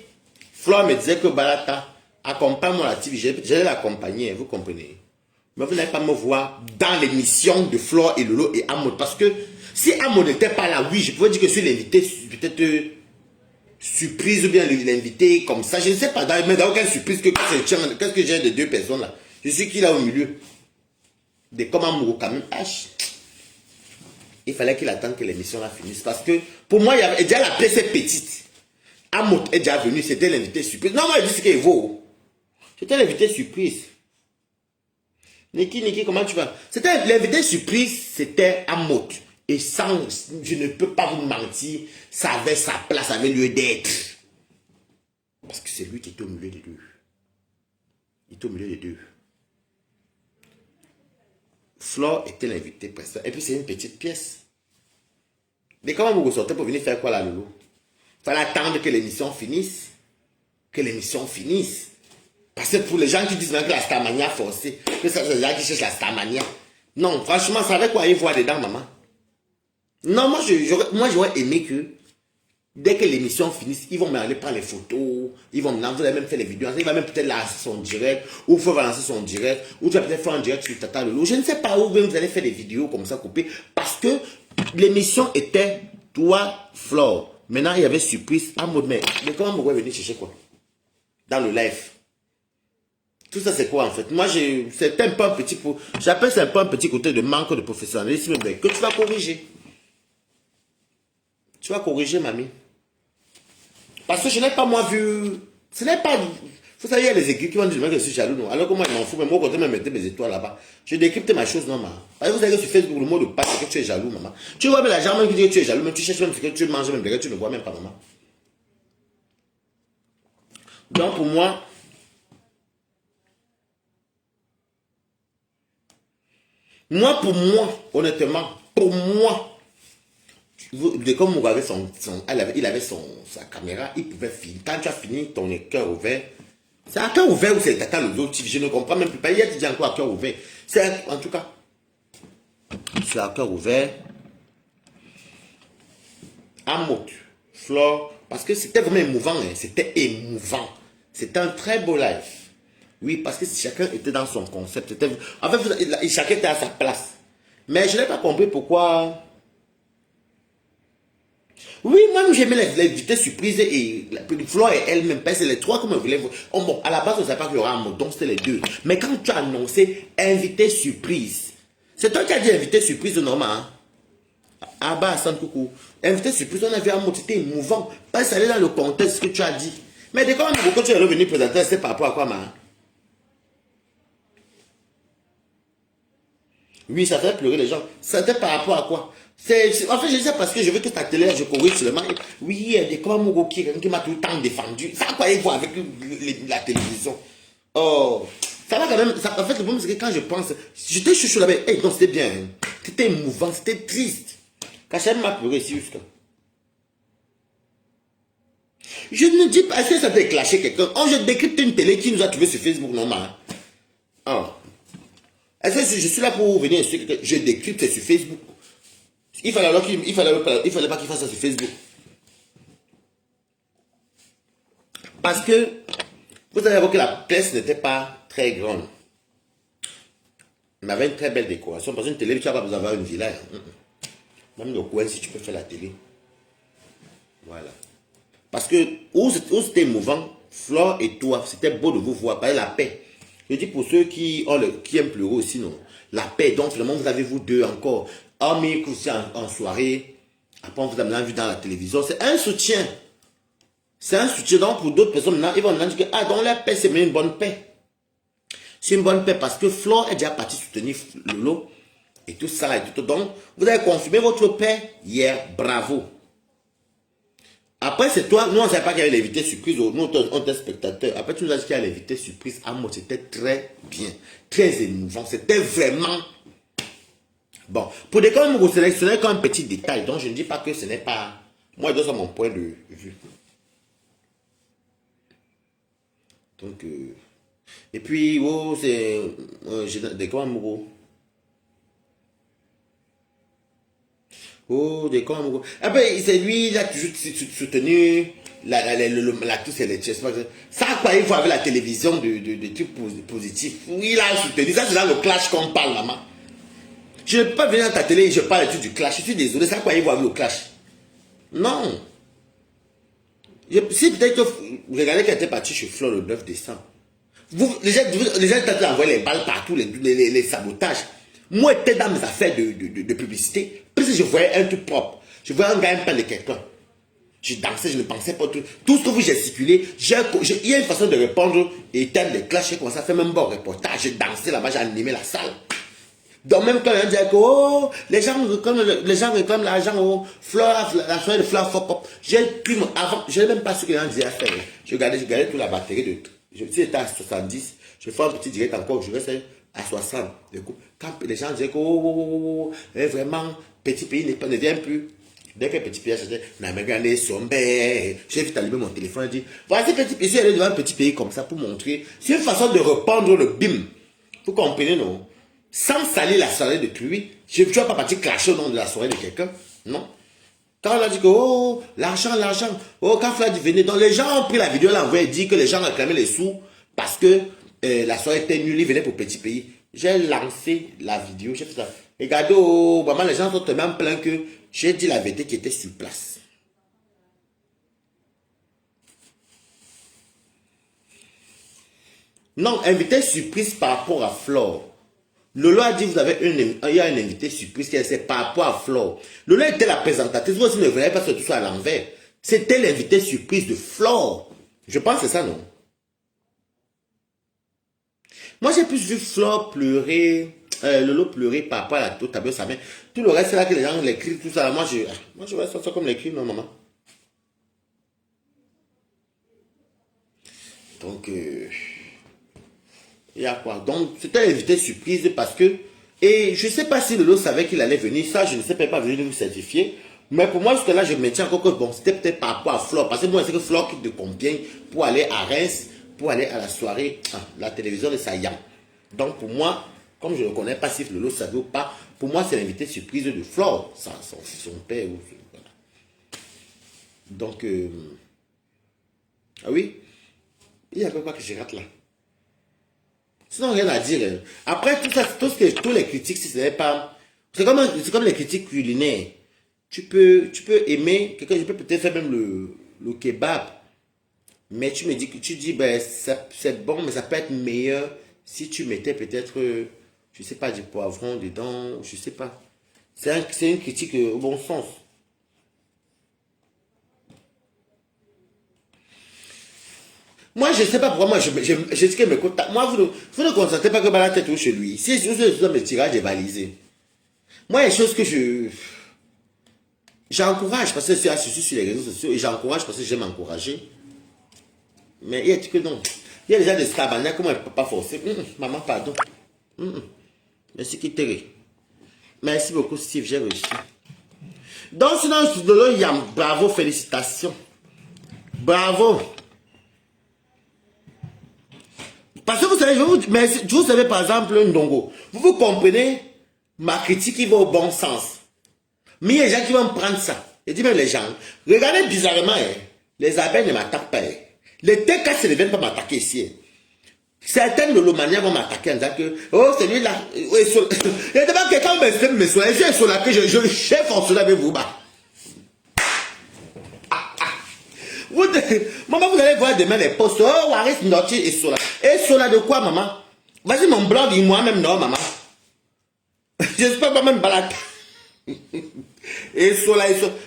Flore me disait que Balata accompagne mon activité, j'allais l'accompagner, vous comprenez. Mais vous n'allez pas me voir dans l'émission de Flore et Lolo et Amod. Parce que si Amod n'était pas là, oui, je pouvais dire que je suis l'invité, peut-être surprise ou bien l'invité comme ça. Je ne sais pas, mais dans aucune surprise, qu'est-ce que j'ai de deux personnes là. Je suis qui là au milieu. De comme Amourou quand même. Il fallait qu'il attende que l'émission la finisse. Parce que pour moi, il y avait déjà la presse est petite. Amot est déjà venu, c'était l'invité surprise. Non, moi je dis ce qu'il vaut. C'était l'invité surprise. Niki, comment tu vas? C'était l'invité surprise, c'était Amot. Et sans, je ne peux pas vous mentir, ça avait sa place, ça avait lieu d'être. Parce que c'est lui qui était au milieu des deux. Il était au milieu des deux. Flore était l'invité président. Et puis c'est une petite pièce. Mais comment vous ressortez pour venir faire quoi là, Loulou? Il fallait attendre que l'émission finisse. Que l'émission finisse. Parce que pour les gens qui disent même que la Starmania forcée, que c'est les gens qui cherchent la Starmania. Non, franchement, ça avec quoi ils voient dedans, maman? Non, moi j'aurais aimé que dès que l'émission finisse, ils vont m'aller prendre les photos, ils vont vous allez même faire les vidéos, il va même peut-être lancer son direct, ou il faut lancer son direct, ou tu vas peut-être faire un direct sur Tata Lolo. Je ne sais pas où vous allez faire des vidéos comme ça coupées, parce que l'émission était toi, Flore. Maintenant, il y avait surprise en mode, mais comment vous pouvez venir chercher quoi? Dans le live. Tout ça, c'est quoi en fait? Moi, c'est un peu un petit, j'appelle ça un peu un petit côté de manque de professionnalisme, mais que tu vas corriger. Tu vas corriger, mamie. Parce que je n'ai pas, moi, vu... Ce n'est pas... Vous savez, il y a les équipes qui vont dire que je suis jaloux, non. Alors que moi, je m'en fous, mais moi, quand je me mettais mes étoiles là-bas, je décrypte ma chose, non, maman. Parce que vous savez que sur Facebook, le mot de passe, c'est que tu es jaloux, maman. Tu vois, mais la jambe qui dit que tu es jaloux, mais tu cherches même ce que tu manges, même que tu ne vois même pas, maman. Donc, pour moi... pour moi, honnêtement, pour moi, comme il avait sa caméra, il pouvait filmer. Quand tu as fini ton cœur ouvert, c'est à cœur ouvert ou c'est Tata Lolo TV, je ne comprends même plus. Pas hier, tu dis encore à cœur ouvert. C'est en tout cas, c'est à cœur ouvert. Amot, Flore, parce que c'était vraiment émouvant, hein, c'était émouvant. C'était un très beau live. Oui, parce que chacun était dans son concept. En fait, chacun était à sa place. Mais je n'ai pas compris pourquoi... Oui, même j'aimais l'invité surprise et Flore et elle-même, c'est les trois comme on voulait. Oh, bon, à la base, on ne savait pas qu'il y aura un mot, donc c'était les deux. Mais quand tu as annoncé invité surprise, c'est toi qui as dit invité surprise, normal. Hein? Ah bah, San Coucou. Invité surprise, on a vu un mot, c'était émouvant. Parce que ça allait dans le contexte que tu as dit. Mais dès quand tu es revenu présenter, c'est par rapport à quoi, ma? Oui, ça fait pleurer les gens. C'était par rapport à quoi? En fait, je dis ça parce que je veux que ta télé, je corrige seulement. Oui, il y a des Mogo qui m'a tout le temps défendu. Ça a quoi voir avec la télévision? Oh, ça va quand même. En fait, le problème, c'est que quand je pense, j'étais chouchou là-bas. Hey, non, c'était bien. Hein. C'était émouvant, c'était triste. Kachem m'a pleuré ici jusqu'à. Je ne dis pas, est-ce que ça peut clasher quelqu'un? Oh, je décrypte une télé qui nous a trouvé sur Facebook, normal. Oh. Est-ce que je suis là pour venir insulter quelqu'un? Je décrypte sur Facebook. Il fallait pas qu'il fasse ça sur Facebook. Parce que vous allez voir que la pièce n'était pas très grande. On avait une très belle décoration. Parce qu'une télé, tu n'as pas besoin d'avoir une villa. Même le coin, si tu peux faire la télé. Voilà. Parce que où c'était émouvant, Flore et toi, c'était beau de vous voir, par la paix. Je dis pour ceux qui aiment pleurer aussi, non. La paix, donc finalement, vous avez vous deux encore. Hormis aussi en soirée, après on vous a vu dans la télévision, c'est un soutien. C'est un soutien. Donc pour d'autres personnes, maintenant, ils vont maintenant dire que, ah, donc la paix, c'est une bonne paix. C'est une bonne paix parce que Flore est déjà partie soutenir Lolo et tout ça et tout. Donc, vous avez confirmé votre paix hier, bravo. Après, c'est toi, nous on ne savait pas qu'il y avait l'invité surprise, nous on était spectateurs. Après, tu nous as dit qu'il y avait l'invité surprise. À moi, c'était très bien, très émouvant. C'était vraiment. Bon, pour des cas, vous sélectionnez comme un petit détail. Donc, je ne dis pas que ce n'est pas. Moi, je dois mon point de vue. Donc, et puis, oh, c'est. Des cas, amoureux. Oh, des cons, amoureux. Ah ben, c'est lui, il a toujours soutenu la touche et les chaises. Ça, quoi, il faut avec la télévision de trucs positifs. Oui, il a soutenu. Ça, c'est dans le clash qu'on parle, maman. Je ne peux pas venir dans ta télé et je parle du clash. Je suis désolé, ça, quoi, il faut avec le clash. Non. Si peut-être que vous regardez qu'elle était partie chez Flore le 9 décembre. Les gens étaient envoyé les balles partout, les sabotages. Moi, j'étais dans mes affaires de publicité. Parce que je voyais un truc propre. Je voyais un gars un de quelqu'un. Je dansais, je ne pensais pas tout. Tout ce que vous gesticulez, il y a une façon de répondre. Et tel les clashs, j'ai commencé à faire même bon reportage. J'ai dansé là-bas, j'ai animé la salle. Donc même quand on dit que oh, les gens réclament l'argent, oh, Flore, la soirée de Flore fuck up. J'ai pris avant, je n'ai même pas su que les gens disaient à faire. Je regardais toute la batterie de. Si j'étais à 70, je fais un petit direct encore, je reste à 60. Du coup, quand les gens disaient que vraiment, petit pays ne vient plus. Dès que petit pays a changé, n'a même regardé son j'ai vite allumé mon téléphone et dit voici petit pays, je suis allé devant un petit pays comme ça pour montrer. C'est une façon de répandre le bim. Vous comprenez, non? Sans salir la soirée de lui, je ne vais pas partir clasher au nom de la soirée de quelqu'un. Non. Quand on a dit que, oh, l'argent, oh, quand Flore dit venez, donc les gens ont pris la vidéo, l'ont envoyé et dit que les gens réclamaient les sous parce que la soirée était nulle, ils venaient pour petit pays. J'ai lancé la vidéo, j'ai fait ça. Regardez, oh, maman, les gens sont tellement pleins que j'ai dit la vérité qui était sur place. Non, invité surprise par rapport à Flore. Lolo a dit il y a un invité surprise qui est par rapport à Flore. Lolo était la présentatrice, vous aussi ne voyez pas que tout soit à l'envers. C'était l'invité surprise de Flore. Je pense que c'est ça, non? Moi, j'ai plus vu Flore pleurer, Lolo pleurer par rapport à la table de sa mère. Tout le reste, c'est là que les gens l'écrivent, tout ça. Moi, je vois ça comme l'écrit, non, maman. Donc, il y a quoi? Donc, c'était l'invité surprise parce que, et je ne sais pas si Lolo savait qu'il allait venir, ça, je ne sais pas venir vous certifier. Mais pour moi, jusque-là, je maintiens encore que bon, c'était peut-être par rapport à Flore. Parce que moi, c'est que Flore quitte de Compiègne pour aller à Reims, pour aller à la soirée, la télévision de Sayam. Donc, pour moi, comme je ne connais pas si Lolo savait ou pas, pour moi, c'est l'invité surprise de Flore, son père. Voilà. Donc, ah oui, il n'y a pas que je rate là. Sinon, rien à dire. Après, tout ça, tous les critiques, si ce n'est pas. C'est comme les critiques culinaires. Tu peux aimer, quelqu'un, je peux peut-être faire même le kebab. Mais tu me dis que tu dis, ben, c'est bon, mais ça peut être meilleur si tu mettais peut-être, je sais pas, du poivron dedans, je sais pas. C'est une critique au bon sens. Moi, je sais pas pourquoi, moi, je dis que mes contacts. Moi, vous ne constatez pas que la tête ou chez lui. Si je dois me tirer, j'ai balisé. Moi, il y a des choses que j'encourage parce que c'est sur les réseaux sociaux et j'encourage parce que j'aime encourager. Mais il y a que non. Il y a déjà des tabarnak, comment elle ne peut pas forcer. Maman, pardon. Merci, Kiteri. Merci beaucoup, Steve, j'ai réussi. Donc, sinon, il y a bravo, félicitations. Bravo. Parce que vous savez, mais vous savez par exemple, Ndongo, vous comprenez, ma critique qui va au bon sens. Mais il y a des gens qui vont prendre ça. Je dis même les gens, regardez bizarrement, les abeilles ne m'attaquent pas. Les TKC ne viennent pas m'attaquer ici. Certaines de l'Omania vont m'attaquer en disant que, oh, c'est lui là. Il y a d'abord quelqu'un me soigne. Je suis sur là que je chef en cela avec vous. Maman, vous allez voir demain les posts. Oh, Waris Noti et Sola. Et Sola de quoi, maman? Vas-y, mon blanc, dis-moi même non, maman. J'espère pas même balade. Et Sola.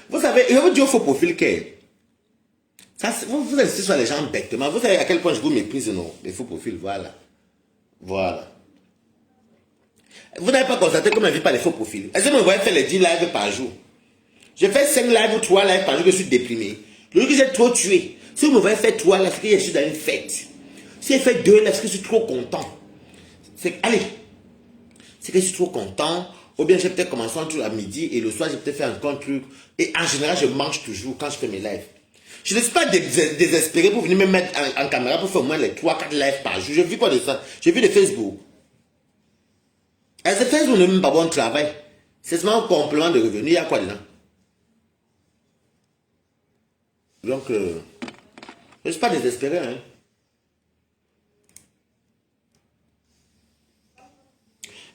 Vous savez, je vous dis au faux profil que. Ça, vous insistez sur les gens bêtement. Vous savez à quel point je vous méprise, non? Les faux profils, voilà. Voilà. Vous n'avez pas constaté comment je ne vis pas les faux profils. Est-ce que vous me voyez faire les 10 lives par jour? Je fais 5 lives ou 3 lives par jour que je suis déprimé. Le jour que j'ai trop tué. Si vous me voyez faire 3 lives, c'est que je suis dans une fête. Si je fais 2 lives, c'est que je suis trop content. Allez. C'est que je suis trop content. Ou bien j'ai peut-être commencé un truc à midi et le soir j'ai peut-être fait un truc. Et en général, je mange toujours quand je fais mes lives. Je ne suis pas désespéré pour venir me mettre en caméra pour faire au moins les 3-4 lives par jour. Je ne vis pas de ça. Je vis de Facebook. Et ce Facebook ne même pas bon travail. C'est seulement un complément de revenu. Il y a quoi dedans? Donc, je ne suis pas désespéré. Hein.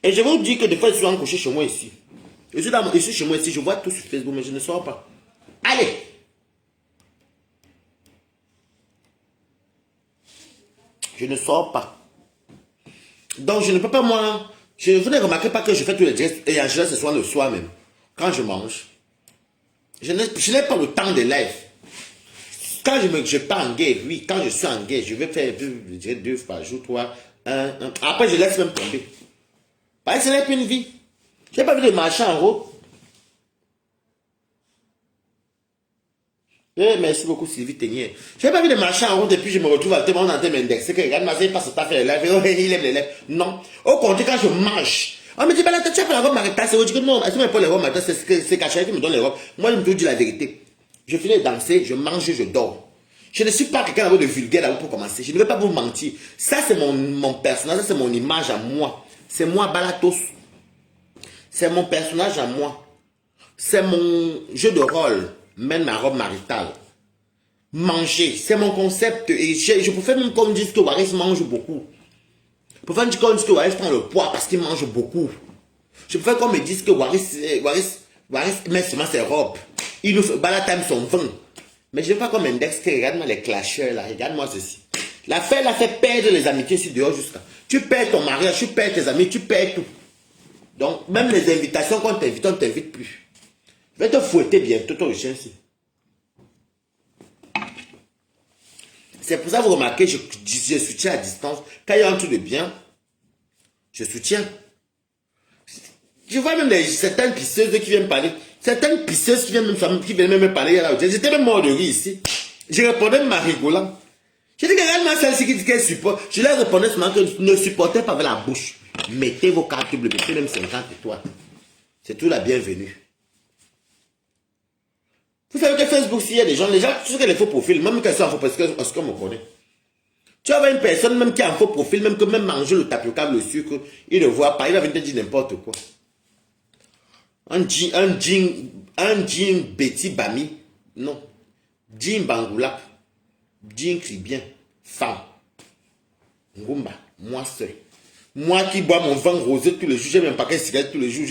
Et je vous dis que des fois, je suis encouché chez moi ici. Je suis chez moi ici, je vois tout sur Facebook, mais je ne sors pas. Allez! Je ne sors pas. Donc, je ne peux pas, moi... Vous ne remarquez pas que je fais tous les gestes, et en général, ce soit le soir même. Quand je mange. Je n'ai pas le temps de live. Quand je pars en guerre, oui, quand je suis en guerre, je vais faire 2 fois par jour, 3, 1. Après, je laisse même tomber. Parce que ce n'est plus une vie. Je n'ai pas vu de marcher en route. Merci beaucoup Sylvie Ténier. Je n'ai pas vu de marcher en route et puis je me retrouve à tout le monde en train de m'indexer. Regarde-moi, il passe à faire les lives. Il aime les lèvres. Non. Au contraire, quand je mange, on me dit, bah là, tu as fait la robe Marita. C'est que non, est-ce que pas les robes Marita, c'est Caché qui me donne les robes. Moi, je me dis la vérité. Je finis de danser, je mange, je dors. Je ne suis pas quelqu'un de vulgaire là pour commencer. Je ne vais pas vous mentir. Ça, c'est mon personnage, ça, c'est mon image à moi. C'est moi, Balatos. C'est mon personnage à moi. C'est mon jeu de rôle. Même ma robe maritale. Manger, c'est mon concept. Et je préfère même qu'on me dise que Waris mange beaucoup. Je préfère qu'on me dise que Waris prend le poids parce qu'il mange beaucoup. Je préfère qu'on me dise que Waris met seulement ses robes. Il nous fait Balatam son vin. Mais je ne veux pas qu'on m'indexe que regarde-moi les clasheurs là, regarde-moi ceci. L'affaire l'a fait perdre les amitiés ici dehors jusqu'à. Tu perds ton mariage, tu perds tes amis, tu perds tout. Donc, même les invitations qu'on t'invite, on ne t'invite plus. Je vais te fouetter bientôt, toi le chien ici. C'est pour ça que vous remarquez, je soutiens à distance. Quand il y a un truc de bien, je soutiens. Je vois même certaines pisseuses qui viennent parler. Certaines pisseuses qui viennent même parler. J'étais même mort de rire ici. Je répondais même en rigolant. Je dis que regarde-moi celle-ci qui dit qu'elle supporte. Je leur répondais seulement que ne supportez pas avec la bouche. Mettez vos cartes bleues, mettez même 50 étoiles. C'est tout la bienvenue. Vous savez que Facebook, s'il y a des gens, tu sais que les faux profils, même quand ils sont en faux profil, parce qu'on me connaît. Tu vas voir une personne même qui a un faux profil, même que même manger le tapioca, le sucre, il ne voit pas, il va venir te dire n'importe quoi. Un jean Betty Bami, non. Jean Bangoulap, jean Cribien, femme. Ngumba, moi seul. Moi qui bois mon vin rosé tous les jours, j'ai mon paquet de cigarettes tous les jours,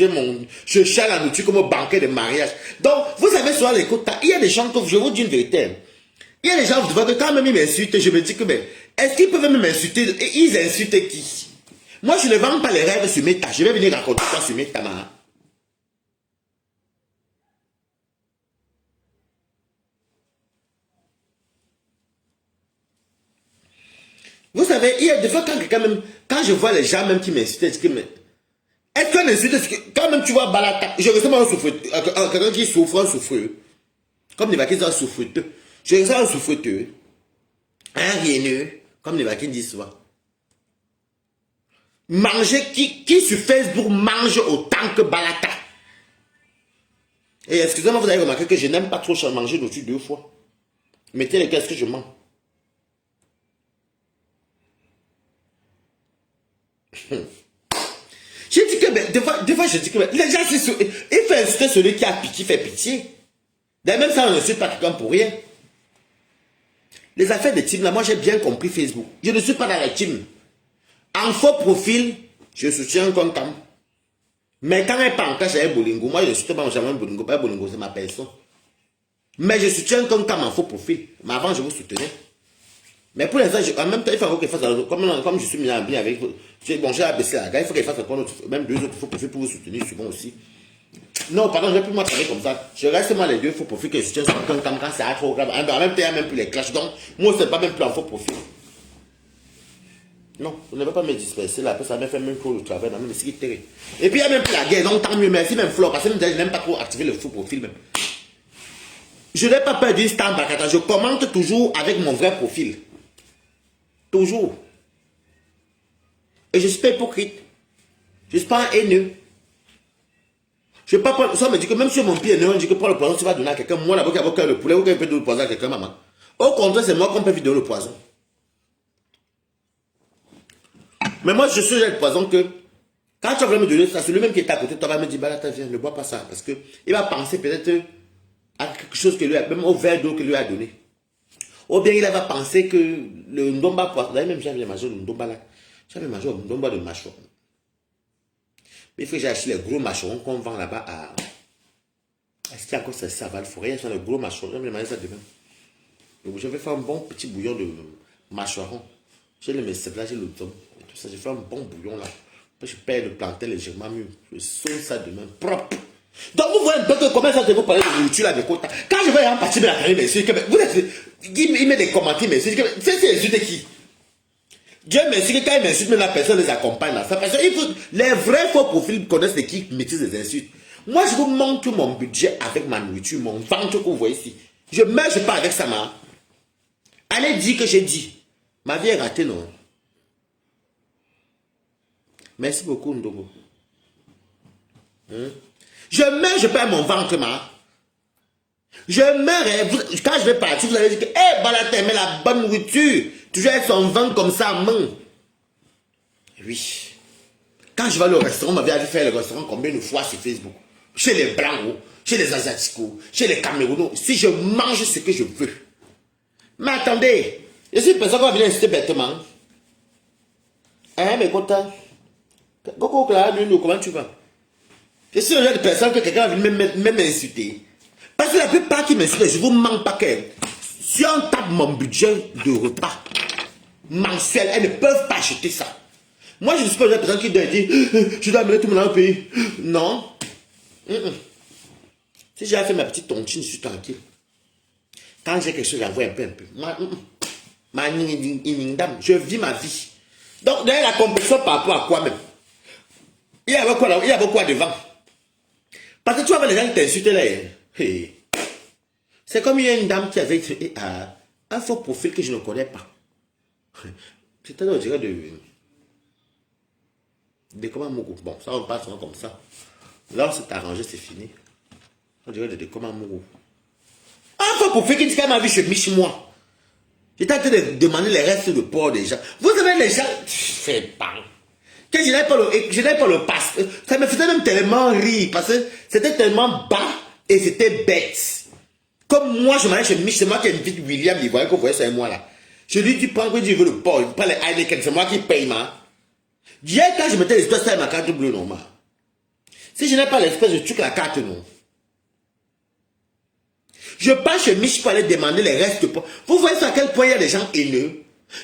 je chale la nourriture comme au banquet de mariage. Donc, vous savez, sur l'écoute, il y a des gens que je vous dis une vérité. Il y a des gens, vous voyez, quand même ils m'insultent, je me dis que, mais, est-ce qu'ils peuvent même m'insulter? Et ils insultent qui? Moi, je ne vends pas les rêves sur mes tas. Je vais venir raconter ça sur mes tas. Vous savez, il y a des fois quand je vois les gens même qui m'insultent, je dis, mais, est-ce qu'un insulte, quand même tu vois Balata, je ressens un souffreux, quelqu'un qui souffre, un souffreux, comme les vaquins un souffreteux, je ressens un souffreteux, un rieneux, comme les vaquins disent souvent. Manger, qui sur Facebook mange autant que Balata. Et excusez-moi, vous avez remarqué que je n'aime pas trop manger dessus 2 fois. Mettez les qu'est-ce que je mange. J'ai dit que, ben, des fois, je dis que, ben, les gens, il fait insulter celui qui a pitié, fait pitié. D'ailleurs, même ça, on ne suit pas quelqu'un pour rien. Les affaires de team, là, moi, j'ai bien compris Facebook. Je ne suis pas dans la team. En faux profil, je soutiens un compte. Mais quand elle parle en cash avec Bolingo, moi, je ne soutiens pas jamais Bolingo. Pas Bolingo, c'est ma personne. Mais je soutiens un compte en faux profil. Mais avant, je vous soutenais. Mais pour l'instant, en même temps, il faut qu'il fasse, comme je suis mis en bien avec vous, bon, j'ai abaissé la gare, il faut qu'il fasse encore même 2 autres faux profils pour vous soutenir souvent aussi. Non, pardon, je ne vais plus moi travailler comme ça. Je reste moi les 2 faux profils que je soutiens sur un quand c'est trop grave. En même temps, il n'y a même plus les clashs. Donc, moi, ce n'est pas même plus en faux profil. Non, vous ne vais pas me disperser là, parce que ça m'a fait même trop le travail dans le même. Et puis, il n'y a même plus la guerre, donc tant mieux, merci même Flo, parce que je n'aime pas trop activer le faux profil même. Je n'ai pas peur d'une star Bakata, je commente toujours avec mon vrai profil. Toujours. Et je suis pas hypocrite. Je ne suis pas un haineux. Je ne vais pas prendre. Ça me dit que même si mon pied est haineux, on dit que prends le poison, tu vas donner à quelqu'un. Moi, là-bas, qui a cœur le poulet, ou quelqu'un peut donner le poison à quelqu'un, maman. Au contraire, c'est moi qu'on peut donner le poison. Mais moi, je suis le poison que. Quand tu vas me donner ça, c'est lui-même qui est à côté, tu vas me dire, bah là, viens, ne bois pas ça. Parce qu'il va penser peut-être à quelque chose que lui a, même au verre d'eau que lui a donné. Ou bien il va penser que le ndomba poisson, d'ailleurs même j'avais mangé le ndomba là, j'avais mangé le ndomba de mâchoire. Mais il faut que j'ai acheté les gros mâcherons qu'on vend là-bas à... Est-ce qu'il y a encore ça à Val-Forêt? Il y a les gros mâcherons, je vais manger ça demain. Donc je vais faire un bon petit bouillon de mâcherons. J'ai le là, j'ai le thon et tout ça, je fais un bon bouillon là. Puis je perds le plantain légèrement mieux. Je sauce ça demain, propre. Donc vous voyez un peu que comment ça de vous parler de nourriture là de côté. Quand je vais en partie de la carrière, monsieur, vous êtes, il met des commentaires, monsieur, c'est insulter qui? Dieu merci que quand il m'insulte, la personne les accompagne là. Parce que il faut, les vrais faux profils connaissent les qui maîtrisent les insultes. Moi je vous montre mon budget avec ma nourriture, mon ventre que vous voyez ici. Je meurs, je pars avec ça, ma. Allez dire que j'ai dit. Ma vie est ratée, non? Merci beaucoup, Ndogo. Je meurs, je perds mon ventre, ma. Je meurs, quand je vais partir, vous allez dire que, hé, Balata, mais la bonne nourriture, toujours avec son ventre comme ça, main. Oui. Quand je vais au restaurant, on m'avait fait le restaurant combien de fois sur Facebook? Chez les Blancs, chez les Asiatiques, chez les Camerounais. Si je mange ce que je veux. Mais attendez, je suis une personne qui va venir insulter bêtement. Hein, mais content. Comment tu vas? Je suis le genre de personne que quelqu'un va venir même insulter. Parce que la plupart qui m'insultent, je ne vous mens pas que si on tape mon budget de repas mensuel, elles ne peuvent pas acheter ça. Moi, je ne suis pas une personne qui doit dire je dois amener tout le monde au pays. Non. Si j'ai fait ma petite tontine, je suis tranquille. Quand j'ai quelque chose, j'envoie un peu. Je vis ma vie. Donc, derrière la compétition par rapport à quoi même? Il y a quoi là? Il y a quoi devant? Parce que tu vois les gens qui t'insultent là. Hey. C'est comme il y a une dame qui avait un faux profil que je ne connais pas. C'était on dirait de comment Mougou. Bon, ça on passe comme ça. Là, on s'est arrangé, c'est fini. On dirait de comment Mougou. Un faux profil qui dit qu'elle m'a vu chez Mich-moi. J'étais en train de demander les restes de porc des gens. Vous savez, les gens. Fais pas. Que je n'avais pas le passe. Ça me faisait même tellement rire parce que c'était tellement bas et c'était bête. Comme moi, je m'allais chez Mich, c'est moi qui invite William, il voyait qu'on voyait ça et moi là. Je lui dis, prends que tu veux le porc, il prend les Heineken, c'est moi qui paye, ma. Hier, quand je mettais l'espèce avec ma carte bleue normale, si je n'ai pas l'espèce, je tue la carte non. Je passe chez Mich pour aller demander les restes de points. Vous voyez à quel point il y a des gens haineux.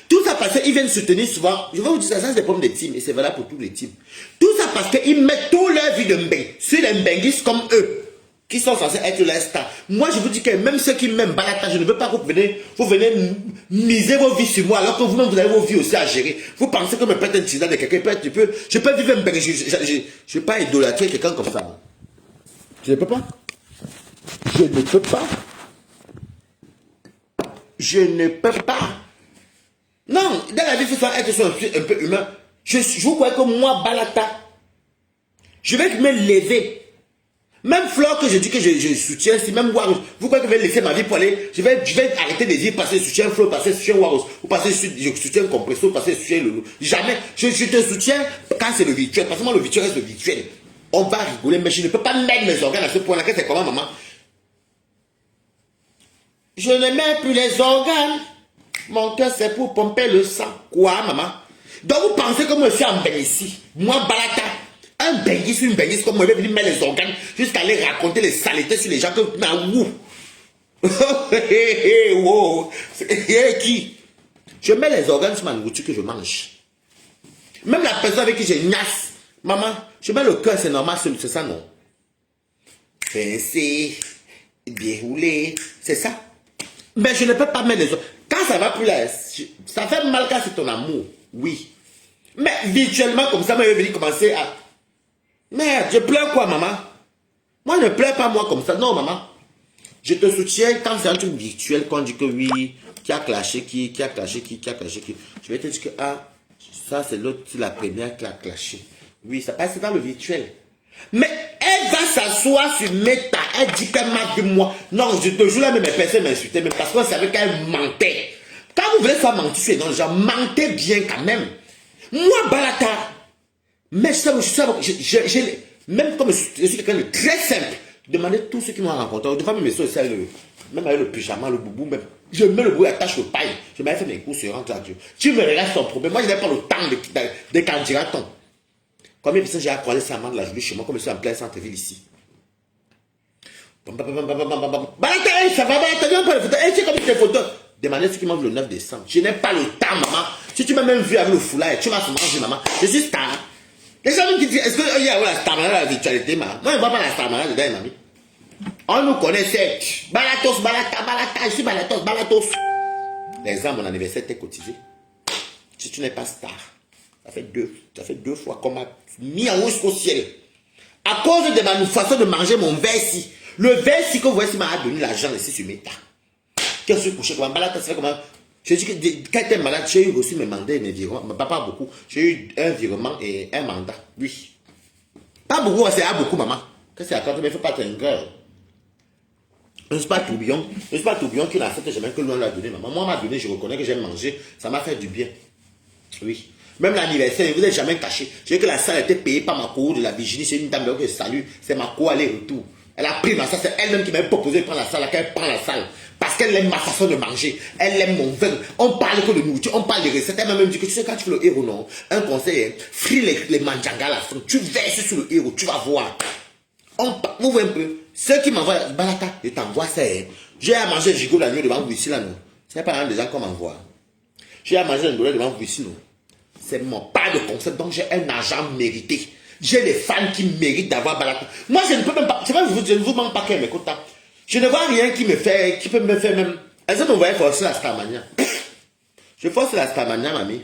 Tout ça parce qu'ils viennent soutenir souvent. Je vais vous dire ça, c'est des problèmes de team et c'est valable pour tous les teams. Tout ça parce qu'ils mettent toute leur vie de mbeng sur les mbenguistes comme eux, qui sont censés être les stars. Moi, je vous dis que même ceux qui m'aiment Balata, je ne veux pas que vous venez miser vos vies sur moi alors que vous-même vous avez vos vies aussi à gérer. Vous pensez que me peut-être un tisane de quelqu'un, je peux vivre mbeng, je ne vais pas idolâtrer quelqu'un comme ça. Je ne peux pas. Je ne peux pas. Je ne peux pas. Non, dans la vie, il faut être un peu humain. Vous croyez que moi, Balata, je vais me lever. Même Flore que je dis que je soutiens, si même Warros, vous croyez que je vais laisser ma vie pour aller, je vais arrêter de dire passer soutien Flore, passer soutien Warros, ou passer soutien Compresso, passer soutien Loulou. Jamais. Je te soutiens quand c'est le virtuel. Parce que moi, le virtuel reste le virtuel. On va rigoler, mais je ne peux pas mettre mes organes à ce point-là. C'est comment, maman? Je ne mets plus les organes. Mon cœur, c'est pour pomper le sang. Quoi, maman? Donc, vous pensez que moi, je suis en bain ici. Moi, Balata, un benguiste ou une benguiste comme moi, je vais venir mettre les organes jusqu'à aller raconter les saletés sur les gens que... Wow. Wow. Qui? Je mets les organes sur ma nourriture que je mange. Même la personne avec qui je niasse. Maman, je mets le cœur, c'est normal, c'est ça, non? Pincé, déroulé, c'est ça. Mais je ne peux pas mettre les organes. Quand ça va plus là, ça fait mal quand c'est ton amour, oui. Mais virtuellement, comme ça, moi, je vais venir commencer à... Merde, je pleure quoi, maman? Moi, je ne pleure pas moi comme ça. Non, maman. Je te soutiens quand c'est un truc virtuel, quand on dit que oui, qui a clashé qui a clashé qui a clashé qui. Je vais te dire que, ah, ça c'est l'autre, c'est la première qui a clashé. Oui, ça passe dans le virtuel. Mais elle va s'asseoir sur Meta, elle dit qu'elle m'a dit moi. Non, je te jure là, mais mes personnes m'insultaient, même parce qu'on savait qu'elle mentait. Quand vous voulez faire mentir, non, genre, mentez bien quand même. Moi, Balata, mais même comme je suis quelqu'un de très simple, demandez tous ceux qui m'ont rencontré, devant mes soeurs, même avec le pyjama, le boubou, même, je mets le bout, attache le paille, je m'avais fait mes courses, je rentre là-dessus. Tu me regardes son problème, moi je n'ai pas le temps de candidaton. Combien de personnes j'ai accroisé sa main de la journée chez moi, comme je suis en plein centre-ville ici. Balata, ça va, Balata, viens pas les photos, c'est comme tes photos. Demandez ce qui m'a vu le 9 décembre. Je n'ai pas le temps, maman. Si tu m'as même vu avec le foulard, tu m'as mangé, maman. Je suis star. Les gens me disent, est-ce qu'il y a la star la virtualité, maman? Moi, je ne vois pas la star dedans, mamie. On nous connaissait. Balatos, Balata, Balata, je suis Balatos, Balatos. Les gens, mon anniversaire était cotisé. Si tu n'es pas star, ça fait deux fois qu'on m'a mis en haut jusqu'au ciel. À cause de ma façon de manger mon verre-ci. Le verre-ci que vous voyez, m'a donné l'argent ici sur mes tas. Quand je suis couché, comment Balata, ça fait comment? Je dis que quand j'étais malade, j'ai eu aussi mes mandats et mes virements. Pas beaucoup. J'ai eu un virement et un mandat. Oui. Pas beaucoup, c'est beaucoup, maman. Quand c'est à quand, mais il ne faut pas être un gars. Je ne suis pas tourbillon. Je ne suis pas tourbillon qui l'a fait, j'ai même que l'on l'a donné, maman. Moi, on m'a donné, je reconnais que j'aime manger. Ça m'a fait du bien. Oui. Même l'anniversaire, vous n'êtes jamais caché. J'ai que la salle était payée par ma cour de la Virginie. C'est une dame que je salue. C'est ma cour aller-retour. Elle a pris ma salle. C'est elle-même qui m'avait proposé de prendre la salle. Elle prend la salle. Parce qu'elle aime ma façon de manger. Elle aime mon vin. On parle que de nourriture. On parle de recettes. Elle m'a même dit que tu sais, quand tu fais le héros, non. Un conseil, fris les manjangas là. Tu verses sur le héros. Tu vas voir. Vous voyez un peu. Ceux qui m'envoient, Balata, je t'envoie ça. J'ai à manger le gigot la nuit devant vous ici là, non. Ce n'est pas un des gens qu'on m'envoie. J'ai à manger un dollar devant vous ici, non. C'est mon pas de concept. Donc j'ai un argent mérité. J'ai des fans qui méritent d'avoir Balata. Moi, je ne peux même pas. C'est vrai, je ne vous manque pas qu'elle m'écoute. Je ne vois rien qui peut me faire même. Est-ce que vous voyez forcer la Starmania? Je force la Starmania, mamie.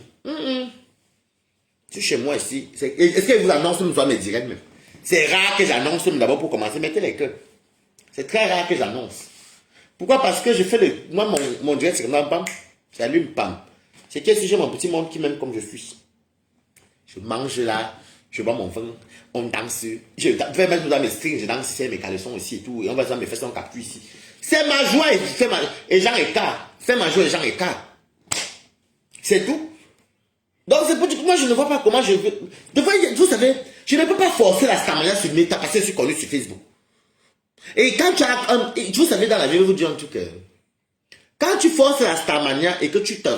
C'est chez moi ici. Est-ce que vous annoncez mes directs même? C'est rare que j'annonce d'abord pour commencer. Mettez les cœurs. C'est très rare que j'annonce. Pourquoi? Parce que je fais moi, mon direct, c'est vraiment pam. J'allume pam. C'est que si j'ai mon petit monde qui m'aime comme je suis. Je mange là. Je bois mon vin, on danse. Je vais mettre dans mes strings, je danse ici, mes caleçons ici et tout. Et on va dans mes fesses, on capture ici. C'est ma joie et Jean Écart. C'est ma joie et Jean Écart. C'est tout. Donc c'est pour dire que moi je ne vois pas comment je veux. Vous savez, je ne peux pas forcer la Starmania sur Meta parce que je suis connu sur Facebook. Et quand tu as vous savez dans la vie, je vais vous dire un truc. Quand tu forces la Starmania et que tu te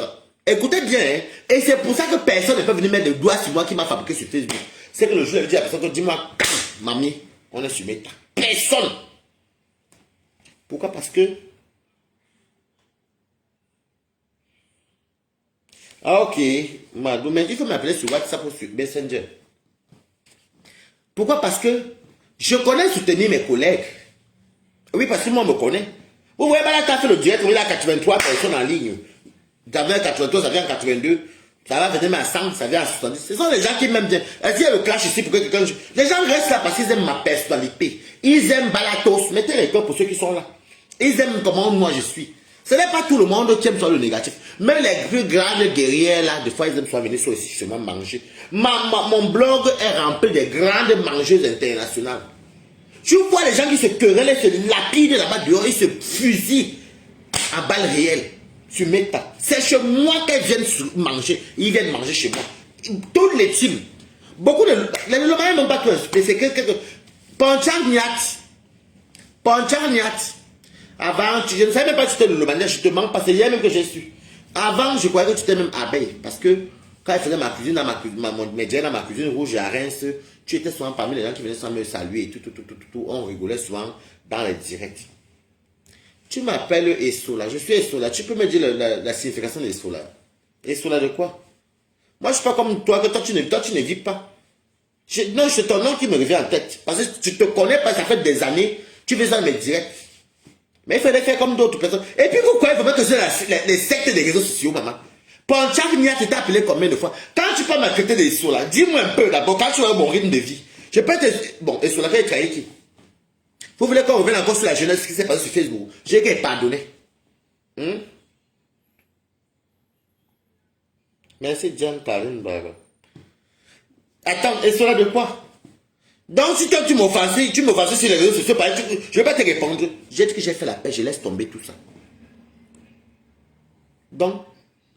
Écoutez bien, hein, et c'est pour ça que personne ne peut venir mettre le doigt sur moi qui m'a fabriqué sur Facebook. C'est que le jour où je dis à la personne que dis-moi, mamie, on est sur Meta. Personne. Pourquoi? Parce que... Ah ok, Madou, mais il faut m'appeler sur WhatsApp ou sur Messenger. Pourquoi? Parce que je connais soutenir mes collègues. Oui, parce que moi, on me connaît. Vous voyez, là, tu as fait le direct, il y a 83 personnes en ligne. Ça vient à 83, ça vient à 82. Ça va venir à 100, ça vient à 70. Ce sont les gens qui m'aiment bien. Est-ce qu'il y a le clash ici pour que quelqu'un... Les gens restent là parce qu'ils aiment ma personnalité. Ils aiment Balatos. Mettez les cœurs pour ceux qui sont là. Ils aiment comment moi je suis. Ce n'est pas tout le monde qui aime soit le négatif. Même les plus grandes guerrières là, des fois ils aiment soit venir ici chez moi manger. Mon blog est rempli de grandes mangeuses internationales. Tu vois les gens qui se querellent, se lapident là-bas dehors, ils se fusillent en balles réelles. Sur Meta. C'est chez moi qu'elles viennent manger. Ils viennent manger chez moi. Toutes les teams. Beaucoup de... Les Lomaniens n'ont pas tout inspiré. C'est que... Ponchang Nyat. Avant, je ne savais même pas que tu étais le Lomanien. Je te mens parce que hier même que j'ai su. Avant, je croyais que tu étais même abeille. Parce que quand elle faisait ma cuisine, dans ma cuisine rouge à Reims, tu étais souvent parmi les gens qui venaient sans me saluer. Tout. On rigolait souvent dans les directs. Tu m'appelles Essola. Je suis Essola. Tu peux me dire la signification d'Essola. Essola de quoi? Moi, je ne suis pas comme toi, que toi, tu ne vis pas. Non, c'est ton nom qui me revient en tête. Parce que tu te connais pas, ça fait des années. Tu fais ça dans mes directs. Mais il fallait faire comme d'autres personnes. Et puis, pourquoi il faut mettre sur les sectes des réseaux sociaux, maman? Ponchak Nia, tu t'es appelé combien de fois? Quand tu peux m'acquitter des Essola, dis-moi un peu d'abord, quand tu vois mon rythme de vie. Je peux te... Bon, Essola, tu as trahi qui? Vous voulez qu'on revienne encore sur la jeunesse qui s'est passée sur Facebook? J'ai qu'à pardonner. Merci, John Karine Baba. Attends, et cela de quoi? Donc, si toi tu m'offenses sur les réseaux sociaux, je ne vais pas te répondre. J'ai dit que j'ai fait la paix, je laisse tomber tout ça. Donc,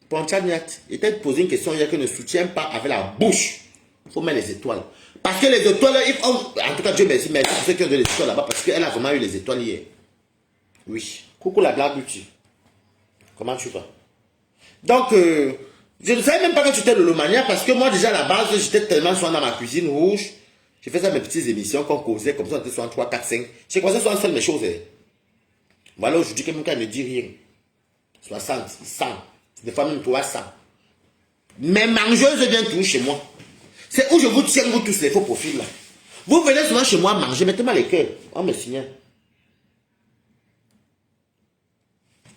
Ponchaniat, il t'a posé une question hier que ne soutient pas avec la bouche. Il faut mettre les étoiles. Parce que les étoiles, en tout cas, Dieu merci, merci pour ceux qui ont donné les étoiles là-bas, parce qu'elle a vraiment eu les étoiles hier. Oui. Coucou la blague, Beauty. Comment tu vas? Donc, je ne savais même pas que tu étais le Lomania, parce que moi, déjà, à la base, j'étais tellement souvent dans ma cuisine rouge. J'ai fait ça mes petites émissions qu'on causait, comme ça, on était souvent 3, 4, 5. J'ai commencé souvent seul mes choses. Voilà, aujourd'hui, quelqu'un ne dit rien. 60, 100, des fois même 300. Mes mangeuses viennent tous chez moi. C'est où je vous tiens, vous tous les faux profils là. Vous venez souvent chez moi manger, mettez-moi les cœurs. On me signale.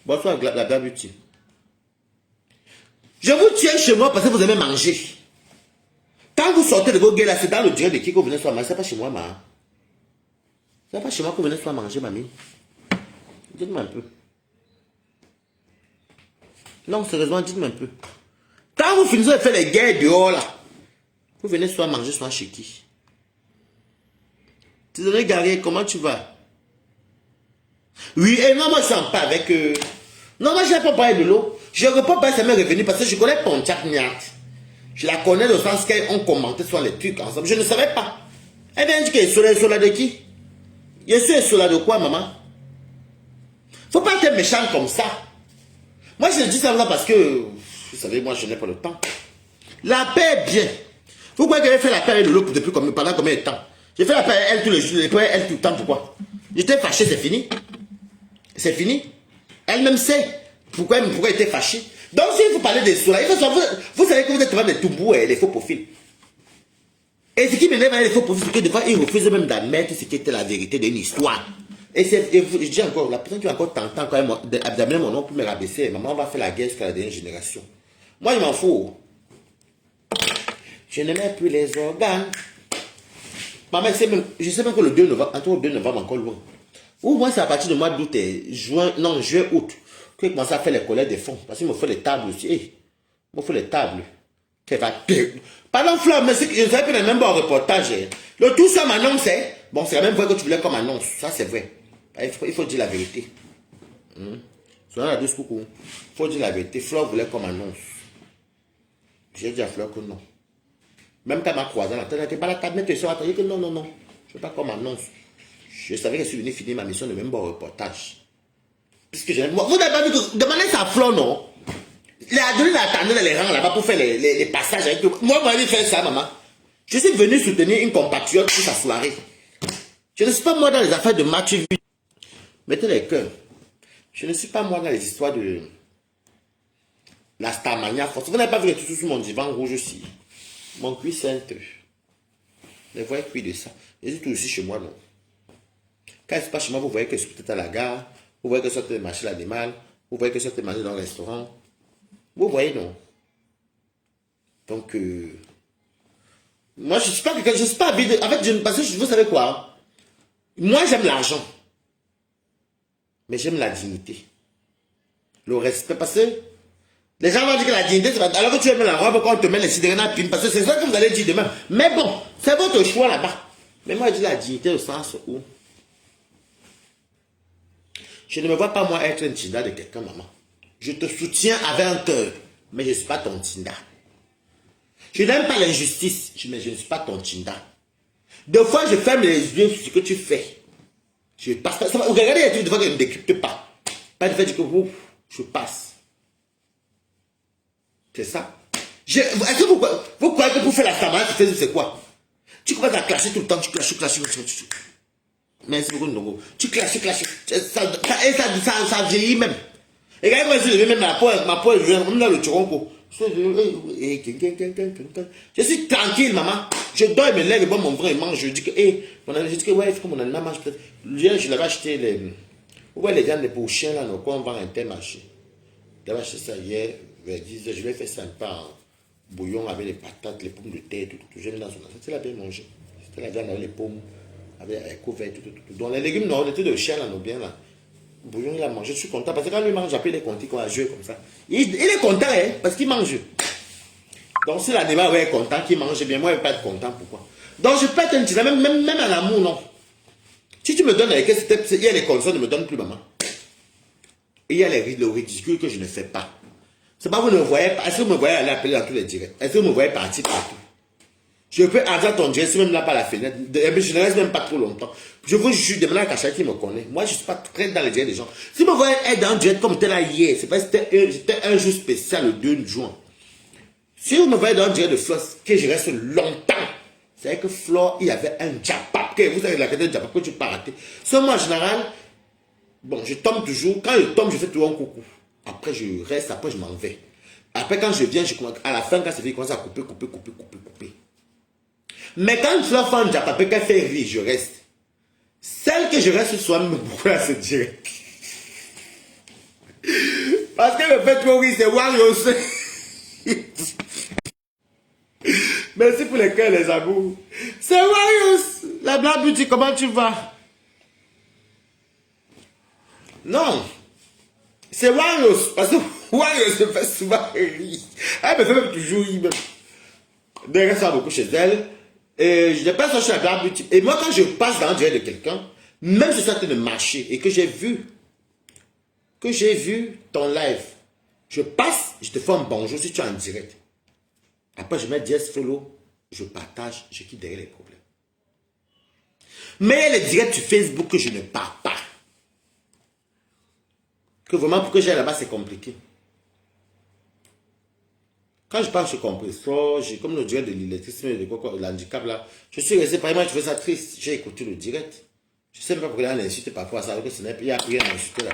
Bonsoir, la Beauty. Je vous tiens chez moi parce que vous aimez manger. Quand vous sortez de vos gueules là, c'est dans le direct de qui que vous venez soit manger. C'est pas chez moi, ma. C'est pas chez moi que vous venez soit manger, mamie. Dites-moi un peu. Non, sérieusement, dites-moi un peu. Quand vous finissez de faire les guerres dehors là, vous venez soit manger, soit chez qui? Désolé, Gary, comment tu vas? Oui, et non, moi je suis en paix avec... Non, moi je n'ai pas parlé de l'eau. Je ne reprends pas, ça m'est revenu parce que je connais Ponchak Niat. Je la connais dans le sens qu'on commentait sur les trucs ensemble. Je ne savais pas. Elle vient dire qu'elle est sur la de qui? Je suis sur la de quoi, maman? Faut pas être méchant comme ça. Moi je dis ça parce que, vous savez, moi je n'ai pas le temps. La paix est bien. Vous croyez qu'elle a fait la paix avec l'eau depuis pendant combien de temps? J'ai fait la paix avec elle tous les jours, elle tout le temps, pourquoi? J'étais fâché, c'est fini. C'est fini. Elle-même sait pourquoi elle était fâchée. Donc, si vous parlez des solas, vous savez que vous êtes des toubous et les faux profils. Et ce qui m'énerve avec les faux profils, c'est que des fois, ils refusent même d'admettre ce qui était la vérité d'une histoire. Et je dis encore, la personne qui encore t'entend quand même d'amener mon nom pour me rabaisser, maman, on va faire la guerre jusqu'à la dernière génération. Moi, il m'en faut. Je n'aimais plus les organes. Maman, je sais même que le 2 novembre, entre le 2 novembre encore loin. Ou moi, c'est à partir du mois d'août et juin, août, que je commence à faire les collectes des fonds. Parce qu'il me faut les tables aussi. Il me faut les tables. Pardon, Fleur, mais je ne savais pas même pas un reportage. Le tout ça m'annonce, bon, c'est quand même vrai que tu voulais comme annonce. Ça, c'est vrai. Il faut dire la vérité. Sur la douce, coucou. Il faut dire la vérité. Fleur voulait comme annonce. J'ai dit à Fleur que non. Même quand elle m'a croisé, elle n'était pas la table, mais tu sais, que non. Je ne veux pas comme annonce. Je savais que je suis venu finir ma mission de même bon reportage. Puisque vous n'avez pas vu que... Demandez ça à Fleur, non? La Adeline attendait dans les rangs là-bas pour faire les passages avec eux. Moi, je vais faire ça, maman. Je suis venu soutenir une compatriote pour sa soirée. Je ne suis pas moi dans les affaires de match. Mettez les cœurs. Je ne suis pas moi dans les histoires de la Starmania force. Vous n'avez pas vu les tutus sur mon divan rouge aussi. Mon cuir sainte. Les voyez cuir de ça. Je dis tout aussi chez moi, non. Quand il se passe chez moi, vous voyez que je suis peut-être à la gare. Vous voyez que je suis en train de marcher l'animal. Vous voyez que je suis en train de manger dans le restaurant. Vous voyez, non. Donc, moi, je ne suis pas quelqu'un, je ne suis pas habile. En fait, parce que vous savez quoi? Moi, j'aime l'argent. Mais j'aime la dignité. Le respect. Parce que les gens vont dire que la dignité, c'est pas... Alors que tu aimes la robe quand on te met les sidérés à pine. Parce que c'est ça que vous allez dire demain. Mais bon, c'est votre choix là-bas. Mais moi, je dis la dignité au sens où je ne me vois pas, moi, être un tinda de quelqu'un, maman. Je te soutiens avec un cœur. Mais je ne suis pas ton tinda. Je n'aime pas l'injustice, mais je ne suis pas ton tinda. Deux fois, je ferme les yeux sur ce que tu fais. Je passe pas. Vous regardez les trucs de fois que je ne décrypte pas. Pas de fait que je passe. C'est ça. Est-ce que vous croyez que pour faire la camarade, tu fais c'est quoi? Tu commences à clasher tout le temps, tu clashes. Merci beaucoup, Ndongo. Tu clashes. Ça vieillit même. Et quand je me même ma peau, même dans le choronco. Je suis tranquille, maman. Je dors et me lève, bon, mon frère mange. Je dis que, ouais, il faut que mon animal mange peut-être. Je l'avais acheté les. Vous voyez les gens des pour chiens là, nous, quand on vend un intermarché. J'avais acheté ça hier, vers 10h. Je l'ai fait sympa en bouillon avec les patates, les pommes de terre, tout. Je mis dans son assiette. Il a bien mangé. C'était la viande avec les pommes, avec les couverts, tout. Donc les légumes, non, les trucs de chien là, nous, bien là. Bouillon, il a mangé, je suis content. Parce que quand lui mange, j'appelle les contis qu'on a joué comme ça. Il est content, hein, parce qu'il mange. Donc si l'animal est content, qu'il mange bien, moi je ne vais pas être content. Pourquoi? Donc je peux être un petit, même en amour, non. Si tu me donnes avec il y a les conditions, ne me donne plus, maman. Et il y a le ridicule que je ne fais pas. C'est pas vous ne me voyez pas. Est-ce que vous me voyez aller appeler dans tous les directs? Est-ce que vous me voyez partir partout? Je peux entrer ton direct, même là par la fenêtre. Je ne reste même pas trop longtemps. Je vous jure, demain, Kacha qui me connaît. Moi, je ne suis pas très dans les directs des gens. Si vous me voyez être dans un direct comme tel là hier, c'est parce que c'était un jour spécial le 2 juin. Si vous me voyez dans un direct de Flore, que je reste longtemps, c'est que Flore, il y avait un diapap. Vous savez, la qualité de diapap que tu peux pas rater. Seulement, en général, bon, je tombe toujours. Quand je tombe, je fais toujours un coucou. Après, je reste, après, je m'en vais. Après, quand je viens, à la fin, quand c'est fini, je commence à couper. Mais quand je leur fais un diapapé, qu'elle fait rire, je reste. Celle que je reste ce soir me beaucoup à se dire. Parce qu'elle me fait trop rire, c'est Wario. Merci pour les cœurs, les amours. C'est Wario. La Black Beauty, comment tu vas? Non. C'est Wario. Parce que Wario se fait souvent rire. Elle me fait même toujours rire. D'ailleurs, ça va beaucoup chez elle. Et je n'ai pas sorti la Black Beauty. Et moi, quand je passe dans le direct de quelqu'un, même si ça te de marcher et que j'ai vu ton live, je passe, je te fais un bonjour si tu es en direct. Après, je mets 10 follow, je partage, je quitte derrière les problèmes. Mais il y a les directs sur Facebook que je ne parle pas. Que vraiment, pour que j'aille là-bas, c'est compliqué. Quand je parle sur compresseur, j'ai comme le direct de l'électricité, de l'handicap là, je suis resté par exemple, je fais ça triste, j'ai écouté le direct. Je ne sais même pas pourquoi il a insulté par rapport à ça, alors que ce n'est pas, il n'y a rien à insulter là.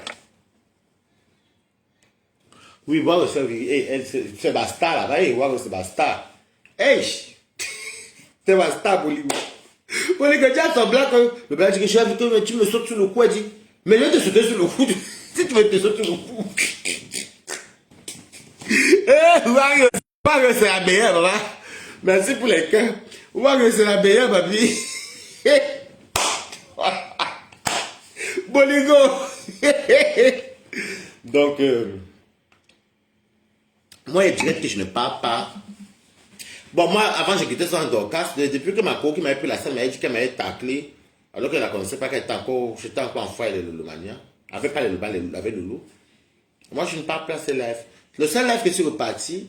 Oui, voir c'est basta là, oui, voir c'est basta. Hey, c'est basta, Bolívar. Bolívar, tu as ton blanc, le blanc dit que je suis avec toi, tu me sautes sur le cou, elle dit, mais je vais te sauter sur le cou, si tu veux te sauter sur le cou. Eh, Wario, c'est la meilleure, maman. Merci pour les cœurs. Wario, c'est la meilleure, papi. Boligo. Donc, moi, je dirais que je ne parle pas. Bon, moi, avant, j'ai quitté son Dorcas. Depuis que ma co qui m'avait pris la salle, m'avait dit qu'elle m'avait taclé. Alors qu'elle ne connaissait pas qu'elle était encore, j'étais encore en foyer de Lulumania. Avec pas les Luban, avec Loulou. Moi, je ne parle pas à ses lives. Le seul live que je suis reparti,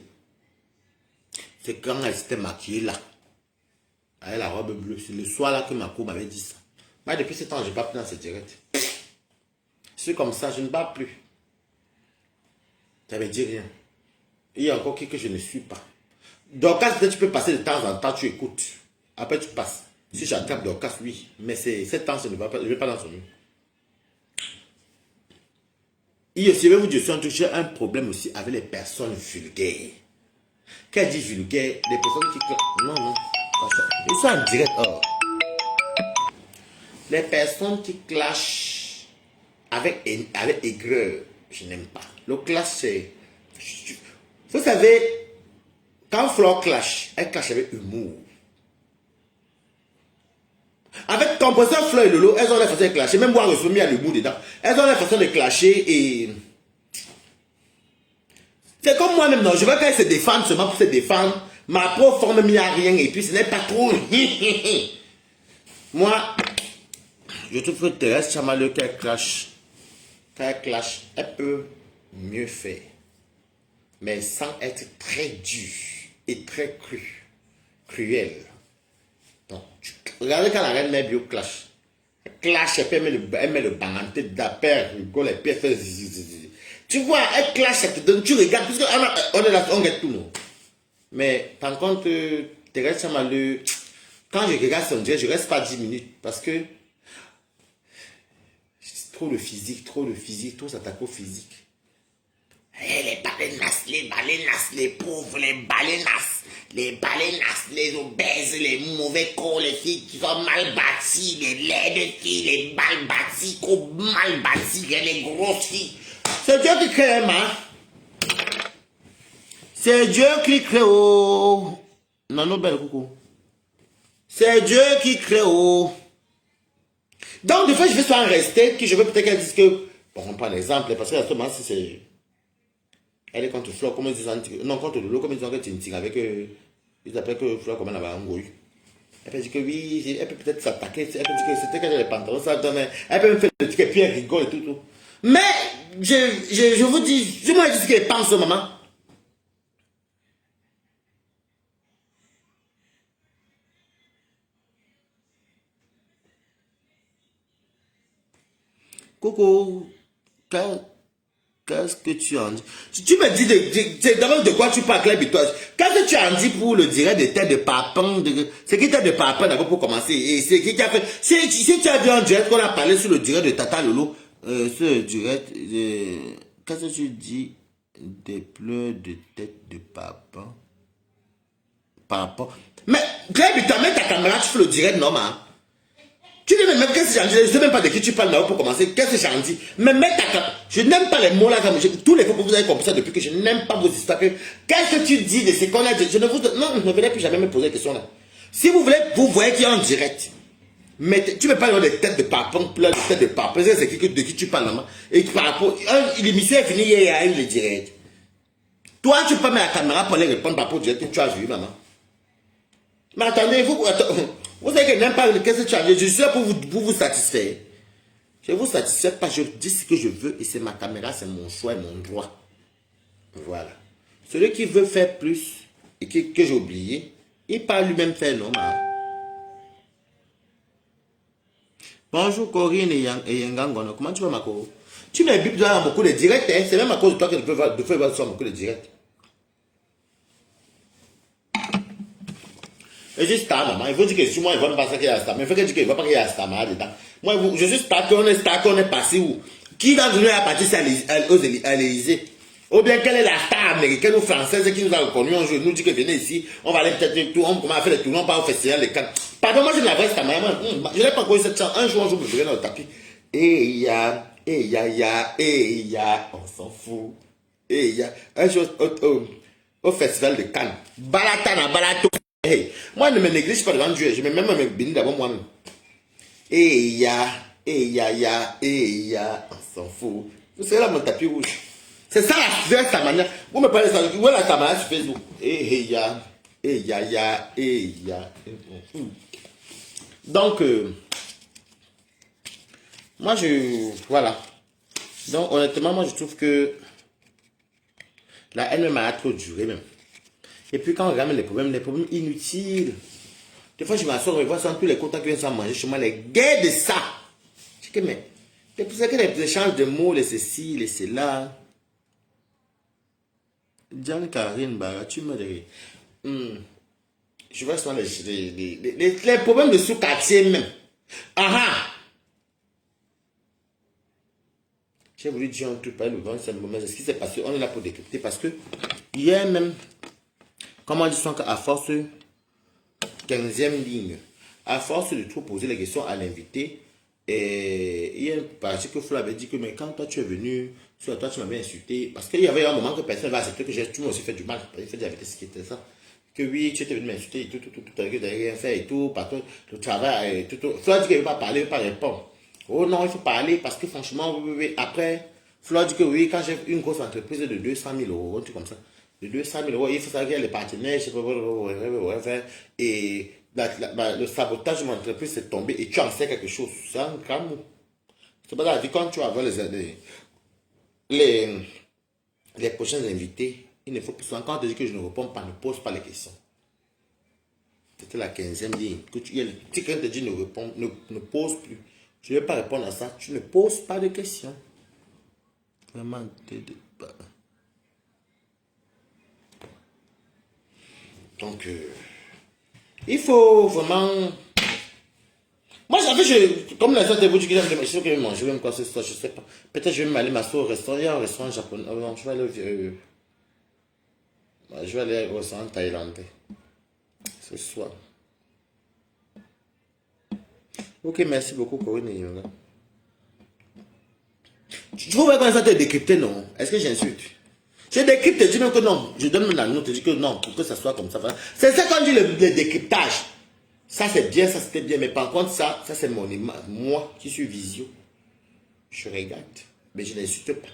c'est quand elle s'était maquillée là. Avec la robe bleue. C'est le soir là que ma co m'avait dit ça. Moi, depuis ce temps, je n'ai pas pris dans ce direct. Je suis comme ça, je ne parle plus. Ça ne veut dire rien. Il y a encore qui que je ne suis pas. Dorcas, peut-être tu peux passer de temps en temps, tu écoutes. Après, tu passes. Si j'attrape Dorcas, oui. Mais cette temps, je ne vais pas dans son nom. Et aussi, je vais vous dire, j'ai un problème aussi avec les personnes vulgaires. Quand elle dit vulgaire, les personnes qui... Non, non. Ils sont en direct. Oh. Les personnes qui clashent avec aigreur, je n'aime pas. Le clash, c'est... Vous savez, quand Flore clash, elle clash avec humour. Avec Composeur, Fleur et Lolo, elles ont la façon de clasher. Même moi, je suis mis à l'humour dedans. Elles ont la façon de clasher et... C'est comme moi-même, non. Je veux qu'elles se défendent seulement pour se défendre. Ma propre forme mis à rien et puis ce n'est pas trop. Moi, je trouve que Thérèse Chamaleu, quand elle clash, elle peut mieux faire. Mais sans être très dure et très cruelle. Donc, regardez quand la reine mère bio clash. Elle clash, elle met le bang en tête d'appel, rigole, et puis elle fait zizi. Tu vois, elle clash, elle te donne, tu regardes, parce qu'on est là, on gagne tout, non. Mais par contre, Thérèse Chamaleu, quand je regarde son direct, je reste pas 10 minutes, parce que trop le physique, trop s'attaque au physique. Hey, les balénas, les pauvres, les balénas, les obèses, les mauvais cons, les filles qui sont mal bâties, les laides filles, les mal bâties, mal bâties, les grosses filles. C'est Dieu qui crée, hein? C'est Dieu qui crée, oh. Non, belle coucou. C'est Dieu qui crée, oh. Donc, des fois, je vais soit en rester, que je veux peut-être qu'elle dise que, bon, on prend l'exemple, parce que à ce moment, si c'est... Elle est contre Flore, comme ils disent, non, contre Lolo, comme ils disent que tu tires avec, ils appellent que Flore, comme elle avait un gouille. Elle peut dire que oui, elle peut peut-être s'attaquer, elle peut dire que c'était qu'elle a les pantalons, ça donne, elle peut me faire le ticket, puis elle rigole et tout. Mais, je vous dis, je m'en dis ce qu'elle pense, maman. Coucou, qu'est-ce que tu en dis? Tu me dis d'abord de quoi tu parles, Clébitoise. Qu'est-ce que tu en dis pour le direct de tête de papin? C'est qui tête de papin d'abord pour commencer? Et c'est qui a fait? Si tu as vu en direct qu'on a parlé sur le direct de Tata Lolo, ce direct, qu'est-ce que tu dis des pleurs de tête de papin? Papa. Mais, Clébitoise, mets ta caméra, tu fais le direct, non, ma? Tu dis, mais qu'est-ce que j'en dis? Je ne sais même pas de qui tu parles là pour commencer. Qu'est-ce que j'en dis? Mais mets ta carte. Je n'aime pas les mots là. Tous les fois que vous avez compris ça depuis que je n'aime pas vos histoires. Qu'est-ce que tu dis de ce qu'on a dit? Je ne vous... Non, ne venez plus jamais me poser des questions là. Si vous voulez, vous voyez qu'il y a en direct. Mais tu ne peux pas avoir des têtes de papon, plein de têtes de papon. C'est de qui tu parles maman. Et par rapport... L'émission est finie hier, il le direct. Toi, tu peux mettre la caméra pour aller répondre par rapport au direct que tu as vu, maman. Mais attendez, vous savez que je n'aime pas qu'est-ce que tu as dit. Je suis là pour vous satisfaire. Je ne vous satisfais pas, je dis ce que je veux et c'est ma caméra, c'est mon choix et mon droit. Voilà. Celui qui veut faire plus et que j'ai oublié, il parle lui-même faire non. Bonjour Corinne et Yangangono. Comment tu vas ma co? Tu m'as vu dans beaucoup de directs, hein? C'est même à cause de toi que je peux voir beaucoup de directs. Et je suis star, maman. Il faut dire que si moi, il ne va pas passer qu'il y a star. Mais il faut dire qu'il ne va pas qu'il y a star, maman, dedans. Moi, je suis star, qu'on est passé où? Qui va venir à partir à l'Élysée? Ou bien quelle est la star américaine ou française qui nous a reconnus un jour, nous dit que venez ici, on va aller peut-être tout, on commence à faire les tournois, on part au festival de Cannes. Pardon, moi je ne la vraie star, maman. Je n'ai pas connu cette chance. Un jour, je me verrai dans le tapis. On s'en fout. Un jour, au festival de Cannes. Balatana, balato. Hey, moi, je ne me néglige pas devant Dieu. Je me mets même béni d'abord moi-même. On s'en fout. Vous savez là mon tapis rouge. C'est ça la vraie manière. Vous me parlez de ça. Où est la Samana sur Facebook? Donc, moi, voilà. Donc, honnêtement, moi, je trouve que la haine m'a trop duré même. Et puis quand on regarde les problèmes inutiles. Des fois, je m'assois, je vois tous les contacts qui viennent sans manger chez moi, les guerres de ça. Je dis que, mais, c'est pour ça que les échanges de mots, les ceci, les cela. Diane Karine Bara, tu me dis. Je vois souvent les problèmes de sous-quartier même. Ah ah! J'ai voulu dire un truc, pas le grand, c'est le moment. Ce qui s'est passé, on est là pour décrypter parce que hier même, comme on dit souvent qu'à force 15e ligne, à force de trop poser les questions à l'invité, et il y a une partie que Flo avait dit que mais quand toi tu es venu, toi tu m'avais insulté, parce qu'il y avait un moment que personne ne va accepter que tu m'as aussi fait du mal, il fait de la vérité ce qui était ça. Que oui, tu étais venu m'insulter et tout, que tu n'avais rien fait et tout, par contre, le travail et tout. Flo a dit qu'il ne veut pas parler, il ne veut pas répondre. Oh non, il faut parler parce que franchement, oui. Après, Flo a dit que oui, quand j'ai une grosse entreprise de 200 000 euros, un truc comme ça, de 200 000 euros, il faut savoir qu'il y a les partenaires, je sais pas, et le sabotage de mon entreprise est tombé et tu en sais quelque chose. C'est un grand mot. C'est pas la vie quand tu vas voir les prochains invités. Il ne faut plus souvent, quand tu dis que je ne réponds pas, ne pose pas les questions. C'était la 15e ligne. Si quelqu'un te dit ne pose plus. Je ne vais pas répondre à ça. Tu ne poses pas de questions. Vraiment, donc, il faut vraiment... Moi, comme la soeur de vous dit que je vais manger même quoi ce soir, je sais pas. Peut-être je vais m'aller m'asseoir au restaurant. Il y a un restaurant japonais. Non, je vais aller au restaurant thaïlandais ce soir. Ok, merci beaucoup, Corinne et Yola. Tu trouves qu'on ça te décrypter, non? Est-ce que j'insulte? Je décrypte, je dis même que non. Je donne la note, je dis que non, pour que ça soit comme ça. C'est ça qu'on dit le décryptage. Ça c'est bien, ça c'était bien. Mais par contre, ça c'est mon image. Moi qui suis visio, je regarde. Mais je n'insulte pas.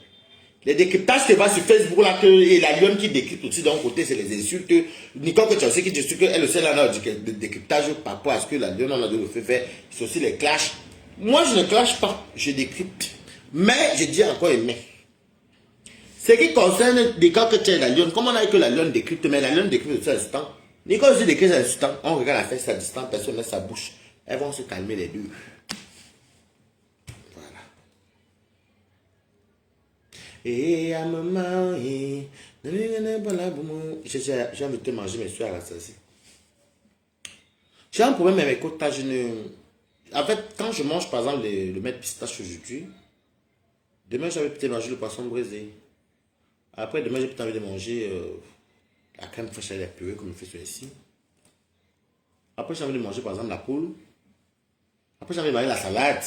Les décryptages, c'est pas sur Facebook là et la lionne qui décrypte aussi d'un côté, c'est les insultes. Nicole que tu sais qui dit qu'elle aussi là de décryptage par rapport à ce que la lionne en a de fait, c'est aussi les clashs. Moi je ne clash pas, je décrypte. Mais je dis encore mais. Ce qui concerne des cas que tu es la lionne, comme on a dit que la lionne décrypte, mais la lionne décrypte de ça instant. Nicole aussi décrypte à instant, on regarde la fesse à distance, personne met sa bouche. Elles vont se calmer les deux. Et à maman, j'ai envie de te manger, mais je suis à la saisie. J'ai un problème avec mes côtes. En fait, quand je mange par exemple le mets de pistache aujourd'hui, demain j'avais peut-être mangé le poisson brisé. Après, demain j'ai peut-être envie de manger la crème fraîche à la purée comme je fais ici. Après, j'ai envie de manger par exemple la poule. Après, j'ai envie de manger la salade.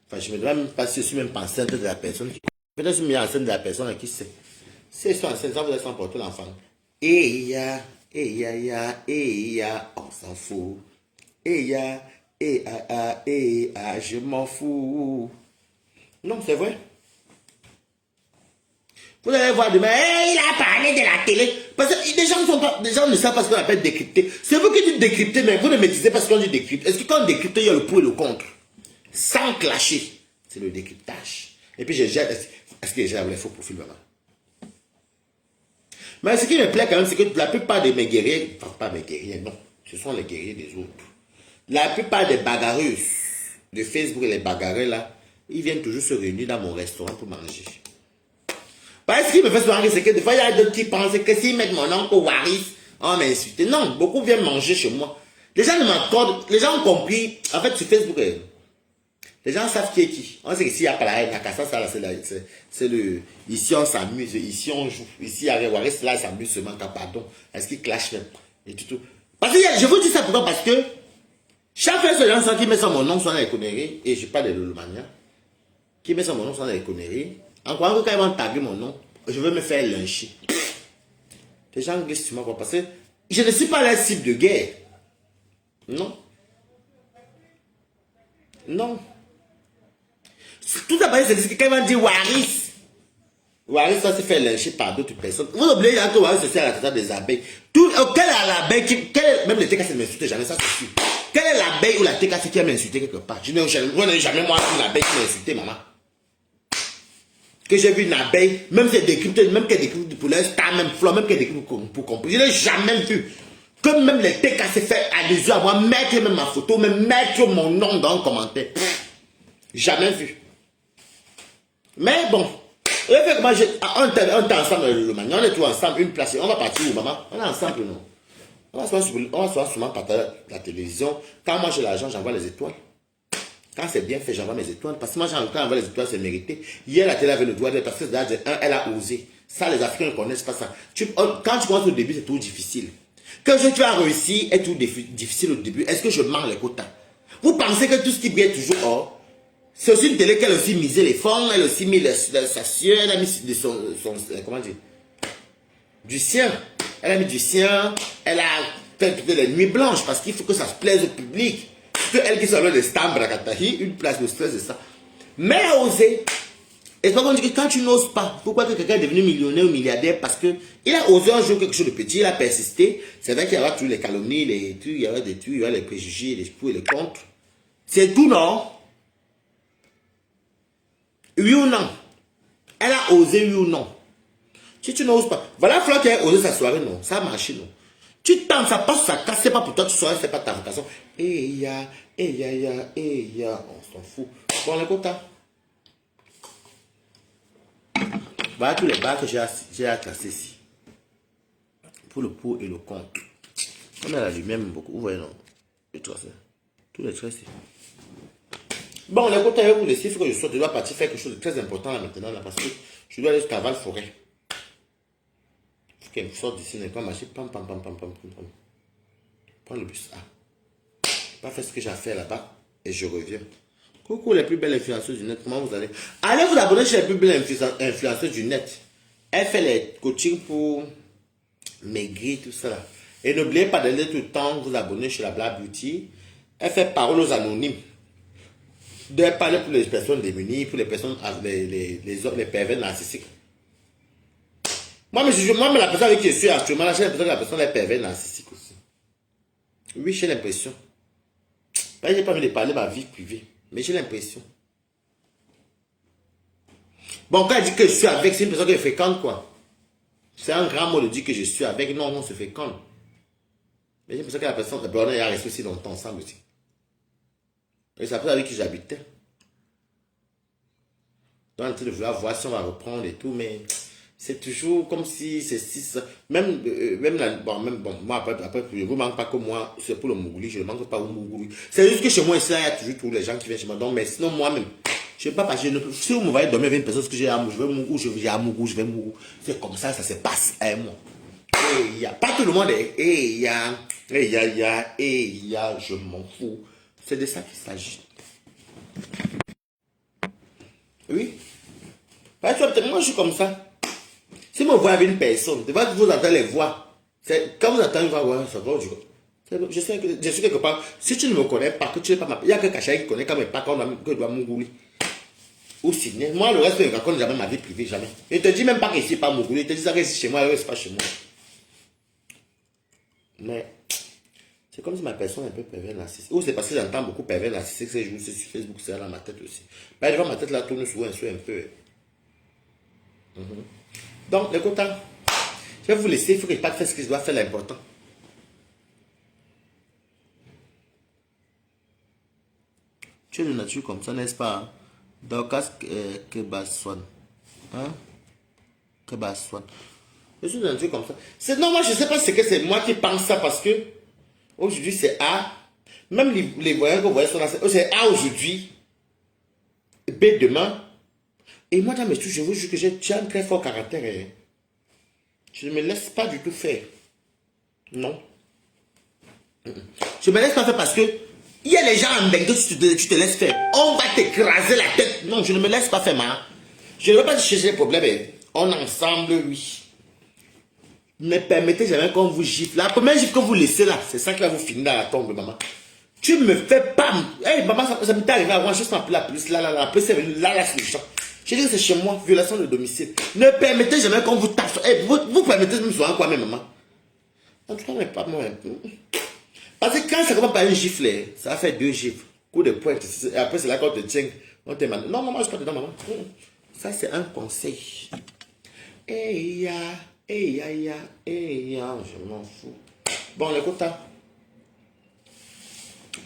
Enfin, je me demande même pas si je suis même pas enceinte de la personne qui. Peut-être que je suis mis enceinte de la personne à qui c'est. Si ils sont enceintes, ça vous laisse emporter l'enfant. Et on s'en fout. Je m'en fous. Non, c'est vrai. Vous allez voir demain, il a parlé de la télé. Parce que les gens ne savent pas ce qu'on appelle décrypter. C'est vous qui dites décrypter, mais vous ne maîtrisez pas ce qu'on dit décrypter. Est-ce que quand on décrypte, il y a le pour et le contre? Sans clasher. C'est le décryptage. Et puis, est-ce que j'ai les faux profils, maman? Mais ce qui me plaît quand même, c'est que la plupart de mes guerriers, enfin pas mes guerriers, non, ce sont les guerriers des autres. La plupart des bagarreuses de Facebook et les bagarreux là, ils viennent toujours se réunir dans mon restaurant pour manger. Parce ce qui me fait souvent rire, c'est que des fois, il y a d'autres qui pensent que s'ils mettent mon oncle au Waris, on m'a insulté. Non, beaucoup viennent manger chez moi. Les gens ne m'accordent, les gens ont compris, en fait sur Facebook, les gens savent qui est qui. On sait qu'ici, il n'y a pas la haine, c'est le... Ici, on s'amuse, ici, on joue. Ici, avec Waris, là, ils s'amusent seulement quand pardon. Est-ce qu'ils clashent même? Et tout. Parce que je vous dis ça pourquoi? Parce que chaque fois, ce gens qui met sur mon nom, sont dans les conneries, et je parle de Lolomania, qui met sur mon nom, sont dans les conneries, en croyant que quand ils vont taguer mon nom, je veux me faire lyncher. Les gens glissent sur moi parce que je ne suis pas la cible de guerre. Non. Non. Tout ça, c'est que quand ils vont dire Waris va se faire lyncher par d'autres personnes. Vous oubliez que Waris se sert à la tête des abeilles. Quelle est l'abeille qui. Même les TKC ne m'insultent jamais, ça c'est sûr. Quelle est l'abeille ou la TKC qui m'a insulté quelque part? Je n'ai jamais moi vu une abeille qui m'a insulté, maman. Que j'ai vu une abeille, même si elle décrypte, même qu'elle décrypte pour l'instant, même fleur, même qu'elle décrypte pour comprendre. Je n'ai jamais vu. Que même les TKC fait allusion à moi, mettre même ma photo, même mettre mon nom dans un commentaire. Jamais vu. Mais bon, On fait comment on est ensemble le Mani, on est tous ensemble, une place, on va partir où, maman? On est ensemble, non? On va souvent partager la télévision. Quand moi j'ai l'argent, j'envoie les étoiles. Quand c'est bien fait, j'envoie mes étoiles. Parce que moi, quand j'envoie les étoiles, c'est mérité. Hier, la télé avait le droit de, parce que elle a osé. Ça, les Africains ne connaissent pas ça. Quand tu commences au début, c'est tout difficile. Que tu as réussi est tout difficile au début. Est-ce que je manque les quotas? Vous pensez que tout ce qui brille toujours hors? C'est aussi une télé qu'elle a aussi misé les fonds, elle a aussi mis sa sueur, elle a mis comment dire? Du sien. Elle a mis du sien, elle a fait les nuits blanches parce qu'il faut que ça se plaise au public. Que elle qui s'appelle de Stambrakatahi, une place de stress de ça. Mais elle a osé. Et c'est pas qu'on dit que quand tu n'oses pas, pourquoi que quelqu'un est devenu millionnaire ou milliardaire? Parce que il a osé un jour quelque chose de petit, il a persisté. C'est vrai qu'il y aura tous les calomnies, les trucs, il y aura des trucs, il y aura les préjugés, les pour et les contre. C'est tout, non? Oui ou non? Elle a osé, oui ou non? Si tu n'oses pas, voilà Fleur qui a osé sa soirée, non? Ça a marché, non? Tu tentes, ça passe, ça casse, c'est pas pour toi, tu saurais, c'est pas ta vocation. On s'en fout. Bon, les quotas. Voilà tous les bars que j'ai à classer ici. Pour le pour et le contre. On a la lumière beaucoup. Vous voyez, non? Les traces. Tous les traces. Bon, les quotas, je vais vous laisser. Il faut que je sorte. Je dois partir faire quelque chose de très important là maintenant. Là, parce que je dois aller jusqu'à Val-Forêt. Il faut qu'elle me sorte d'ici. N'est pas marcher. Pam. Prends le bus A. Pas faire ce que j'ai à faire là-bas. Et je reviens. Coucou les plus belles influenceuses du net, comment vous allez? Allez vous abonner chez les plus belles influenceuses du net. Elle fait les coachings pour maigrir, tout ça là. Et n'oubliez pas d'aller tout le temps vous abonner chez la Black Beauty. Elle fait parole aux anonymes. Elle parle pour les personnes démunies, pour les personnes, les pervers narcissiques. Moi, mais la personne avec qui je suis actuellement, j'ai l'impression que la personne est pervers narcissique aussi. Oui, j'ai l'impression. J'ai pas envie de parler de ma vie privée. Mais j'ai l'impression. Bon, quand elle dit que je suis avec, c'est une personne qui est fréquente, quoi. C'est un grand mot de dire que je suis avec. Non, on se fréquente. Mais j'ai l'impression que la personne, on a resté aussi longtemps ensemble aussi. Et c'est la personne avec qui j'habitais. Donc, on est en train de vouloir voir si on va reprendre et tout, mais c'est toujours comme si c'est si. Même moi, après, je ne vous manque pas que moi, c'est pour le Mougouli, je ne manque pas au Mougouli. C'est juste que chez moi, ici, il y a toujours tous les gens qui viennent chez moi. Donc, mais sinon, moi-même, je ne sais pas parce que si vous me voyez dormir avec une personne, ce que j'ai à Mougou, je vais Mougou, je vais à Mougou, je vais Mougou. C'est comme ça se passe à moi. Et pas tout le monde est, je m'en fous. C'est de ça qu'il s'agit. Oui. Moi, je suis comme ça. Si vous voyez avec une personne, vous entendez les voix. Quand vous entendez une voix, ça va, je sais que je suis quelque part. Si tu ne me connais pas, que tu n'es pas ma. Il y a que Kacha qui connaît quand même pas, que doit Mougouli. Ou Sydney. Moi, le reste, je ne raconte jamais ma vie privée, jamais. Je ne te dis même pas que ici, pas Mougouli. Je te dis ça que c'est chez moi, c'est pas chez moi. Mais c'est comme si ma personne est un peu pervers narcissique. Ou c'est parce que j'entends beaucoup pervers narcissique ces jours sur Facebook, c'est dans ma tête aussi. Mais devant ma tête, là, tourne souvent un peu. Donc, les quotas, je vais vous laisser, il faut que je parte faire ce que je dois faire, l'important. Tu es de nature comme ça, n'est-ce pas? Hein? Dorcas Kebaswan. Hein? Kebaswan. Je suis de nature comme ça. C'est normal, je ne sais pas ce que c'est moi qui pense ça parce que aujourd'hui c'est A. Même les voyants que vous voyez sont là, c'est A aujourd'hui. B demain. Et moi, dans mes trucs, je vous jure que j'ai un très fort caractère. Hein. Je ne me laisse pas du tout faire. Non. Je ne me laisse pas faire parce que il y a les gens en Bengue, tu te laisses faire. On va t'écraser la tête. Non, je ne me laisse pas faire, ma. Je ne veux pas chercher les problèmes. Hein. On ensemble, oui. Ne permettez jamais qu'on vous gifle. La première gifle que vous laissez là, c'est ça qui va vous finir dans la tombe, maman. Tu me fais pas. Hey, maman, ça m'est arrivé avant. Je suis appelé la police. La police est venue. Là, c'est le champ. Je dis que c'est chez moi, violation de domicile. Ne permettez jamais qu'on vous tape. Hey, vous permettez même sur un quoi, même, maman. En tout cas, mais pas moi un peu. Parce que quand ça commence par un gifle, ça va faire 2 gifles. Coup de pointe. Et après, c'est là qu'on te tient. On te demande. Non, maman, je ne suis pas dedans, maman. Ça, c'est un conseil. Hey, je m'en fous. Bon, les quotas.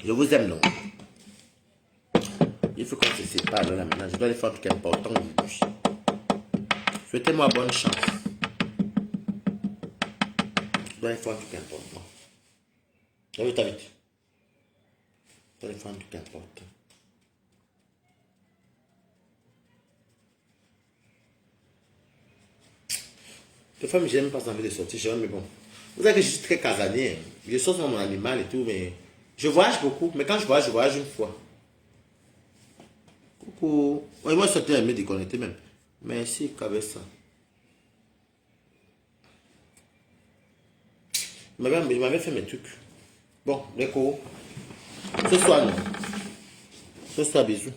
Je vous aime, non? Il faut qu'on se sépare là maintenant. Je dois aller faire un truc important aujourd'hui. Souhaitez-moi bonne chance. Dois faire un truc important. Vite, vite. Dois faire un truc important. Les femmes, j'aime pas envie de sortir, mais bon. Vous savez que je suis très casanier. Je sors sur mon animal et tout, mais je voyage beaucoup. Mais quand je voyage une fois. Coucou. Ouais, moi, je sortais à me déconnecter même. Merci, qu'avec ça. Il m'avait fait mes trucs. Bon, d'accord. Ce soir, non. Ce soir, bisous.